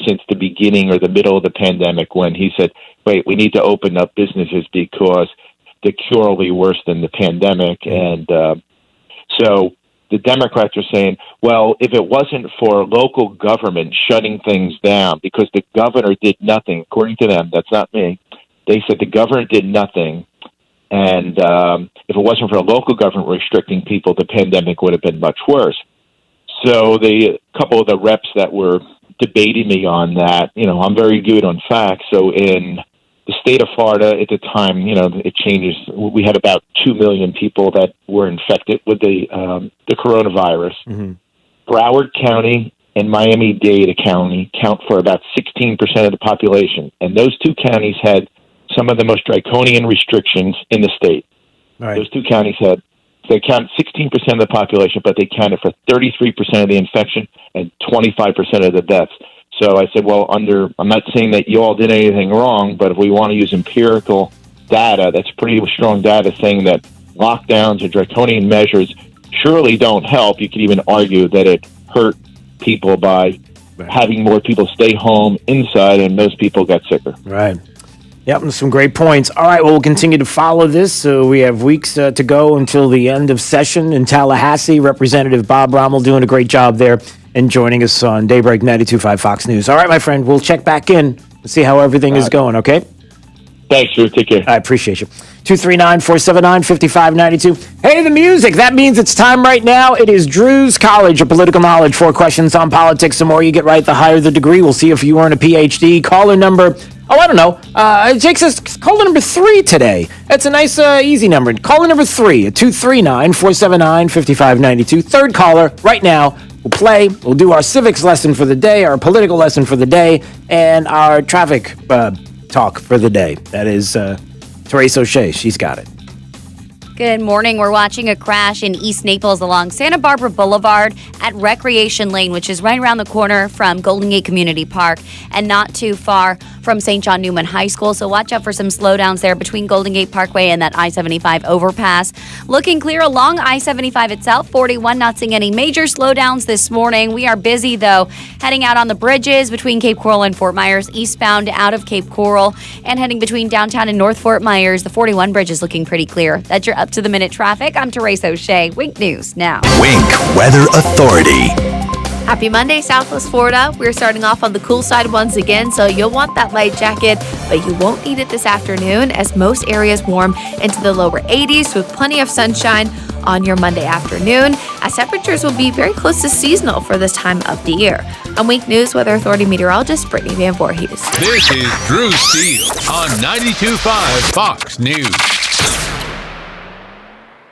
since the beginning or the middle of the pandemic when he said, wait, we need to open up businesses because the cure will be worse than the pandemic. And so the Democrats are saying, well, if it wasn't for local government shutting things down because the governor did nothing, according to them, that's not me, they said the governor did nothing. And if it wasn't for a local government restricting people, the pandemic would have been much worse. So a couple of the reps that were debating me on that, I'm very good on facts. So in the state of Florida at the time, it changes. We had about 2 million people that were infected with the coronavirus. Mm-hmm. Broward County and Miami-Dade County count for about 16% of the population. And those two counties had some of the most draconian restrictions in the state. Right. Those two counties they count 16% of the population, but they counted for 33% of the infection and 25% of the deaths. So I said, well, I'm not saying that you all did anything wrong, but if we want to use empirical data, that's pretty strong data saying that lockdowns and draconian measures surely don't help. You could even argue that it hurt people by having more people stay home inside, and most people got sicker. Right. Yep, some great points. All right, well, we'll continue to follow this. So we have weeks to go until the end of session in Tallahassee. Representative Bob Rommel doing a great job there and joining us on Daybreak 92.5 Fox News. All right, my friend, we'll check back in and see how everything is going, okay? Thanks, Drew. Take care. I appreciate you. 239-479-5592. Hey, the music. That means it's time right now. It is Drew's College of Political Knowledge. 4 questions on politics. The more you get right, the higher the degree. We'll see if you earn a PhD. Caller number... I don't know. Jake says caller number 3 today. That's a nice, easy number. Caller number 3 at 239-479-5592. Third caller right now. We'll play. We'll do our civics lesson for the day, our political lesson for the day, and our traffic talk for the day. That is Therese O'Shea. She's got it. Good morning. We're watching a crash in East Naples along Santa Barbara Boulevard at Recreation Lane, which is right around the corner from Golden Gate Community Park and not too far from St. John Newman High School. So watch out for some slowdowns there between Golden Gate Parkway and that I-75 overpass. Looking clear along I-75 itself. 41 not seeing any major slowdowns this morning. We are busy, though, heading out on the bridges between Cape Coral and Fort Myers, eastbound out of Cape Coral, and heading between downtown and North Fort Myers. The 41 bridge is looking pretty clear. That's your up-to-the-minute traffic. I'm Therese O'Shea. Wink News now. Wink Weather Authority. Happy Monday, Southwest Florida. We're starting off on the cool side once again, so you'll want that light jacket, but you won't need it this afternoon as most areas warm into the lower 80s with plenty of sunshine on your Monday afternoon, as temperatures will be very close to seasonal for this time of the year. I'm Wink News Weather Authority meteorologist Brittany Van Voorhees. This is Drew Steele on 92.5 Fox News.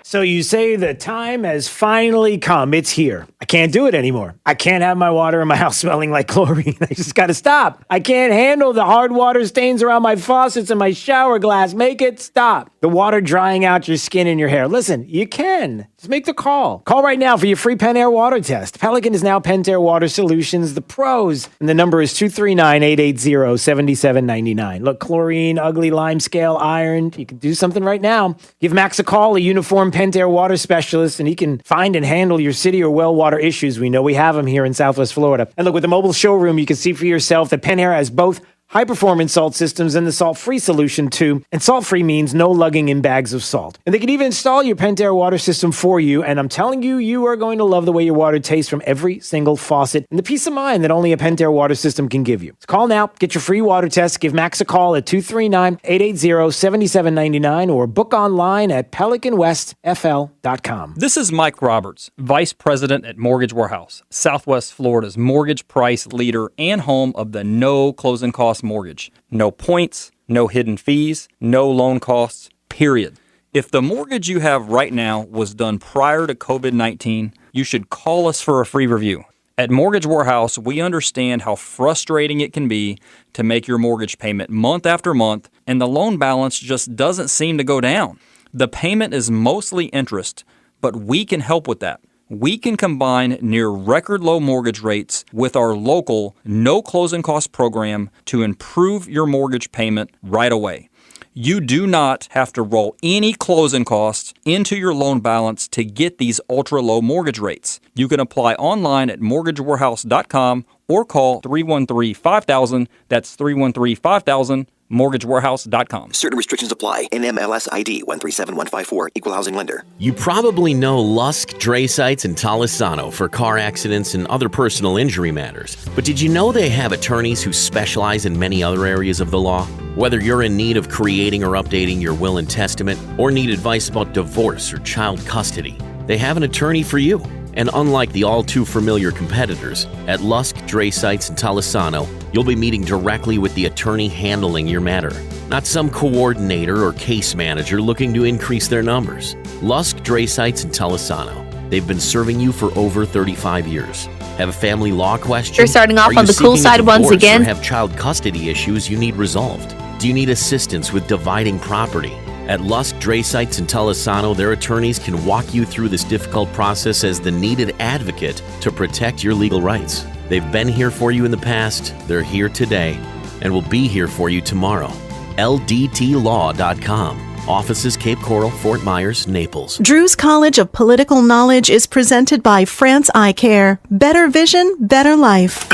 So you say the time has finally come. It's here. I can't do it anymore. I can't have my water in my house smelling like chlorine. I just got to stop. I can't handle the hard water stains around my faucets and my shower glass. Make it stop. The water drying out your skin and your hair. Listen, you can. Just make the call. Call right now for your free Pentair water test. Pelican is now Pentair Water Solutions, the pros. And the number is 239-880-7799. Look, chlorine, ugly lime scale, iron. You can do something right now. Give Max a call, a uniformed Pentair water specialist, and he can find and handle your city or well water issues. We know we have them here in Southwest Florida. And look, with the mobile showroom, you can see for yourself that Pentair has both high-performance salt systems and the salt-free solution, too. And salt-free means no lugging in bags of salt. And they can even install your Pentair water system for you. And I'm telling you, you are going to love the way your water tastes from every single faucet and the peace of mind that only a Pentair water system can give you. So call now. Get your free water test. Give Max a call at 239-880-7799 or book online at pelicanwestfl.com. This is Mike Roberts, Vice President at Mortgage Warehouse, Southwest Florida's mortgage price leader and home of the no closing cost mortgage. No points, no hidden fees, no loan costs, period. If the mortgage you have right now was done prior to COVID-19, you should call us for a free review. At Mortgage Warehouse, we understand how frustrating it can be to make your mortgage payment month after month, and the loan balance just doesn't seem to go down. The payment is mostly interest, but we can help with that. We can combine near record low mortgage rates with our local no closing cost program to improve your mortgage payment right away. You do not have to roll any closing costs into your loan balance to get these ultra low mortgage rates. You can apply online at mortgagewarehouse.com or call 313-5000. That's 313-5000. MortgageWarehouse.com. Certain restrictions apply. NMLS ID 137154. Equal housing lender. You probably know Lusk, Dre Sites, and Talisano for car accidents and other personal injury matters. But did you know they have attorneys who specialize in many other areas of the law? Whether you're in need of creating or updating your will and testament, or need advice about divorce or child custody, they have an attorney for you. And unlike the all-too-familiar competitors, at Lusk, Dre Sites, and Talisano, you'll be meeting directly with the attorney handling your matter, not some coordinator or case manager looking to increase their numbers. Lusk, Dre Sites, and Talisano. They've been serving you for over 35 years. Have a family law question? You're starting off on the cool side once again. Or have child custody issues you need resolved? Do you need assistance with dividing property? At Lusk, Dre Sites, and Talisano, their attorneys can walk you through this difficult process as the needed advocate to protect your legal rights. They've been here for you in the past, they're here today, and will be here for you tomorrow. LDTlaw.com. Offices Cape Coral, Fort Myers, Naples. Drew's College of Political Knowledge is presented by France Eye Care. Better vision, better life.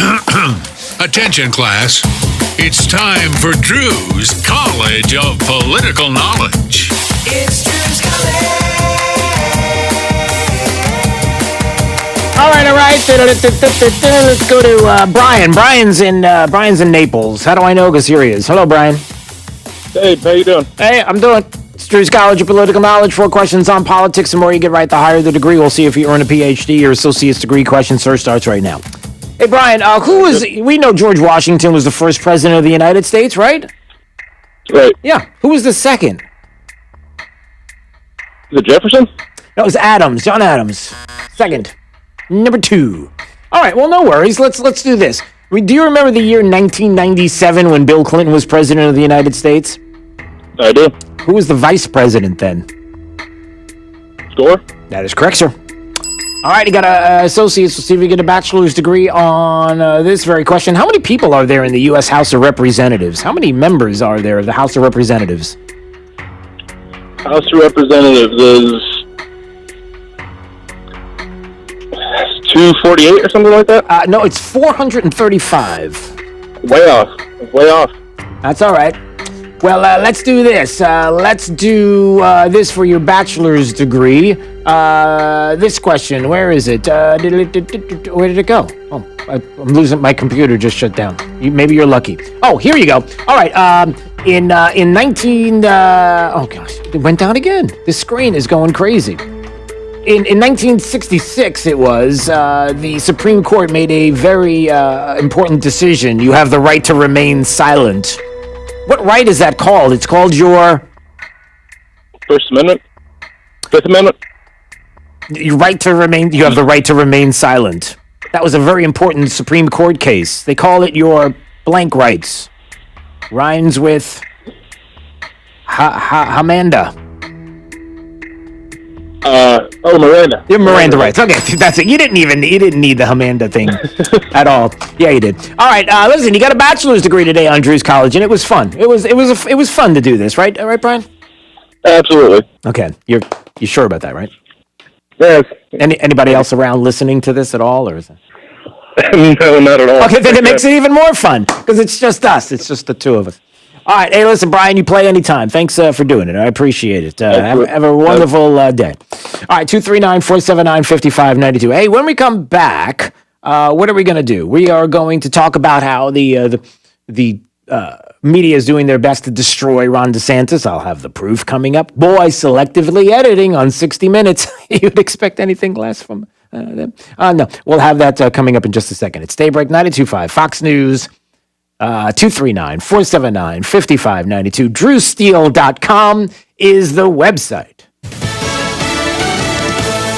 Attention, class. It's time for Drew's College of Political Knowledge. It's Drew's College. All right. Let's go to Brian. Brian's in Naples. How do I know? Because here he is. Hello, Brian. Hey, how you doing? Hey, I'm doing. It's Drew's College of Political Knowledge. 4 questions on politics. The more you get right, the higher the degree. We'll see if you earn a PhD or associate's degree. Question search starts right now. Hey, Brian, we know George Washington was the first president of the United States, right? Right. Yeah. Who was the second? Is it Jefferson? No, it was Adams, John Adams. Second. Number 2. All right, well, no worries. Let's do this. Do you remember the year 1997 when Bill Clinton was president of the United States? I do. Who was the vice president then? Gore? That is correct, sir. All right, you got an associate's. We'll see if you get a bachelor's degree on this very question. How many people are there in the U.S. House of Representatives? How many members are there of the House of Representatives? House of Representatives is 248 or something like that? No, it's 435. Way off. That's all right. Well, let's do this. Let's do this for your bachelor's degree. This question, where is it? Where did it go? Oh, I'm losing. My computer just shut down. Maybe you're lucky. Oh, here you go. All right. In 19. Oh gosh, it went down again. This screen is going crazy. In 1966, it was the Supreme Court made a very important decision. You have the right to remain silent. What right is that called? It's called your First Amendment? Fifth Amendment? Your right to remain. You have the right to remain silent. That was a very important Supreme Court case. They call it your blank rights. Rhymes with Amanda. Miranda. Your Miranda rights. Okay, that's it. You didn't need the Amanda thing at all. Yeah, you did. All right, listen. You got a bachelor's degree today on Drew's College, and it was fun. It was fun to do this, right? All right, Brian. Absolutely. Okay, you sure about that, right? Yes. Anybody else around listening to this at all, or is it? No, not at all. Okay, then it makes it even more fun because it's just us. It's just the two of us. All right. Hey, listen, Brian, you play anytime. Thanks for doing it. I appreciate it. Have a wonderful day. All right, 239-479-5592. Hey, when we come back, what are we going to do? We are going to talk about how the media is doing their best to destroy Ron DeSantis. I'll have the proof coming up. Boy, selectively editing on 60 Minutes. You'd expect anything less from them? No, we'll have that coming up in just a second. It's Daybreak 92.5, Fox News. 239-479-5592. DrewSteele.com is the website.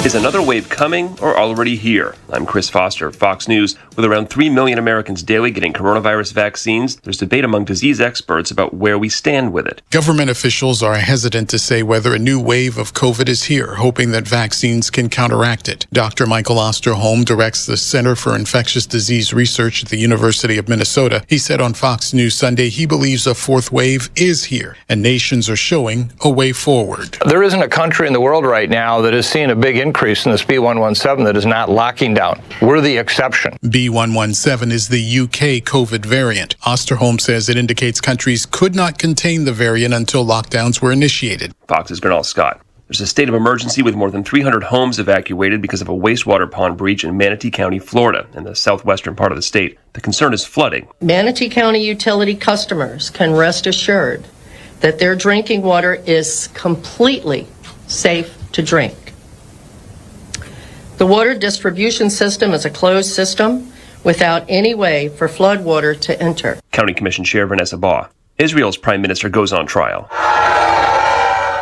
Is another wave coming or already here? I'm Chris Foster, Fox News. With around 3 million Americans daily getting coronavirus vaccines, there's debate among disease experts about where we stand with it. Government officials are hesitant to say whether a new wave of COVID is here, hoping that vaccines can counteract it. Dr. Michael Osterholm directs the Center for Infectious Disease Research at the University of Minnesota. He said on Fox News Sunday he believes a fourth wave is here, and nations are showing a way forward. There isn't a country in the world right now that is seeing a big increase in this B117 that is not locking down. We're the exception. B117 is the UK COVID variant. Osterholm says it indicates countries could not contain the variant until lockdowns were initiated. Fox's Gernal Scott. There's a state of emergency with more than 300 homes evacuated because of a wastewater pond breach in Manatee County, Florida, in the southwestern part of the state. The concern is flooding. Manatee County utility customers can rest assured that their drinking water is completely safe to drink. The water distribution system is a closed system without any way for floodwater to enter. County Commission Chair Vanessa Baugh. Israel's prime minister goes on trial.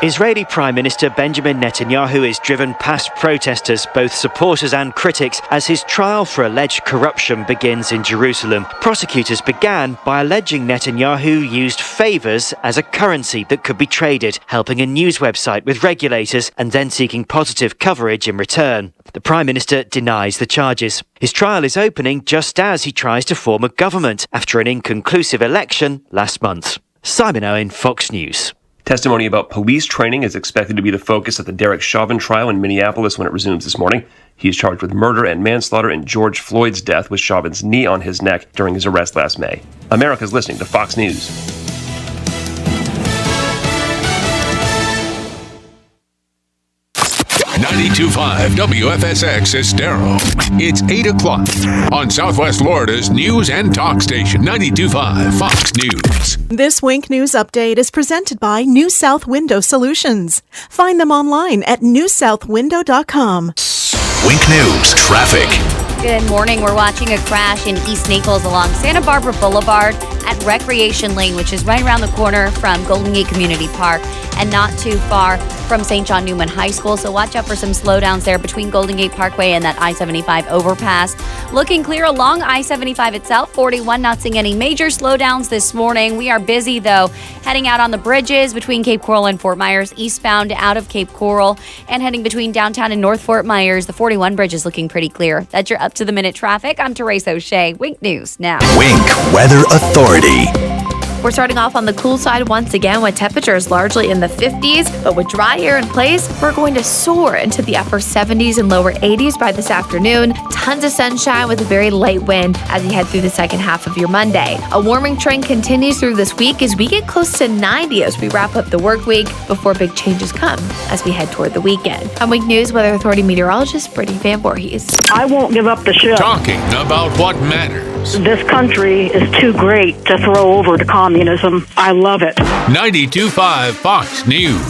Israeli Prime Minister Benjamin Netanyahu is driven past protesters, both supporters and critics, as his trial for alleged corruption begins in Jerusalem. Prosecutors began by alleging Netanyahu used favors as a currency that could be traded, helping a news website with regulators and then seeking positive coverage in return. The Prime Minister denies the charges. His trial is opening just as he tries to form a government after an inconclusive election last month. Simon Owen, Fox News. Testimony about police training is expected to be the focus of the Derek Chauvin trial in Minneapolis when it resumes this morning. He is charged with murder and manslaughter in George Floyd's death with Chauvin's knee on his neck during his arrest last May. America's listening to Fox News. .5 WFSX Estero. It's 8 o'clock on Southwest Florida's news and talk station, 92.5 Fox News. This Wink News update is presented by New South Window Solutions. Find them online at newsouthwindow.com. Wink News traffic. Good morning. We're watching a crash in East Naples along Santa Barbara Boulevard at Recreation Lane, which is right around the corner from Golden Gate Community Park and not too far from St. John Newman High School. So watch out for some slowdowns there between Golden Gate Parkway and that I-75 overpass. Looking clear along I-75 itself. 41 not seeing any major slowdowns this morning. We are busy, though, heading out on the bridges between Cape Coral and Fort Myers, eastbound out of Cape Coral, and heading between downtown and North Fort Myers. The 41 bridge is looking pretty clear. That's your up-to-the-minute traffic. I'm Teresa O'Shea. Wink News now. Wink Weather Authority. We're starting off on the cool side once again with temperatures largely in the 50s, but with dry air in place, we're going to soar into the upper 70s and lower 80s by this afternoon. Tons of sunshine with a very light wind as you head through the second half of your Monday. A warming trend continues through this week as we get close to 90 as we wrap up the work week before big changes come as we head toward the weekend. I'm Wink News Weather Authority meteorologist Brittany Van Voorhees. I won't give up the ship. Talking about what matters. This country is too great to throw over to communism. I love it. 92.5 Fox News.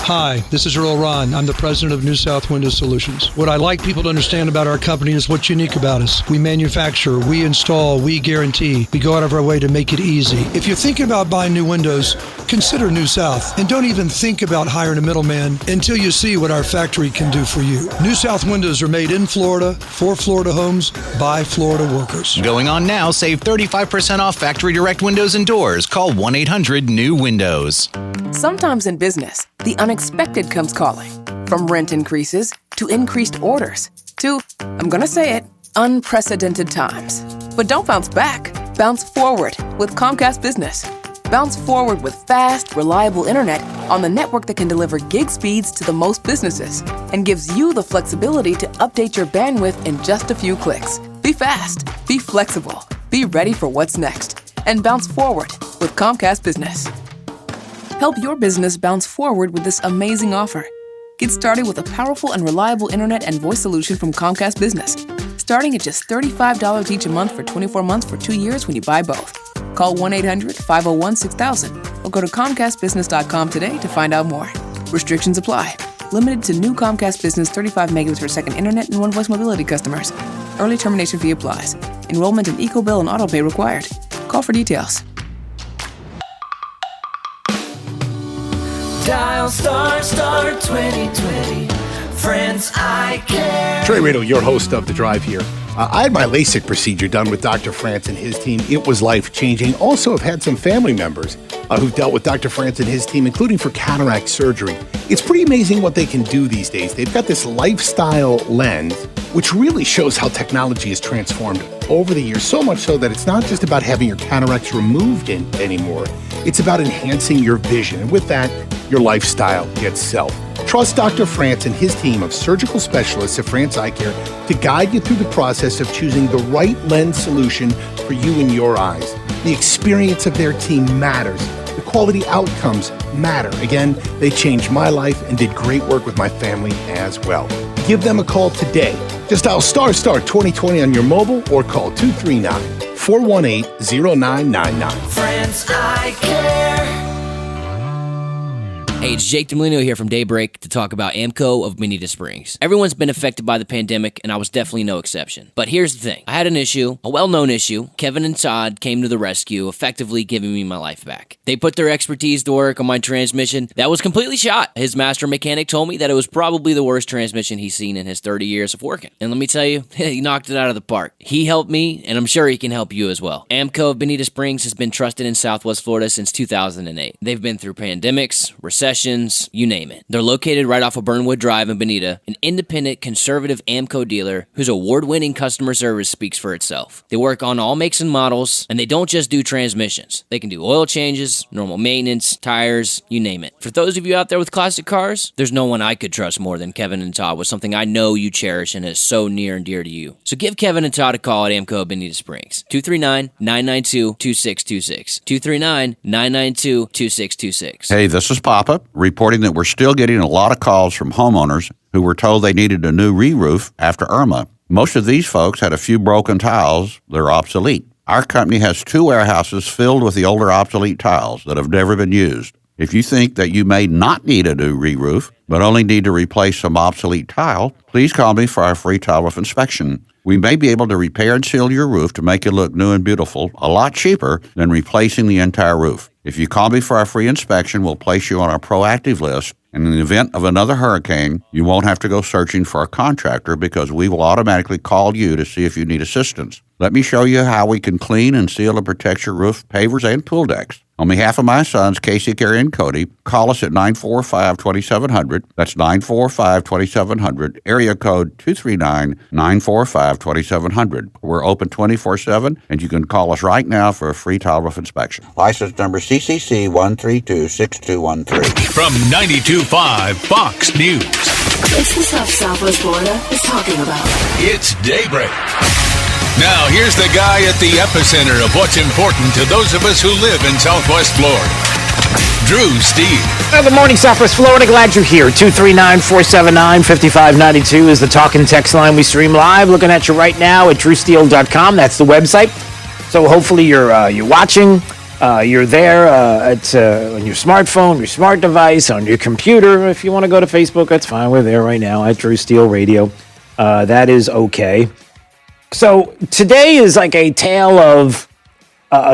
Hi, this is Earl Ron. I'm the president of New South Window Solutions. What I like people to understand about our company is what's unique about us. We manufacture, we install, we guarantee. We go out of our way to make it easy. If you're thinking about buying new windows, consider New South. And don't even think about hiring a middleman until you see what our factory can do for you. New South windows are made in Florida, for Florida homes, by Florida workers. Going on now, save 35% off factory direct windows and doors. Call 1-800-NEW-WINDOWS. Sometimes in business, the unexpected comes calling. From rent increases to increased orders to, I'm gonna say it, unprecedented times. But don't bounce back. Bounce forward with Comcast Business. Bounce forward with fast, reliable internet on the network that can deliver gig speeds to the most businesses and gives you the flexibility to update your bandwidth in just a few clicks. Be fast, be flexible, be ready for what's next, and bounce forward with Comcast Business. Help your business bounce forward with this amazing offer. Get started with a powerful and reliable internet and voice solution from Comcast Business, starting at just $35 each a month for 24 months for 2 years when you buy both. Call 1-800-501-6000 or go to ComcastBusiness.com today to find out more. Restrictions apply. Limited to new Comcast Business 35 megabits per second internet and one voice mobility customers. Early termination fee applies. Enrollment in EcoBill and AutoPay required. Call for details. Dial star 2020. Friends, I care. Trey Riddle, your host of The Drive here. I had my LASIK procedure done with Dr. France and his team. It was life-changing. Also, I've had some family members who've dealt with Dr. France and his team, including for cataract surgery. It's pretty amazing what they can do these days. They've got this lifestyle lens, which really shows how technology has transformed over the years, so much so that it's not just about having your cataracts removed anymore. It's about enhancing your vision. And with that, your lifestyle gets self. Trust Dr. France and his team of surgical specialists at France Eye Care to guide you through the process of choosing the right lens solution for you and your eyes. The experience of their team matters. The quality outcomes matter. Again, they changed my life and did great work with my family as well. Give them a call today. Just dial star 2020 on your mobile or call 239-418-0999. Friends, I care. Hey, it's Jake DeMolino here from Daybreak to talk about Amco of Bonita Springs. Everyone's been affected by the pandemic, and I was definitely no exception. But here's the thing. I had an issue, a well-known issue. Kevin and Todd came to the rescue, effectively giving me my life back. They put their expertise to work on my transmission that was completely shot. His master mechanic told me that it was probably the worst transmission he's seen in his 30 years of working. And let me tell you, he knocked it out of the park. He helped me, and I'm sure he can help you as well. Amco of Bonita Springs has been trusted in Southwest Florida since 2008. They've been through pandemics, recessions, you name it. They're located right off of Burnwood Drive in Bonita, an independent, conservative Amco dealer whose award-winning customer service speaks for itself. They work on all makes and models, and they don't just do transmissions. They can do oil changes, normal maintenance, tires, you name it. For those of you out there with classic cars, there's no one I could trust more than Kevin and Todd with something I know you cherish and is so near and dear to you. So give Kevin and Todd a call at Amco of Bonita Springs. 239-992-2626. 239-992-2626. Hey, this is Papa, reporting that we're still getting a lot of calls from homeowners who were told they needed a new re-roof after Irma. Most of these folks had a few broken tiles that are obsolete. Our company has 2 warehouses filled with the older obsolete tiles that have never been used. If you think that you may not need a new re-roof, but only need to replace some obsolete tile, please call me for our free tile roof inspection. We may be able to repair and seal your roof to make it look new and beautiful, a lot cheaper than replacing the entire roof. If you call me for our free inspection, we'll place you on our proactive list. And in the event of another hurricane, you won't have to go searching for a contractor because we will automatically call you to see if you need assistance. Let me show you how we can clean and seal and protect your roof, pavers, and pool decks. On behalf of my sons, Casey, Carrie, and Cody, call us at 945-2700. That's 945-2700, area code 239-945-2700. We're open 24/7, and you can call us right now for a free tile roof inspection. License number CCC 1326213. From 92.5 Fox News. It's the stuff Southwest Florida is talking about. It's Daybreak. Now, here's the guy at the epicenter of what's important to those of us who live in Southwest Florida. Drew Steve. Good morning, Southwest Florida. Glad you're here. 239-479-5592 is the talk and text line. We stream live. Looking at you right now at drewsteele.com. That's the website. So hopefully you're watching. You're there on your smartphone, your smart device, on your computer. If you want to go to Facebook, that's fine. We're there right now at Drew Steele Radio. That is okay. So today is like a tale of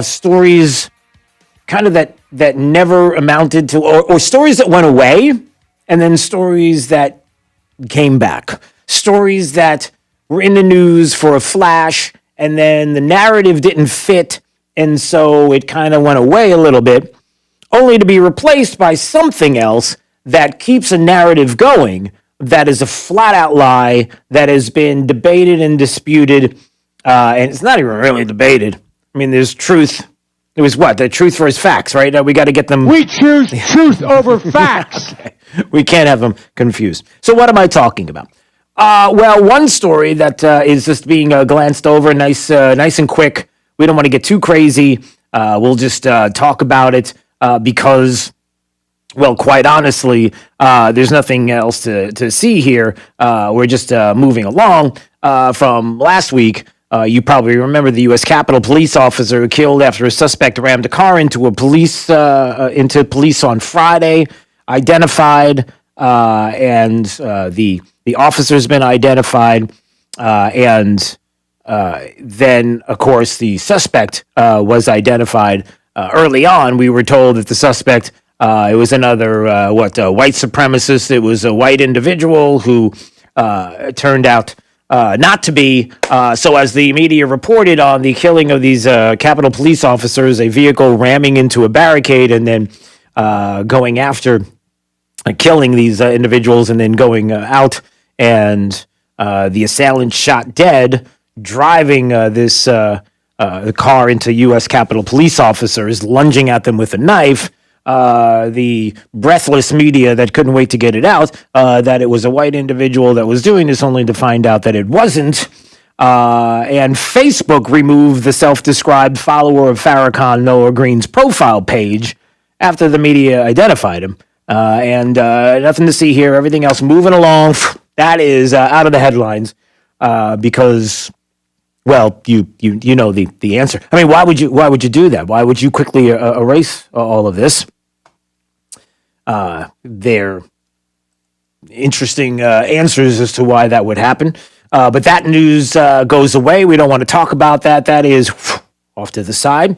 stories kind of that never amounted to, or stories that went away, and then stories that came back. Stories that were in the news for a flash, and then the narrative didn't fit, and so it kind of went away a little bit, only to be replaced by something else that keeps a narrative going, that is a flat-out lie that has been debated and disputed, and it's not even really debated. I mean, there's truth. It was what? The truth versus facts, right? We got to get them... We choose truth over facts. Okay. We can't have them confused. So what am I talking about? Well, one story that is just being glanced over, nice and quick. We don't want to get too crazy. We'll just talk about it because... Well, quite honestly, there's nothing else to see here. We're just moving along from last week. You probably remember the U.S. Capitol police officer killed after a suspect rammed a car into police on Friday. Identified, and the officer's been identified, and then, of course, the suspect was identified. Early on, we were told that the suspect It was another, white supremacist. It was a white individual who turned out not to be. So as the media reported on the killing of these Capitol Police officers, a vehicle ramming into a barricade and then going after killing these individuals and then going out, and the assailant shot dead, driving this car into U.S. Capitol Police officers, lunging at them with a knife. The breathless media that couldn't wait to get it out, that it was a white individual that was doing this, only to find out that it wasn't. And Facebook removed the self-described follower of Farrakhan Noah Green's profile page after the media identified him. And nothing to see here. Everything else moving along. That is out of the headlines because, well, you know the answer. I mean, why would you do that? Why would you quickly erase all of this? They're interesting answers as to why that would happen. But that news goes away. We don't want to talk about that. That is off to the side.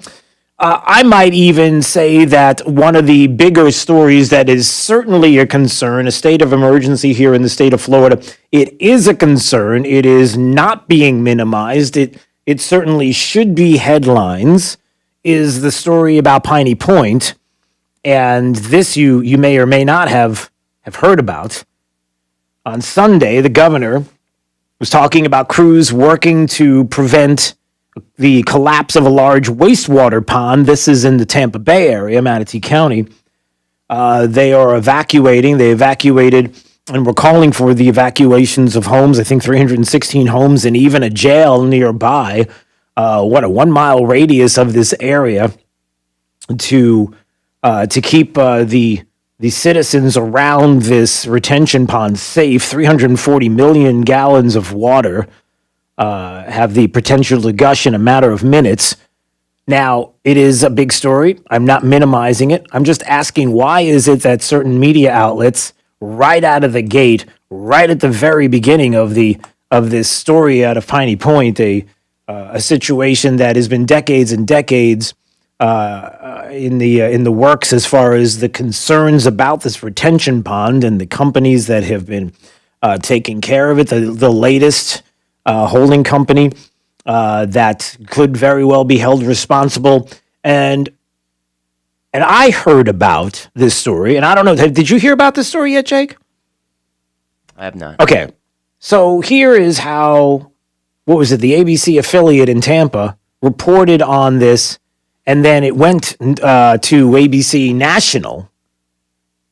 I might even say that one of the bigger stories that is certainly a concern, a state of emergency here in the state of Florida, it is a concern. It is not being minimized. It certainly should be headlines, is the story about Piney Point. And this you may or may not have heard about. On Sunday, the governor was talking about crews working to prevent the collapse of a large wastewater pond. This is in the Tampa Bay area, Manatee County. They are evacuating. They evacuated, and we're calling for the evacuations of homes, I think 316 homes, and even a jail nearby. A 1 mile radius of this area to keep the citizens around this retention pond safe. 340 million gallons of water have the potential to gush in a matter of minutes. Now, it is a big story. I'm not minimizing it. I'm just asking, why is it that certain media outlets, right out of the gate, right at the very beginning of this story out of Piney Point, a situation that has been decades and decades in the works as far as the concerns about this retention pond and the companies that have been taking care of it, the latest holding company that could very well be held responsible. And I heard about this story, and I don't know, did you hear about this story yet, Jake? I have not. Okay, so here is how, what was it, the ABC affiliate in Tampa reported on this, and then it went to ABC National.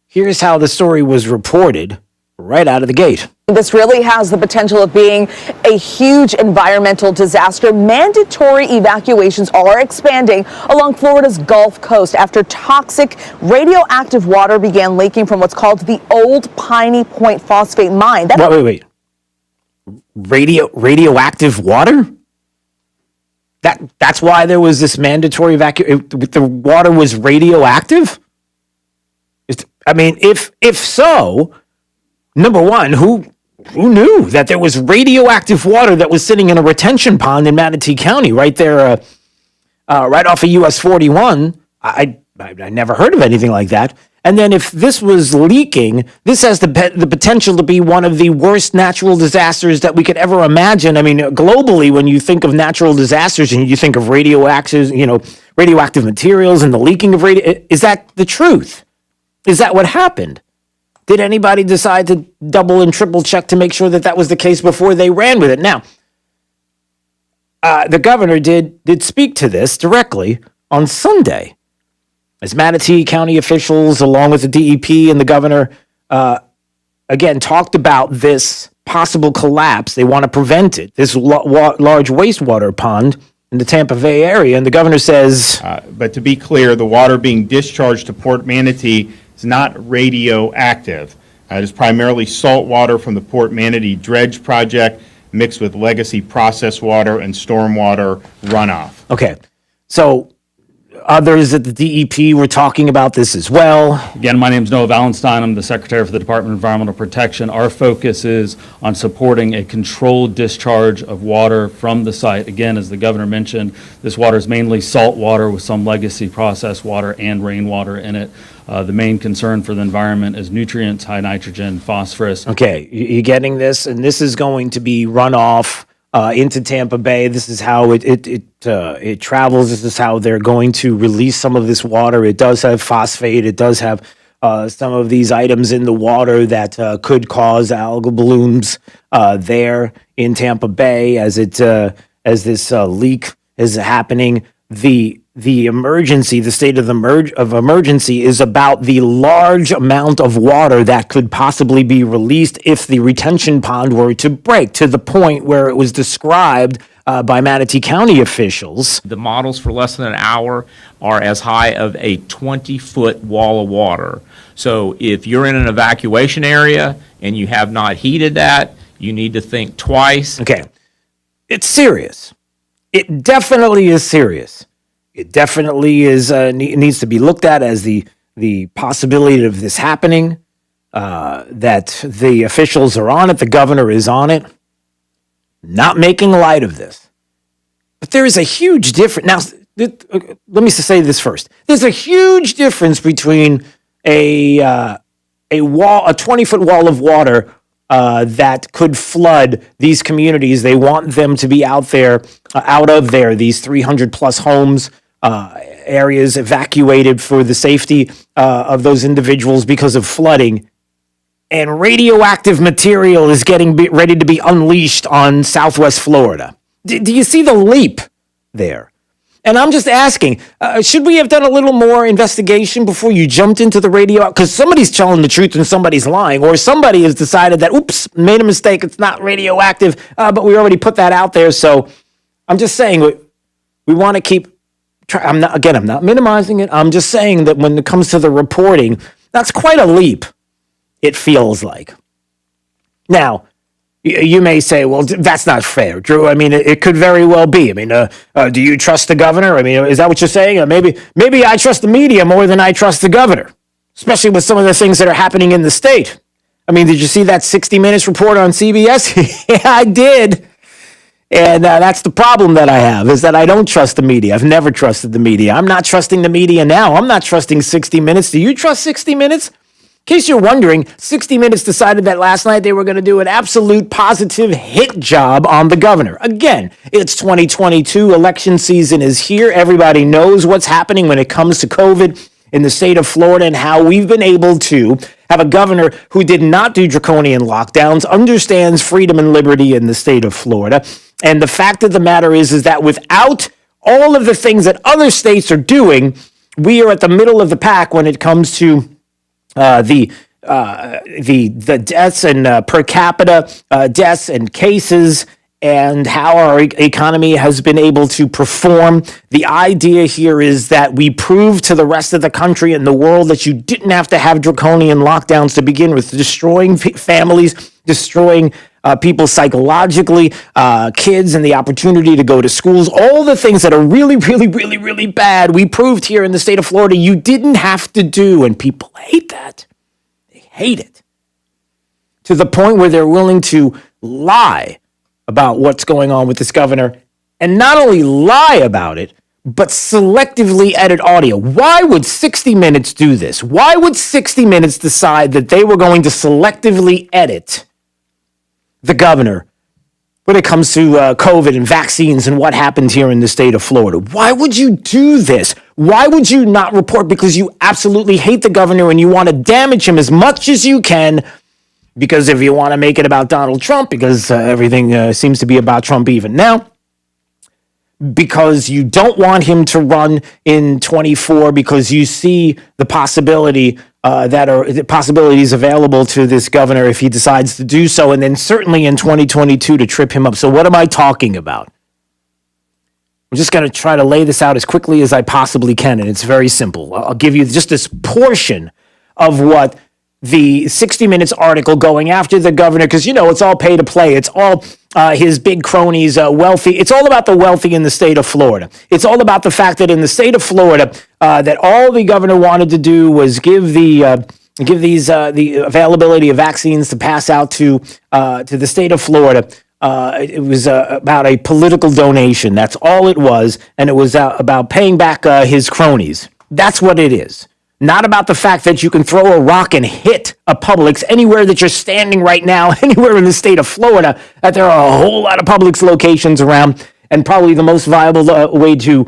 Here's how the story was reported right out of the gate. This really has the potential of being a huge environmental disaster. Mandatory evacuations are expanding along Florida's Gulf Coast after toxic radioactive water began leaking from what's called the Old Piney Point phosphate mine. Wait. Radioactive water? That's why there was this mandatory evacuation. The water was radioactive? I mean, if so, number one, who knew that there was radioactive water that was sitting in a retention pond in Manatee County, right there, right off of US 41? I never heard of anything like that. And then if this was leaking, this has the potential to be one of the worst natural disasters that we could ever imagine. I mean, globally, when you think of natural disasters and you think of radioactive materials and the leaking of is that the truth? Is that what happened? Did anybody decide to double and triple check to make sure that that was the case before they ran with it? Now, the governor did speak to this directly on Sunday, as Manatee County officials, along with the DEP and the governor, again, talked about this possible collapse. They want to prevent it, this large wastewater pond in the Tampa Bay area. And the governor says... but to be clear, the water being discharged to Port Manatee is not radioactive. It is primarily salt water from the Port Manatee Dredge Project mixed with legacy process water and stormwater runoff. Okay, so others at the DEP were talking about this as well. Again, my name is Noah Valenstein. I'm the Secretary for the Department of Environmental Protection. Our focus is on supporting a controlled discharge of water from the site. Again, as the governor mentioned, this water is mainly salt water with some legacy processed water and rainwater in it. The main concern for the environment is nutrients, high nitrogen, phosphorus. Okay, you're getting this, and this is going to be runoff into Tampa Bay. This is how it travels. This is how they're going to release some of this water. It does have phosphate. It does have some of these items in the water that could cause algal blooms there in Tampa Bay as this leak is happening. The emergency, the state of emergency is about the large amount of water that could possibly be released if the retention pond were to break to the point where it was described by Manatee County officials. The models for less than an hour are as high of a 20-foot wall of water. So if you're in an evacuation area and you have not heated that, you need to think twice. Okay, it's serious. It definitely is serious. It definitely is needs to be looked at as the possibility of this happening, that the officials are on it, the governor is on it, not making light of this. But there is a huge difference. Now, let me say this first. There's a huge difference between a 20-foot wall of water that could flood these communities. They want them to be out of there, these 300-plus homes, areas evacuated for the safety of those individuals because of flooding. And radioactive material is getting ready to be unleashed on Southwest Florida. Do you see the leap there? And I'm just asking, should we have done a little more investigation before you jumped into the radio? Because somebody's telling the truth and somebody's lying, or somebody has decided that, oops, made a mistake, it's not radioactive, but we already put that out there. So I'm just saying, we want to keep, I'm not minimizing it. I'm just saying that when it comes to the reporting, that's quite a leap, it feels like. Now, you may say, well, that's not fair, Drew. I mean, it could very well be. I mean, do you trust the governor? I mean, is that what you're saying? Maybe I trust the media more than I trust the governor, especially with some of the things that are happening in the state. I mean, did you see that 60 Minutes report on CBS? Yeah, I did. And that's the problem that I have, is that I don't trust the media. I've never trusted the media. I'm not trusting the media now. I'm not trusting 60 Minutes. Do you trust 60 Minutes? In case you're wondering, 60 Minutes decided that last night they were going to do an absolute positive hit job on the governor. Again, it's 2022. Election season is here. Everybody knows what's happening when it comes to COVID in the state of Florida and how we've been able to have a governor who did not do draconian lockdowns, understands freedom and liberty in the state of Florida. And the fact of the matter is that without all of the things that other states are doing, we are at the middle of the pack when it comes to the deaths and per capita deaths and cases and how our economy has been able to perform. The idea here is that we prove to the rest of the country and the world that you didn't have to have draconian lockdowns to begin with, destroying families, destroying people psychologically, kids and the opportunity to go to schools, all the things that are really, really, really, really bad. We proved here in the state of Florida you didn't have to do, and people hate that. They hate it. To the point where they're willing to lie about what's going on with this governor, and not only lie about it, but selectively edit audio. Why would 60 Minutes do this? Why would 60 Minutes decide that they were going to selectively edit the governor when it comes to COVID and vaccines and what happened here in the state of Florida? Why would you do this? Why would you not report? Because you absolutely hate the governor and you want to damage him as much as you can, because if you want to make it about Donald Trump, because everything seems to be about Trump even now, because you don't want him to run in 24, because you see the possibility the possibilities available to this governor if he decides to do so, and then certainly in 2022 to trip him up. So what am I talking about? I'm just going to try to lay this out as quickly as I possibly can, and it's very simple. I'll give you just this portion of what the 60 Minutes article going after the governor because, it's all pay to play. It's all his big cronies, wealthy. It's all about the wealthy in the state of Florida. It's all about the fact that in the state of Florida, that all the governor wanted to do was give the availability of vaccines to pass out to the state of Florida. It was about a political donation. That's all it was. And it was about paying back his cronies. That's what it is. Not about the fact that you can throw a rock and hit a Publix anywhere that you're standing right now, anywhere in the state of Florida, that there are a whole lot of Publix locations around, and probably the most viable way to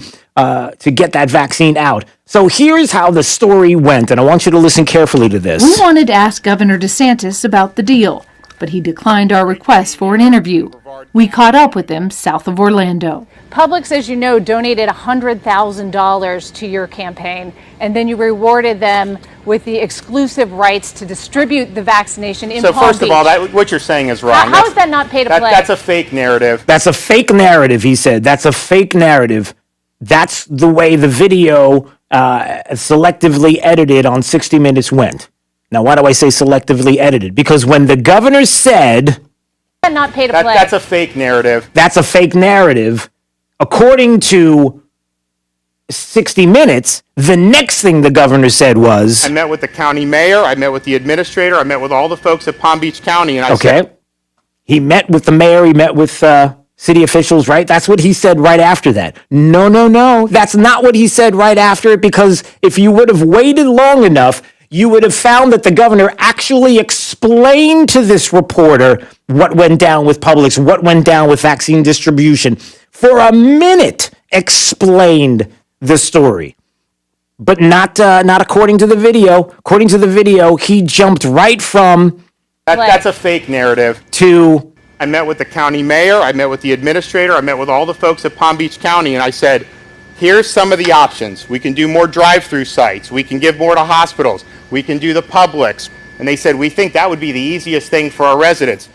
get that vaccine out. So here's how the story went, and I want you to listen carefully to this. We wanted to ask Governor DeSantis about the deal, but he declined our request for an interview. We caught up with him south of Orlando. Publix, as you know, donated $100,000 to your campaign, and then you rewarded them with the exclusive rights to distribute the vaccination in Palm Beach. So first of all, what you're saying is wrong. How is that not pay to play? That's a fake narrative. That's a fake narrative, he said. That's a fake narrative. That's the way the video selectively edited on 60 Minutes went. Now, why do I say selectively edited? Because when the governor said... Not pay to play. That's a fake narrative. That's a fake narrative. According to 60 Minutes, the next thing the governor said was... I met with the county mayor, I met with the administrator, I met with all the folks at Palm Beach County, and I said... He met with the mayor, he met with city officials, right? That's what he said right after that. No. That's not what he said right after it, because if you would have waited long enough, you would have found that the governor actually explained to this reporter what went down with Publix, what went down with vaccine distribution. For a minute, explained the story. But not according to the video. According to the video, he jumped right from... That's a fake narrative. To... I met with the county mayor, I met with the administrator, I met with all the folks at Palm Beach County, and I said, here's some of the options. We can do more drive-through sites. We can give more to hospitals. We can do the Publix. And they said, we think that would be the easiest thing for our residents.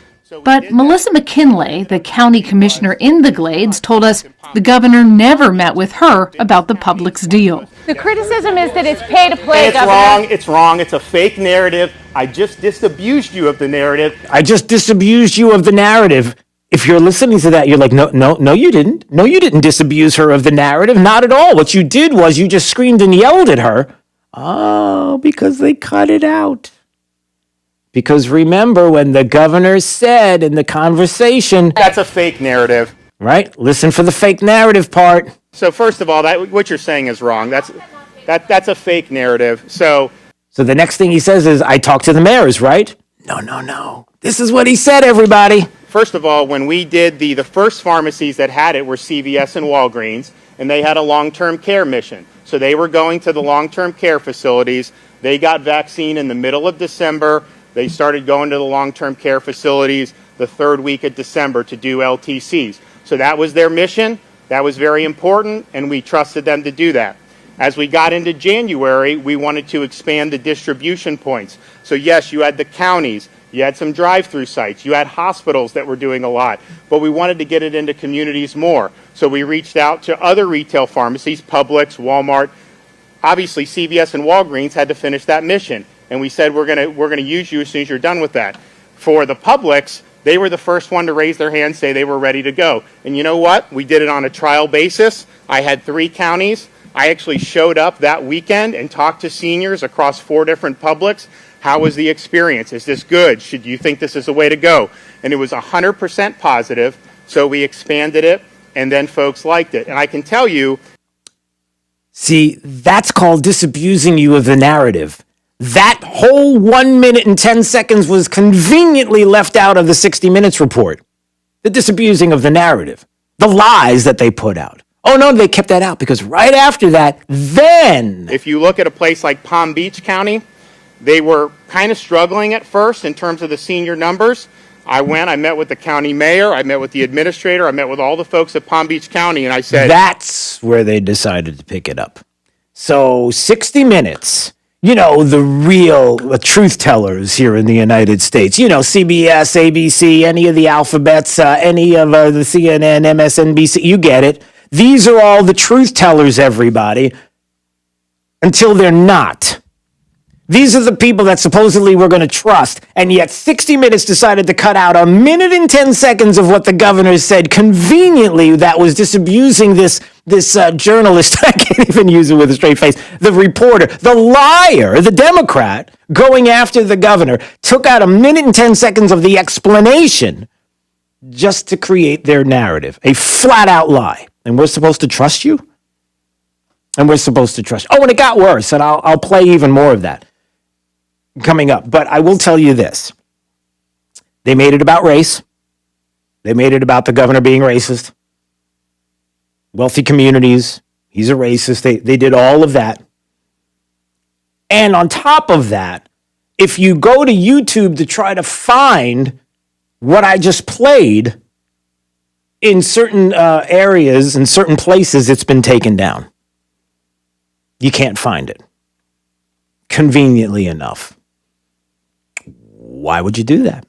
But Melissa McKinley, the county commissioner in the Glades, told us the governor never met with her about the Publix deal. The criticism is that it's pay to play, Governor. It's wrong. It's a fake narrative. I just disabused you of the narrative. If you're listening to that, you're like, no, you didn't. No, you didn't disabuse her of the narrative. Not at all. What you did was you just screamed and yelled at her. Oh, because they cut it out. Because remember when the governor said in the conversation... That's a fake narrative. Right? Listen for the fake narrative part. So first of all, what you're saying is wrong. That's a fake narrative. So the next thing he says is, I talked to the mayors, right? No. This is what he said, everybody. First of all, when we did the first pharmacies that had it were CVS and Walgreens, and they had a long-term care mission. So they were going to the long-term care facilities. They got vaccine in the middle of December. They started going to the long-term care facilities the third week of December to do LTCs. So that was their mission. That was very important, and we trusted them to do that. As we got into January, we wanted to expand the distribution points. So yes, you had the counties, you had some drive-through sites, you had hospitals that were doing a lot, but we wanted to get it into communities more. So we reached out to other retail pharmacies, Publix, Walmart. Obviously, CVS and Walgreens had to finish that mission, and we said we're gonna use you as soon as you're done with that. For the Publix, they were the first one to raise their hand, say they were ready to go. And you know what? We did it on a trial basis. I had 3 counties. I actually showed up that weekend and talked to seniors across 4 different Publix. How was the experience? Is this good? Should you think this is the way to go? And it was 100% positive, so we expanded it, and then folks liked it. And I can tell you... See, that's called disabusing you of the narrative. That whole 1 minute and 10 seconds was conveniently left out of the 60 Minutes report. The disabusing of the narrative. The lies that they put out. Oh, no, they kept that out because right after that, then... If you look at a place like Palm Beach County, they were kind of struggling at first in terms of the senior numbers. I met with the county mayor, I met with the administrator, I met with all the folks at Palm Beach County, and I said... That's where they decided to pick it up. So 60 Minutes... You know, the real truth tellers here in the United States. You know, CBS, ABC, any of the alphabets, any of the CNN, MSNBC, you get it. These are all the truth tellers, everybody, until they're not. These are the people that supposedly we're going to trust. And yet 60 Minutes decided to cut out 1 minute and 10 seconds of what the governor said conveniently that was disabusing this journalist. I can't even use it with a straight face. The reporter, the liar, the Democrat going after the governor took out 1 minute and 10 seconds of the explanation just to create their narrative. A flat out lie. And we're supposed to trust you? And we're supposed to trust you. Oh, and it got worse. And I'll play even more of that coming up. But I will tell you this. They made it about race. They made it about the governor being racist. Wealthy communities. He's a racist. They did all of that. And on top of that, if you go to YouTube to try to find what I just played, in certain areas, in certain places, it's been taken down. You can't find it. Conveniently enough. Why would you do that?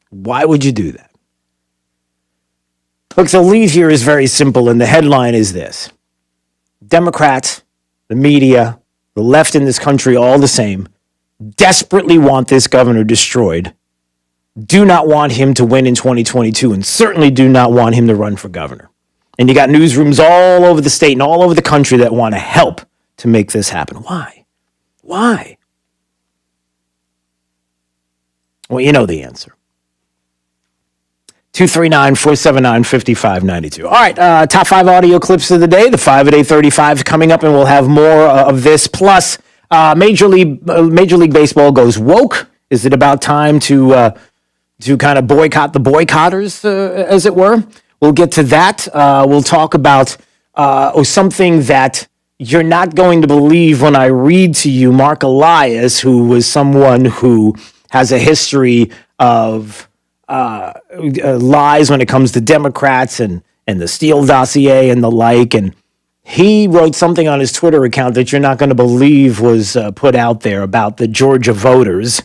Why would you do that? Look, the lead here is very simple, and the headline is this. Democrats, the media, the left in this country, all the same, desperately want this governor destroyed, do not want him to win in 2022, and certainly do not want him to run for governor. And you got newsrooms all over the state and all over the country that want to help to make this happen. Why? Why? Well, you know the answer. 239-479-5592. All right, top 5 audio clips of the day. The 5 at 8:35 coming up, and we'll have more of this. Plus, Major League Baseball goes woke. Is it about time to kind of boycott the boycotters, as it were? We'll get to that. We'll talk about something that you're not going to believe when I read to you. Mark Elias, who was someone who has a history of lies when it comes to Democrats and the Steele dossier and the like. And he wrote something on his Twitter account that you're not going to believe was put out there about the Georgia voters.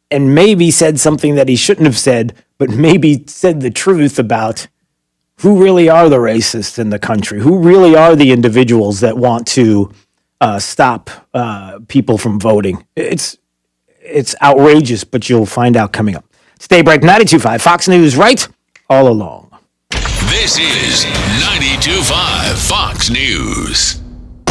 And maybe said something that he shouldn't have said, but maybe said the truth about who really are the racists in the country, who really are the individuals that want to stop people from voting. It's outrageous, but you'll find out coming up. It's Daybreak 92.5, Fox News, right all along. This is 92.5 Fox News.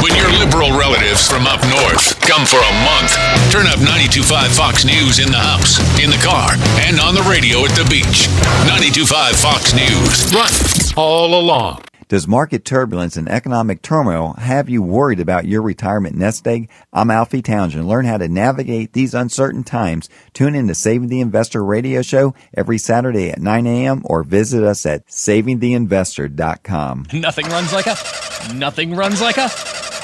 When your liberal relatives from up north come for a month, turn up 92.5 Fox News in the house, in the car, and on the radio at the beach. 92.5 Fox News, right all along. Does market turbulence and economic turmoil have you worried about your retirement nest egg? I'm Alfie Townsend. Learn how to navigate these uncertain times. Tune in to Saving the Investor radio show every Saturday at 9 a.m. or visit us at savingtheinvestor.com. Nothing runs like a...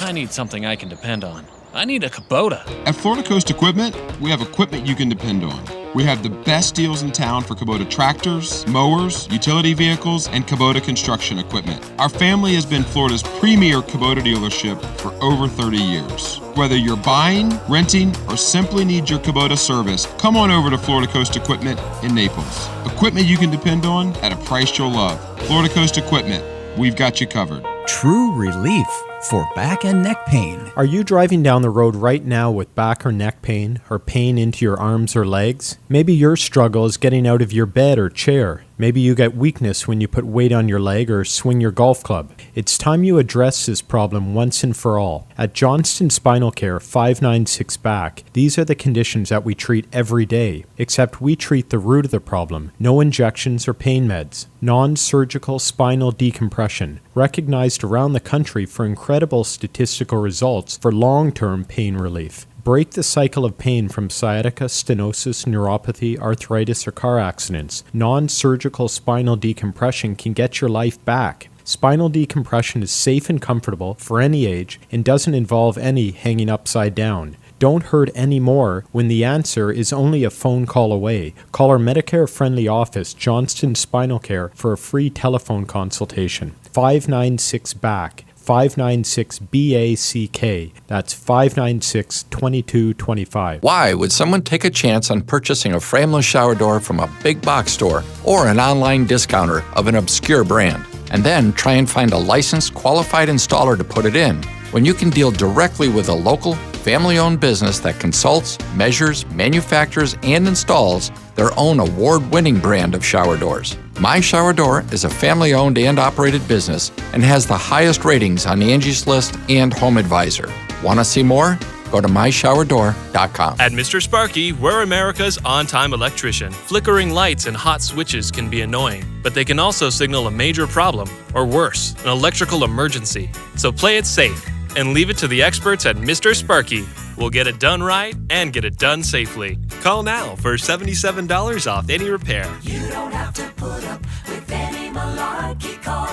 I need something I can depend on. I need a Kubota. At Florida Coast Equipment, we have equipment you can depend on. We have the best deals in town for Kubota tractors, mowers, utility vehicles, and Kubota construction equipment. Our family has been Florida's premier Kubota dealership for over 30 years. Whether you're buying, renting, or simply need your Kubota service, come on over to Florida Coast Equipment in Naples. Equipment you can depend on at a price you'll love. Florida Coast Equipment, we've got you covered. True relief for back and neck pain. Are you driving down the road right now with back or neck pain or pain into your arms or legs? Maybe your struggle is getting out of your bed or chair. Maybe you get weakness when you put weight on your leg or swing your golf club. It's time you address this problem once and for all. At Johnston Spinal Care 596 Back, these are the conditions that we treat every day, except we treat the root of the problem. No injections or pain meds. Non-surgical spinal decompression, recognized around the country for incredible statistical results for long-term pain relief. Break the cycle of pain from sciatica, stenosis, neuropathy, arthritis, or car accidents. Non-surgical spinal decompression can get your life back. Spinal decompression is safe and comfortable for any age and doesn't involve any hanging upside down. Don't hurt anymore when the answer is only a phone call away. Call our Medicare-friendly office, Johnston Spinal Care, for a free telephone consultation. 596-BACK. 596-BACK. That's 596-2225. Why would someone take a chance on purchasing a frameless shower door from a big box store or an online discounter of an obscure brand, and then try and find a licensed, qualified installer to put it in? when you can deal directly with a local, family-owned business that consults, measures, manufactures, and installs their own award-winning brand of shower doors. My Shower Door is a family-owned and operated business and has the highest ratings on Angie's List and Home Advisor. Want to see more? Go to myshowerdor.com. At Mr. Sparky, we're America's on-time electrician. Flickering lights and hot switches can be annoying, but they can also signal a major problem, or worse, an electrical emergency. So play it safe and leave it to the experts at Mr. Sparky. We'll get it done right and get it done safely. Call now for $77 off any repair. You don't have to put up with any malarkey. Call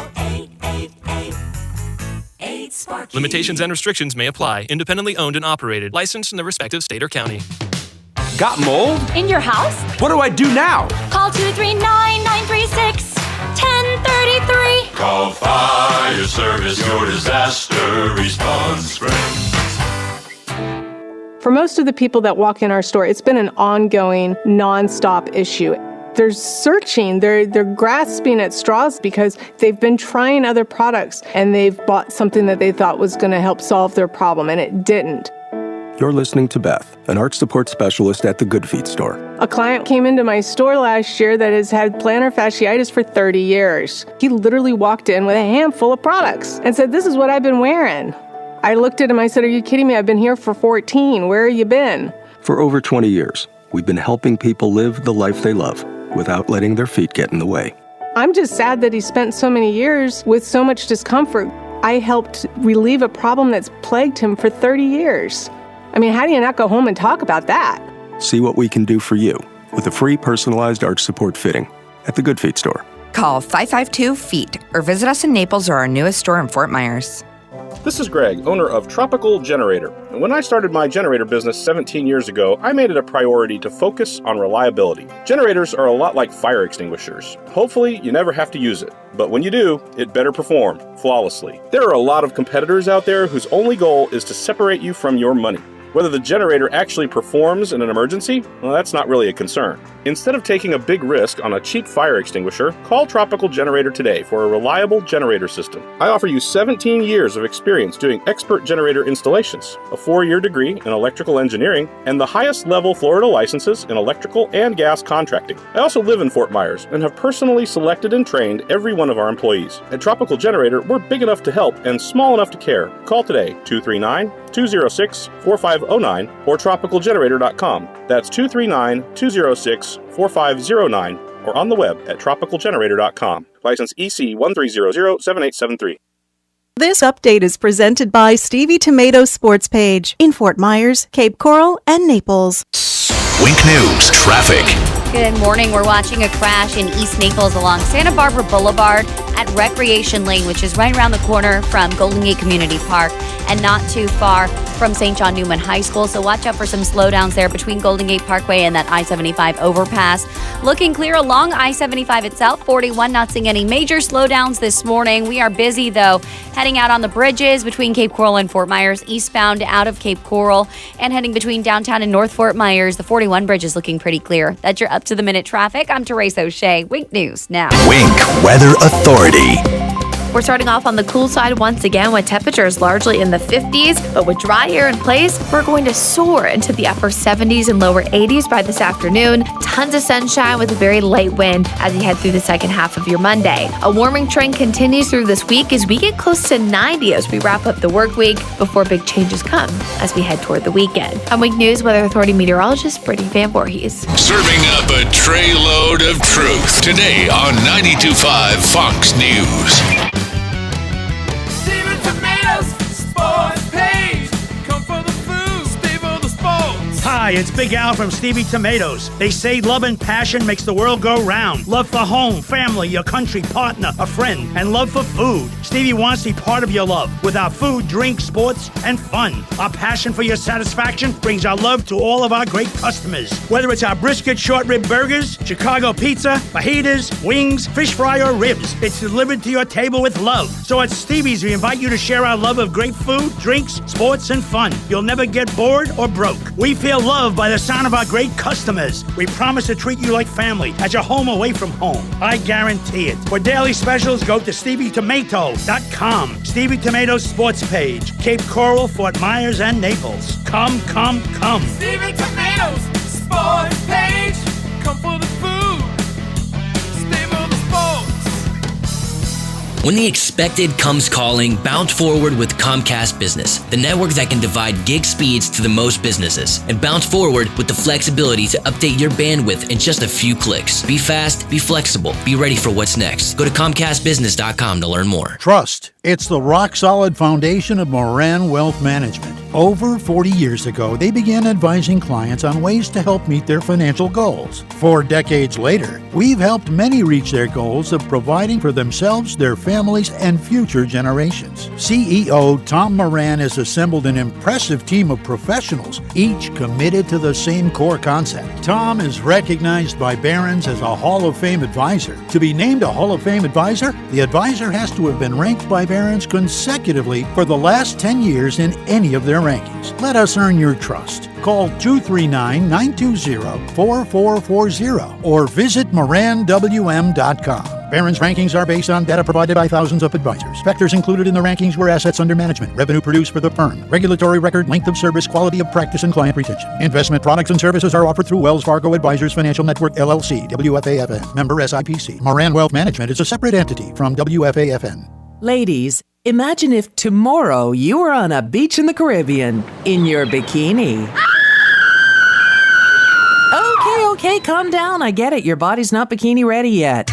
888-8-SPARKY. Limitations and restrictions may apply. Independently owned and operated. Licensed in the respective state or county. Got mold? In your house? What do I do now? Call 239-936-1033. Call Fire Service, your disaster response brings. For most of the people that walk in our store, it's been an ongoing, non-stop issue. They're searching, they're grasping at straws because they've been trying other products and they've bought something that they thought was going to help solve their problem, and it didn't. You're listening to Beth, an arch support specialist at the Good Feet store. A client came into my store last year that has had plantar fasciitis for 30 years. He literally walked in with a handful of products and said, "This is what I've been wearing." I looked at him, I said, "Are you kidding me? I've been here for 14. Where have you been?" For over 20 years, we've been helping people live the life they love without letting their feet get in the way. I'm just sad that he spent so many years with so much discomfort. I helped relieve a problem that's plagued him for 30 years. I mean, how do you not go home and talk about that? See what we can do for you with a free personalized arch support fitting at the Good Feet store. Call 552-FEET or visit us in Naples or our newest store in Fort Myers. This is Greg, owner of Tropical Generator. And when I started my generator business 17 years ago, I made it a priority to focus on reliability. Generators are a lot like fire extinguishers. Hopefully, you never have to use it. But when you do, it better perform flawlessly. There are a lot of competitors out there whose only goal is to separate you from your money. Whether the generator actually performs in an emergency, well, that's not really a concern. Instead of taking a big risk on a cheap fire extinguisher, call Tropical Generator today for a reliable generator system. I offer you 17 years of experience doing expert generator installations, a 4-year degree in electrical engineering, and the highest level Florida licenses in electrical and gas contracting. I also live in Fort Myers and have personally selected and trained every one of our employees. At Tropical Generator, we're big enough to help and small enough to care. Call today, 239-206-4509 or tropicalgenerator.com. That's 239-206-4509 or on the web at tropicalgenerator.com. License EC 13007873. This update is presented by Stevie Tomatoes Sports Page in Fort Myers, Cape Coral, and Naples. Wink News traffic. Good morning. We're watching a crash in East Naples along Santa Barbara Boulevard at Recreation Lane, which is right around the corner from Golden Gate Community Park and not too far from St. John Newman High School. So watch out for some slowdowns there between Golden Gate Parkway and that I-75 overpass. Looking clear along I-75 itself. 41 not seeing any major slowdowns this morning. We are busy though, heading out on the bridges between Cape Coral and Fort Myers, eastbound out of Cape Coral, and heading between downtown and North Fort Myers. The 41 bridge is looking pretty clear. That's your up-to-the-minute traffic. I'm Therese O'Shea. Wink News now. Wink Weather Authority. We're starting off on the cool side once again with temperatures largely in the 50s, but with dry air in place, we're going to soar into the upper 70s and lower 80s by this afternoon. Tons of sunshine with a very light wind as you head through the second half of your Monday. A warming trend continues through this week as we get close to 90 as we wrap up the work week before big changes come as we head toward the weekend. I'm Wink News Weather Authority meteorologist Brittany Van Voorhees. Serving up a tray load of truth today on 92.5 Fox News. Hi, it's Big Al from Stevie Tomatoes. They say love and passion makes the world go round. Love for home, family, your country, partner, a friend, and love for food. Stevie wants to be part of your love with our food, drink, sports, and fun. Our passion for your satisfaction brings our love to all of our great customers. Whether it's our brisket short rib burgers, Chicago pizza, fajitas, wings, fish fry, or ribs, it's delivered to your table with love. So at Stevie's, we invite you to share our love of great food, drinks, sports, and fun. You'll never get bored or broke. We feel love loved by the sound of our great customers. We promise to treat you like family at your home away from home. I guarantee it. For daily specials, go to StevieTomato.com. Stevie Tomato's sports page. Cape Coral, Fort Myers, and Naples. Come, come, come. Stevie Tomatoes sports page. Come for the food. Stay for the sports. When the expected comes calling, bound forward with Comcast Business, the network that can divide gig speeds to the most businesses. And bound forward with the flexibility to update your bandwidth in just a few clicks. Be fast, be flexible, be ready for what's next. Go to ComcastBusiness.com to learn more. Trust. It's the rock-solid foundation of Moran Wealth Management. Over 40 years ago, they began advising clients on ways to help meet their financial goals. 4 decades later, we've helped many reach their goals of providing for themselves, their families, and future generations. CEO Tom Moran has assembled an impressive team of professionals, each committed to the same core concept. Tom is recognized by Barron's as a Hall of Fame advisor. To be named a Hall of Fame advisor, the advisor has to have been ranked by Barron's consecutively for the last 10 years in any of their rankings. Let us earn your trust. Call 239-920-4440 or visit MoranWM.com. Barron's rankings are based on data provided by thousands of advisors. Factors included in the rankings were assets under management, revenue produced for the firm, regulatory record, length of service, quality of practice, and client retention. Investment products and services are offered through Wells Fargo Advisors Financial Network, LLC, WFAFN, member SIPC. Moran Wealth Management is a separate entity from WFAFN. Ladies, imagine if tomorrow you were on a beach in the Caribbean in your bikini. Okay, calm down. I get it. Your body's not bikini ready yet.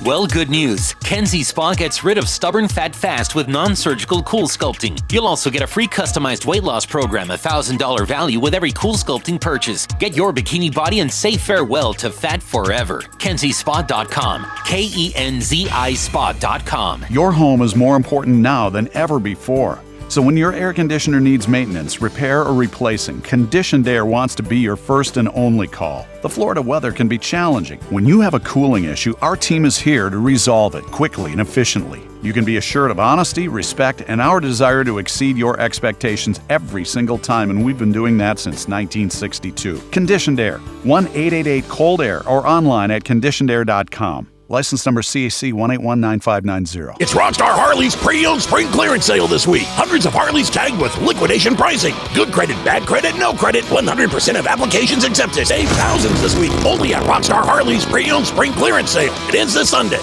Well, good news. Kenzie Spa gets rid of stubborn fat fast with non-surgical cool sculpting. You'll also get a free customized weight loss program, a $1,000 value with every cool sculpting purchase. Get your bikini body and say farewell to fat forever. KenzieSpa.com. KENZI Spa.com. Your home is more important now than ever before. So when your air conditioner needs maintenance, repair, or replacing, Conditioned Air wants to be your first and only call. The Florida weather can be challenging. When you have a cooling issue, our team is here to resolve it quickly and efficiently. You can be assured of honesty, respect, and our desire to exceed your expectations every single time, and we've been doing that since 1962. Conditioned Air, 1-888-COLD-AIR, or online at conditionedair.com. License number CAC 1819590. It's Rockstar Harley's pre-owned spring clearance sale this week. Hundreds of Harleys tagged with liquidation pricing. Good credit, bad credit, no credit. 100% of applications accepted. Save thousands this week. Only at Rockstar Harley's pre-owned spring clearance sale. It ends this Sunday.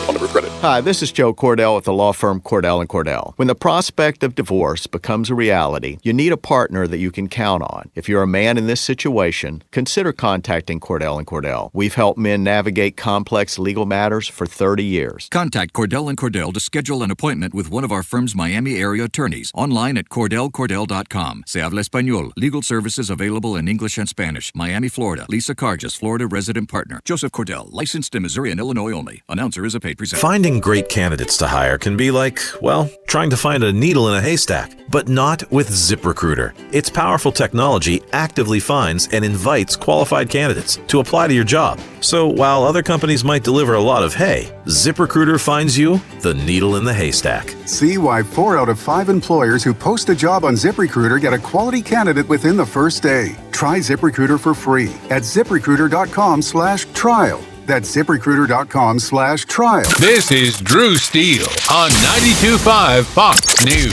Hi, this is Joe Cordell with the law firm Cordell & Cordell. When the prospect of divorce becomes a reality, you need a partner that you can count on. If you're a man in this situation, consider contacting Cordell & Cordell. We've helped men navigate complex legal matters for 30 years. Contact Cordell & Cordell to schedule an appointment with one of our firm's Miami area attorneys. Online at CordellCordell.com. Se habla español. Legal services available in English and Spanish. Miami, Florida. Lisa Carges, Florida resident partner. Joseph Cordell, licensed in Missouri and Illinois only. Announcer is a paid presenter. Finding great candidates to hire can be like, well, trying to find a needle in a haystack. But not with ZipRecruiter. Its powerful technology actively finds and invites qualified candidates to apply to your job. So while other companies might deliver a lot of hay, ZipRecruiter finds you the needle in the haystack. See why 4 out of 5 employers who post a job on ZipRecruiter get a quality candidate within the first day. Try ZipRecruiter for free at ZipRecruiter.com/trial. That's ZipRecruiter.com/trial. This is Drew Steele on 92.5 Fox News.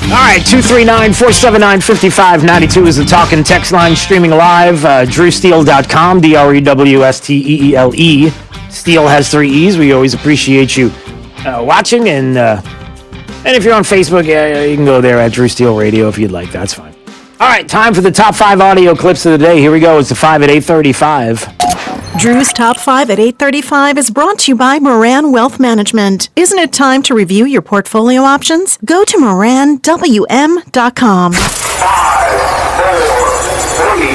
All right, 239-479-5592 is the talking text line streaming live. DrewSteele.com, DREWSTEELE. Steele has 3 E's. We always appreciate you watching. And if you're on Facebook, you can go there at Drew Steele Radio if you'd like. That's fine. All right, time for the top 5 audio clips of the day. Here we go. It's the 5 at 8:35. Drew's Top 5 at 8:35 is brought to you by Moran Wealth Management. Isn't it time to review your portfolio options? Go to MoranWM.com. 5, 4, 3, 2,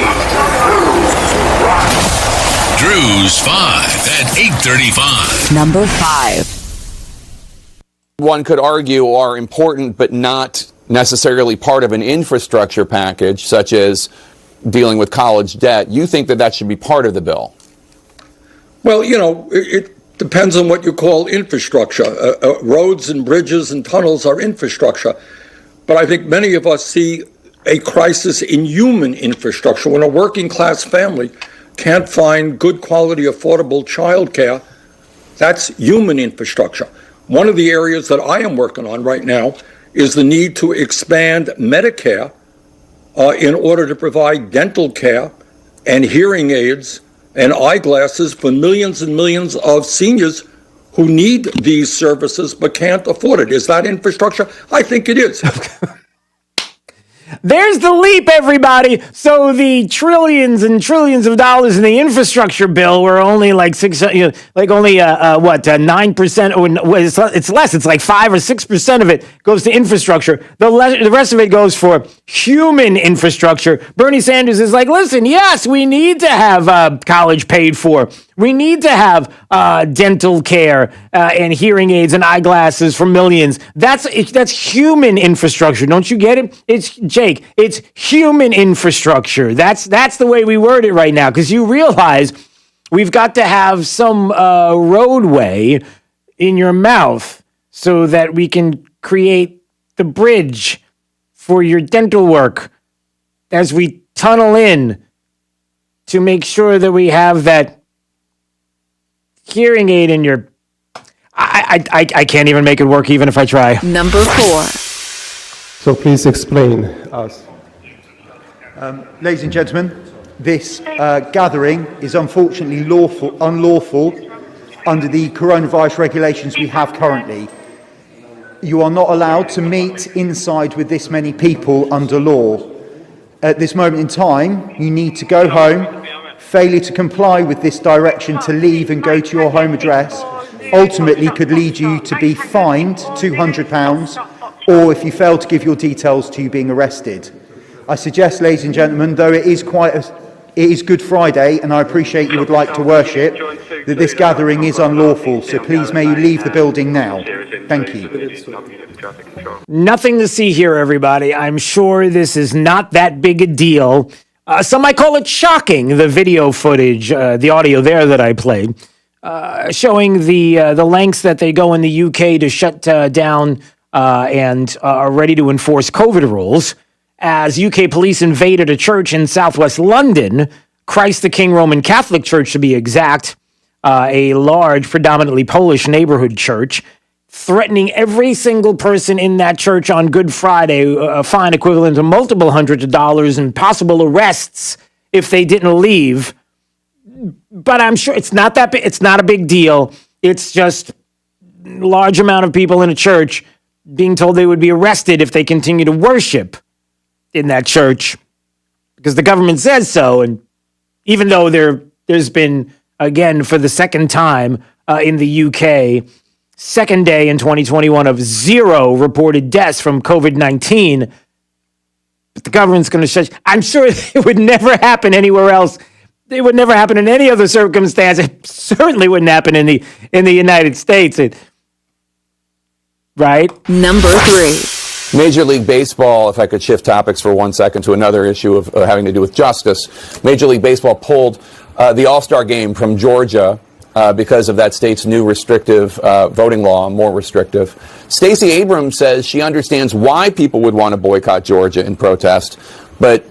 1. Drew's 5 at 8:35. Number 5. One could argue are important but not necessarily part of an infrastructure package, such as dealing with college debt. You think that should be part of the bill? Well, it depends on what you call infrastructure. Roads and bridges and tunnels are infrastructure. But I think many of us see a crisis in human infrastructure. When a working class family can't find good quality, affordable childcare, that's human infrastructure. One of the areas that I am working on right now is the need to expand Medicare in order to provide dental care and hearing aids and eyeglasses for millions and millions of seniors who need these services but can't afford it. Is that infrastructure? I think it is. There's the leap, everybody. So the trillions and trillions of dollars in the infrastructure bill were only like 9%. It's less. It's like 5 or 6% of it goes to infrastructure. The rest of it goes for human infrastructure. Bernie Sanders is like, listen, yes, we need to have college paid for. We need to have dental care and hearing aids and eyeglasses for millions. That's human infrastructure. Don't you get it? It's human infrastructure. That's the way we word it right now, because you realize we've got to have some roadway in your mouth so that we can create the bridge for your dental work as we tunnel in to make sure that we have that hearing aid in your... I can't even make it work even if I try. Number 4. So please explain us. Ladies and gentlemen, this gathering is unfortunately unlawful under the coronavirus regulations we have currently. You are not allowed to meet inside with this many people under law. At this moment in time, you need to go home. Failure to comply with this direction to leave and go to your home address ultimately could lead you to be fined £200, or if you fail to give your details, to you being arrested. I suggest, ladies and gentlemen, though it is Good Friday and I appreciate you would like to worship, that this gathering is unlawful, so please may you leave the building now. Thank you. Nothing to see here, everybody. I'm sure this is not that big a deal. Some might call it shocking, the video footage, the audio there that I played, showing the lengths that they go in the UK to shut down and are ready to enforce COVID rules, as UK police invaded a church in southwest London, Christ the King Roman Catholic Church to be exact, a large, predominantly Polish neighborhood church, threatening every single person in that church on Good Friday, a fine equivalent to multiple hundreds of dollars and possible arrests if they didn't leave. But I'm sure it's not that big. It's not a big deal. It's just a large amount of people in a church being told they would be arrested if they continue to worship in that church because the government says so. And even though there's been, again, for the second time in the UK, second day in 2021 of 0 reported deaths from COVID-19. But the government's going to shut. I'm sure it would never happen anywhere else. It would never happen in any other circumstance. It certainly wouldn't happen in the United States. Right? Number 3. Major League Baseball, if I could shift topics for 1 second to another issue of having to do with justice. Major League Baseball pulled the All-Star game from Georgia because of that state's new restrictive voting law, more restrictive. Stacey Abrams says she understands why people would want to boycott Georgia in protest, but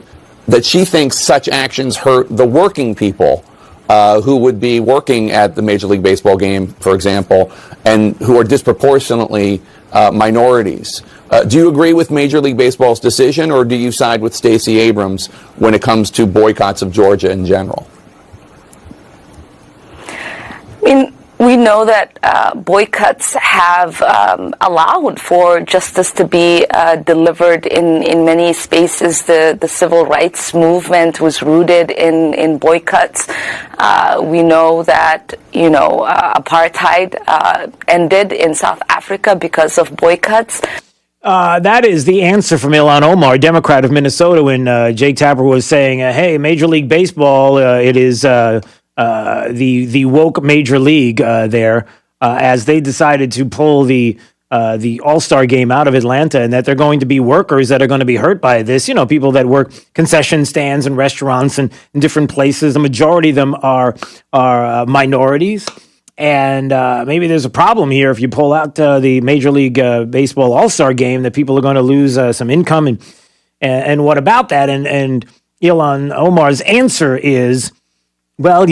that she thinks such actions hurt the working people who would be working at the Major League Baseball game, for example, and who are disproportionately minorities. Do you agree with Major League Baseball's decision, or do you side with Stacey Abrams when it comes to boycotts of Georgia in general? We know that boycotts have allowed for justice to be delivered in many spaces. The civil rights movement was rooted in boycotts. We know that, apartheid ended in South Africa because of boycotts. That is the answer from Ilhan Omar, Democrat of Minnesota, when Jake Tapper was saying, hey, Major League Baseball, it is... the woke major league there, as they decided to pull the All-Star game out of Atlanta, and that they're going to be workers that are going to be hurt by this. People that work concession stands and restaurants and in different places. The majority of them are minorities, and maybe there's a problem here if you pull out the Major League Baseball All-Star game, that people are going to lose some income And what about that? And Ilhan Omar's answer is, well,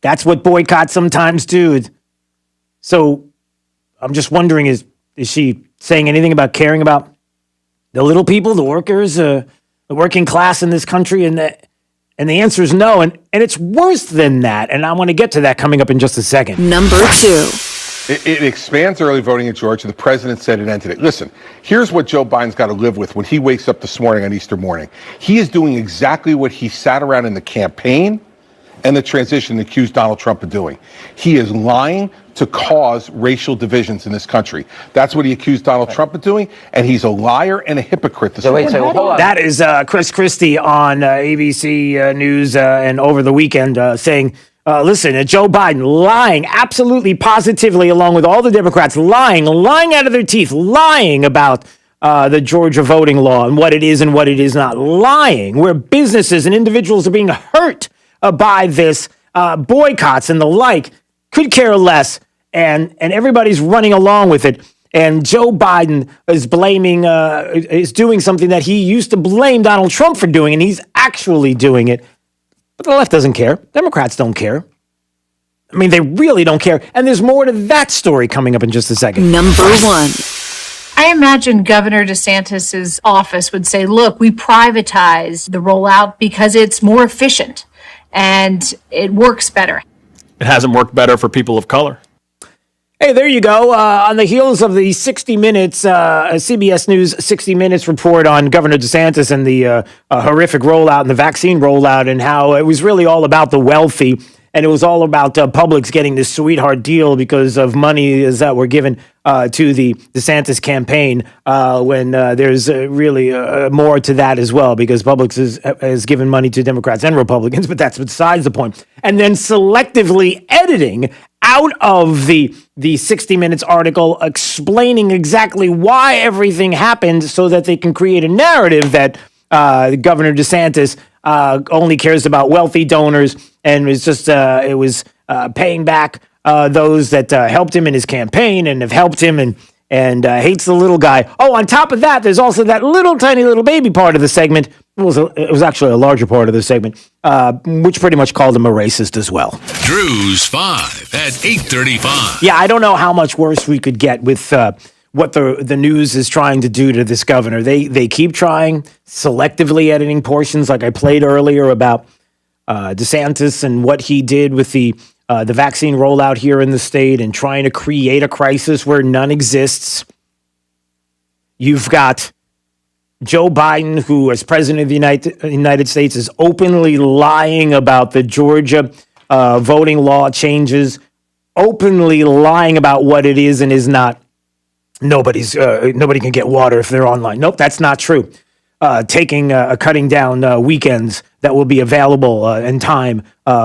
that's what boycotts sometimes do. So I'm just wondering, is she saying anything about caring about the little people, the workers, the working class in this country? And the answer is no. And it's worse than that. And I want to get to that coming up in just a second. Number 2. It expands early voting in Georgia. The president said it ended it. Listen, here's what Joe Biden's got to live with when he wakes up this morning on Easter morning. He is doing exactly what he sat around in the campaign and the transition accused Donald Trump of doing. He is lying to cause racial divisions in this country. That's what he accused Donald Trump of doing, and he's a liar and a hypocrite this morning. Hold on. That is Chris Christie on ABC News and over the weekend saying, listen, Joe Biden lying absolutely positively along with all the Democrats, lying out of their teeth, lying about the Georgia voting law and what it is and what it is not, lying where businesses and individuals are being hurt by this, boycotts and the like, could care less, and everybody's running along with it. And Joe Biden is is doing something that he used to blame Donald Trump for doing, and he's actually doing it. But the left doesn't care. Democrats don't care. I mean, they really don't care. And there's more to that story coming up in just a second. Number 1. I imagine Governor DeSantis' office would say, look, we privatize the rollout because it's more efficient and it works better. It hasn't worked better for people of color. Hey, there you go. On the heels of the 60 Minutes, CBS News 60 Minutes report on Governor DeSantis and the horrific rollout and the vaccine rollout and how it was really all about the wealthy. And it was all about Publix getting this sweetheart deal because of money that were given to the DeSantis campaign when there's really more to that as well, because Publix has given money to Democrats and Republicans, but that's besides the point. And then selectively editing out of the 60 Minutes article explaining exactly why everything happened so that they can create a narrative that Governor DeSantis only cares about wealthy donors and was just paying back those that helped him in his campaign and have helped him and hates the little guy. Oh, on top of that, there's also that little tiny little baby part of the segment. It was actually a larger part of the segment, which pretty much called him a racist as well. Drew's 5 at 8:35. Yeah, I don't know how much worse we could get with what the news is trying to do to this governor. They keep trying, selectively editing portions like I played earlier about DeSantis and what he did with the vaccine rollout here in the state and trying to create a crisis where none exists. You've got Joe Biden, who as president of the United States is openly lying about the Georgia voting law changes, openly lying about what it is and is not. Nobody can get water if they're online. Nope, that's not true. Cutting down weekends that will be available in time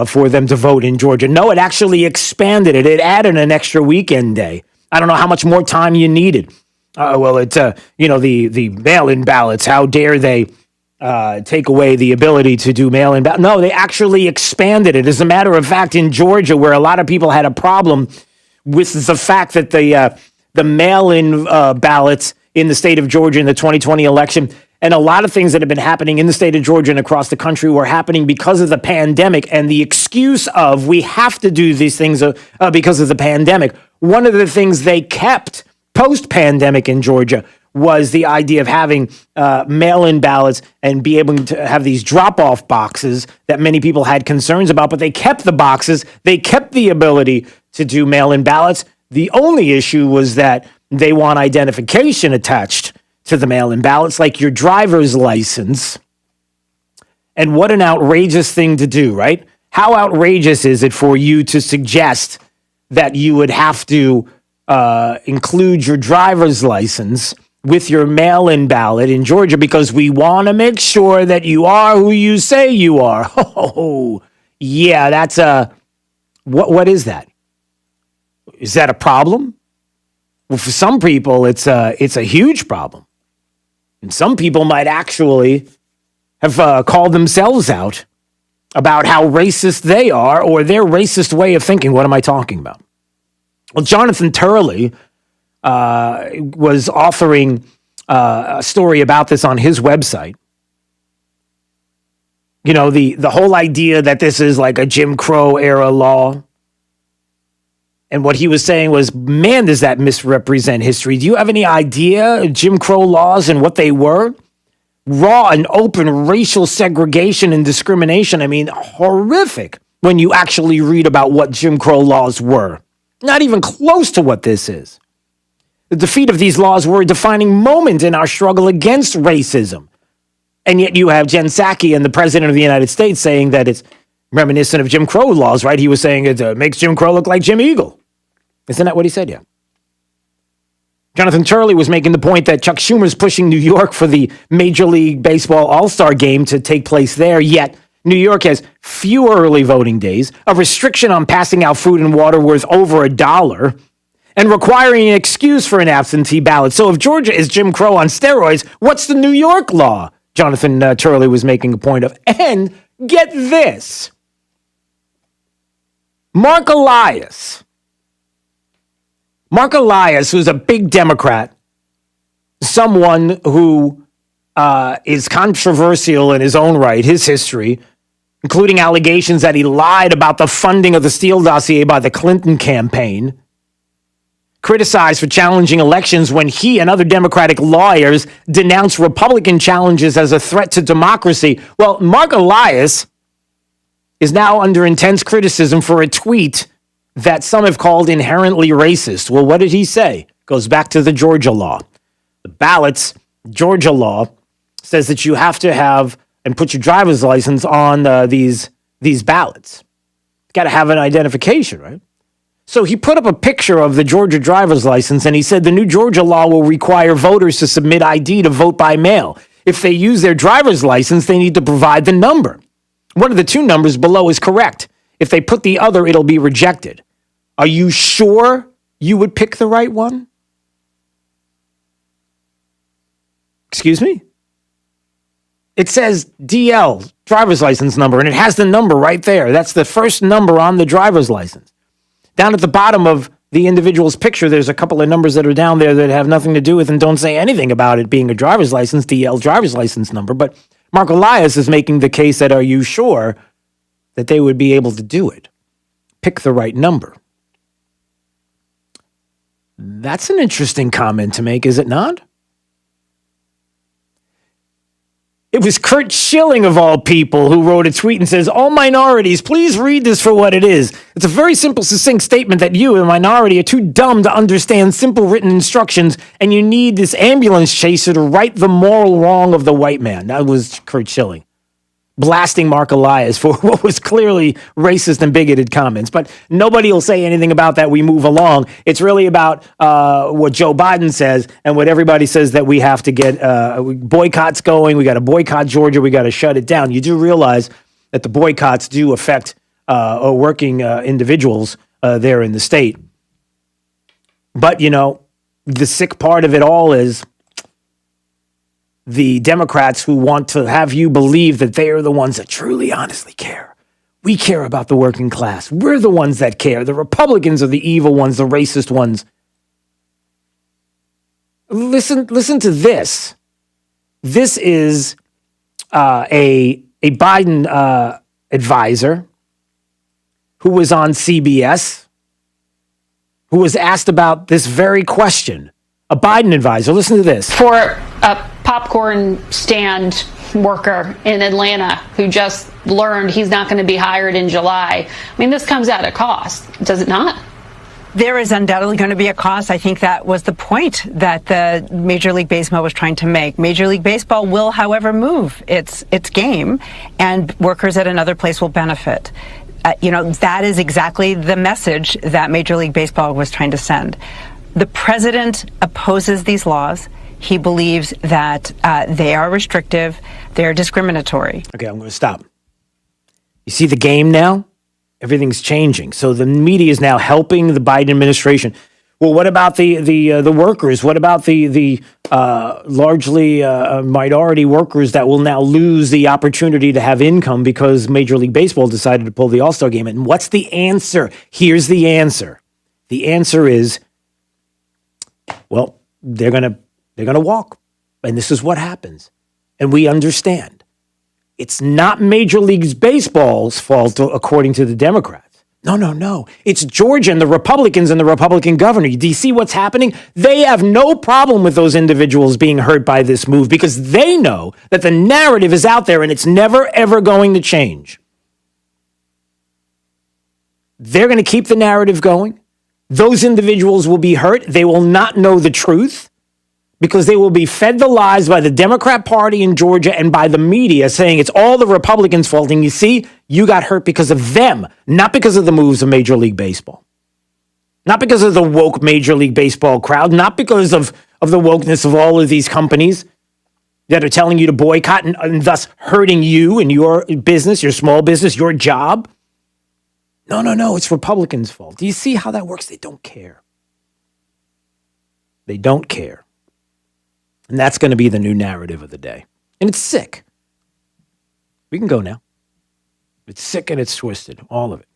for them to vote in Georgia. No, it actually expanded it. It added an extra weekend day. I don't know how much more time you needed. The mail-in ballots. How dare they take away the ability to do mail-in ballots? No, they actually expanded it. As a matter of fact, in Georgia, where a lot of people had a problem with the fact that the mail-in ballots in the state of Georgia in the 2020 election, and a lot of things that have been happening in the state of Georgia and across the country were happening because of the pandemic, and the excuse of we have to do these things because of the pandemic. One of the things they kept post-pandemic in Georgia was the idea of having mail-in ballots and be able to have these drop-off boxes that many people had concerns about, but they kept the boxes. They kept the ability to do mail-in ballots. The only issue was that they want identification attached to the mail-in ballots, like your driver's license. And what an outrageous thing to do, right? How outrageous is it for you to suggest that you would have to include your driver's license with your mail-in ballot in Georgia because we want to make sure that you are who you say you are? Oh, yeah, that's what is that? Is that a problem? Well, for some people, it's a huge problem. And some people might actually have called themselves out about how racist they are or their racist way of thinking. What am I talking about? Well, Jonathan Turley was authoring a story about this on his website. You know, the whole idea that this is like a Jim Crow era law. And what he was saying was, man, does that misrepresent history? Do you have any idea Jim Crow laws and what they were? Raw and open racial segregation and discrimination. I mean, horrific when you actually read about what Jim Crow laws were. Not even close to what this is. The defeat of these laws were a defining moment in our struggle against racism. And yet you have Jen Psaki and the President of the United States saying that it's reminiscent of Jim Crow laws, right? He was saying it makes Jim Crow look like Jim Eagle. Isn't that what he said? Yeah. Jonathan Turley was making the point that Chuck Schumer's pushing New York for the Major League Baseball All-Star game to take place there, yet New York has fewer early voting days, a restriction on passing out food and water worth over $1, and requiring an excuse for an absentee ballot. So if Georgia is Jim Crow on steroids, what's the New York law? Jonathan Turley was making a point of. And get this. Mark Elias, who's a big Democrat, someone who is controversial in his own right, his history, including allegations that he lied about the funding of the Steele dossier by the Clinton campaign, criticized for challenging elections when he and other Democratic lawyers denounced Republican challenges as a threat to democracy. Well, Mark Elias is now under intense criticism for a tweet that some have called inherently racist. Well, what did he say? Goes back to the Georgia law. The ballots, Georgia law, says that you have to have and put your driver's license on these ballots. Got to have an identification, right? So he put up a picture of the Georgia driver's license, and he said the new Georgia law will require voters to submit ID to vote by mail. If they use their driver's license, they need to provide the number. One of the two numbers below is correct. If they put the other, it'll be rejected. Are you sure you would pick the right one? Excuse me? It says DL, driver's license number, and it has the number right there. That's the first number on the driver's license. Down at the bottom of the individual's picture, there's a couple of numbers that are down there that have nothing to do with and don't say anything about it being a driver's license, DL driver's license number. But Mark Elias is making the case that are you sure that they would be able to do it? Pick the right number. That's an interesting comment to make, is it not? It was Kurt Schilling, of all people, who wrote a tweet and says, all minorities, please read this for what it is. It's a very simple, succinct statement that you, a minority, are too dumb to understand simple written instructions, and you need this ambulance chaser to right the moral wrong of the white man. That was Kurt Schilling, blasting Mark Elias for what was clearly racist and bigoted comments. But nobody will say anything about that. We move along. It's really about what Joe Biden says and what everybody says that we have to get boycotts going. We got to boycott Georgia. We got to shut it down. You do realize that the boycotts do affect working individuals there in the state. But, you know, the sick part of it all is the Democrats who want to have you believe that they are the ones that truly, honestly care. We care about the working class. We're the ones that care. The Republicans are the evil ones, the racist ones. Listen to this. This is a Biden advisor who was on CBS, who was asked about this very question. A Biden advisor. Listen to this. For a popcorn stand worker in Atlanta who just learned he's not going to be hired in July. I mean, this comes at a cost, does it not? There is undoubtedly going to be a cost. I think that was the point that the Major League Baseball was trying to make. Major League Baseball will, however, move its game, and workers at another place will benefit. That is exactly the message that Major League Baseball was trying to send. The president opposes these laws. He believes that they are restrictive, they're discriminatory. Okay, I'm going to stop. You see the game now? Everything's changing. So the media is now helping the Biden administration. Well, what about the workers? What about the largely minority workers that will now lose the opportunity to have income because Major League Baseball decided to pull the All-Star game? And what's the answer? Here's the answer. The answer is, well, they're gonna walk. And this is what happens. And we understand. It's not Major League Baseball's fault, according to the Democrats. No. It's Georgia and the Republicans and the Republican governor. Do you see what's happening? They have no problem with those individuals being hurt by this move because they know that the narrative is out there and it's never, ever going to change. They're going to keep the narrative going. Those individuals will be hurt. They will not know the truth because they will be fed the lies by the Democrat Party in Georgia and by the media saying it's all the Republicans' fault. And you see, you got hurt because of them, not because of the moves of Major League Baseball. Not because of the woke Major League Baseball crowd, not because of the wokeness of all of these companies that are telling you to boycott and thus hurting you and your business, your small business, your job. No, it's Republicans' fault. Do you see how that works? They don't care. They don't care. And that's going to be the new narrative of the day. And it's sick. We can go now. It's sick and it's twisted. All of it.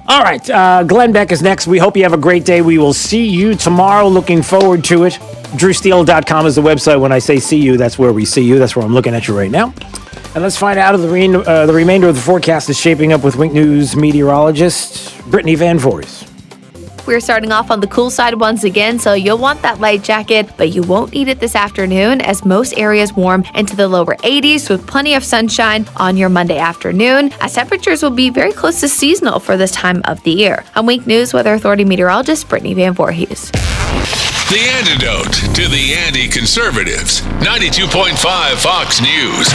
All right. Glenn Beck is next. We hope you have a great day. We will see you tomorrow. Looking forward to it. DrewSteele.com is the website. When I say see you, that's where we see you. That's where I'm looking at you right now. And let's find out if the remainder of the forecast is shaping up with Wink News meteorologist Brittany Van Voorhees. We're starting off on the cool side once again, so you'll want that light jacket, but you won't need it this afternoon as most areas warm into the lower 80s with plenty of sunshine on your Monday afternoon, as temperatures will be very close to seasonal for this time of the year. I'm Wink News Weather Authority meteorologist Brittany Van Voorhees. The antidote to the anti-conservatives. 92.5 Fox News.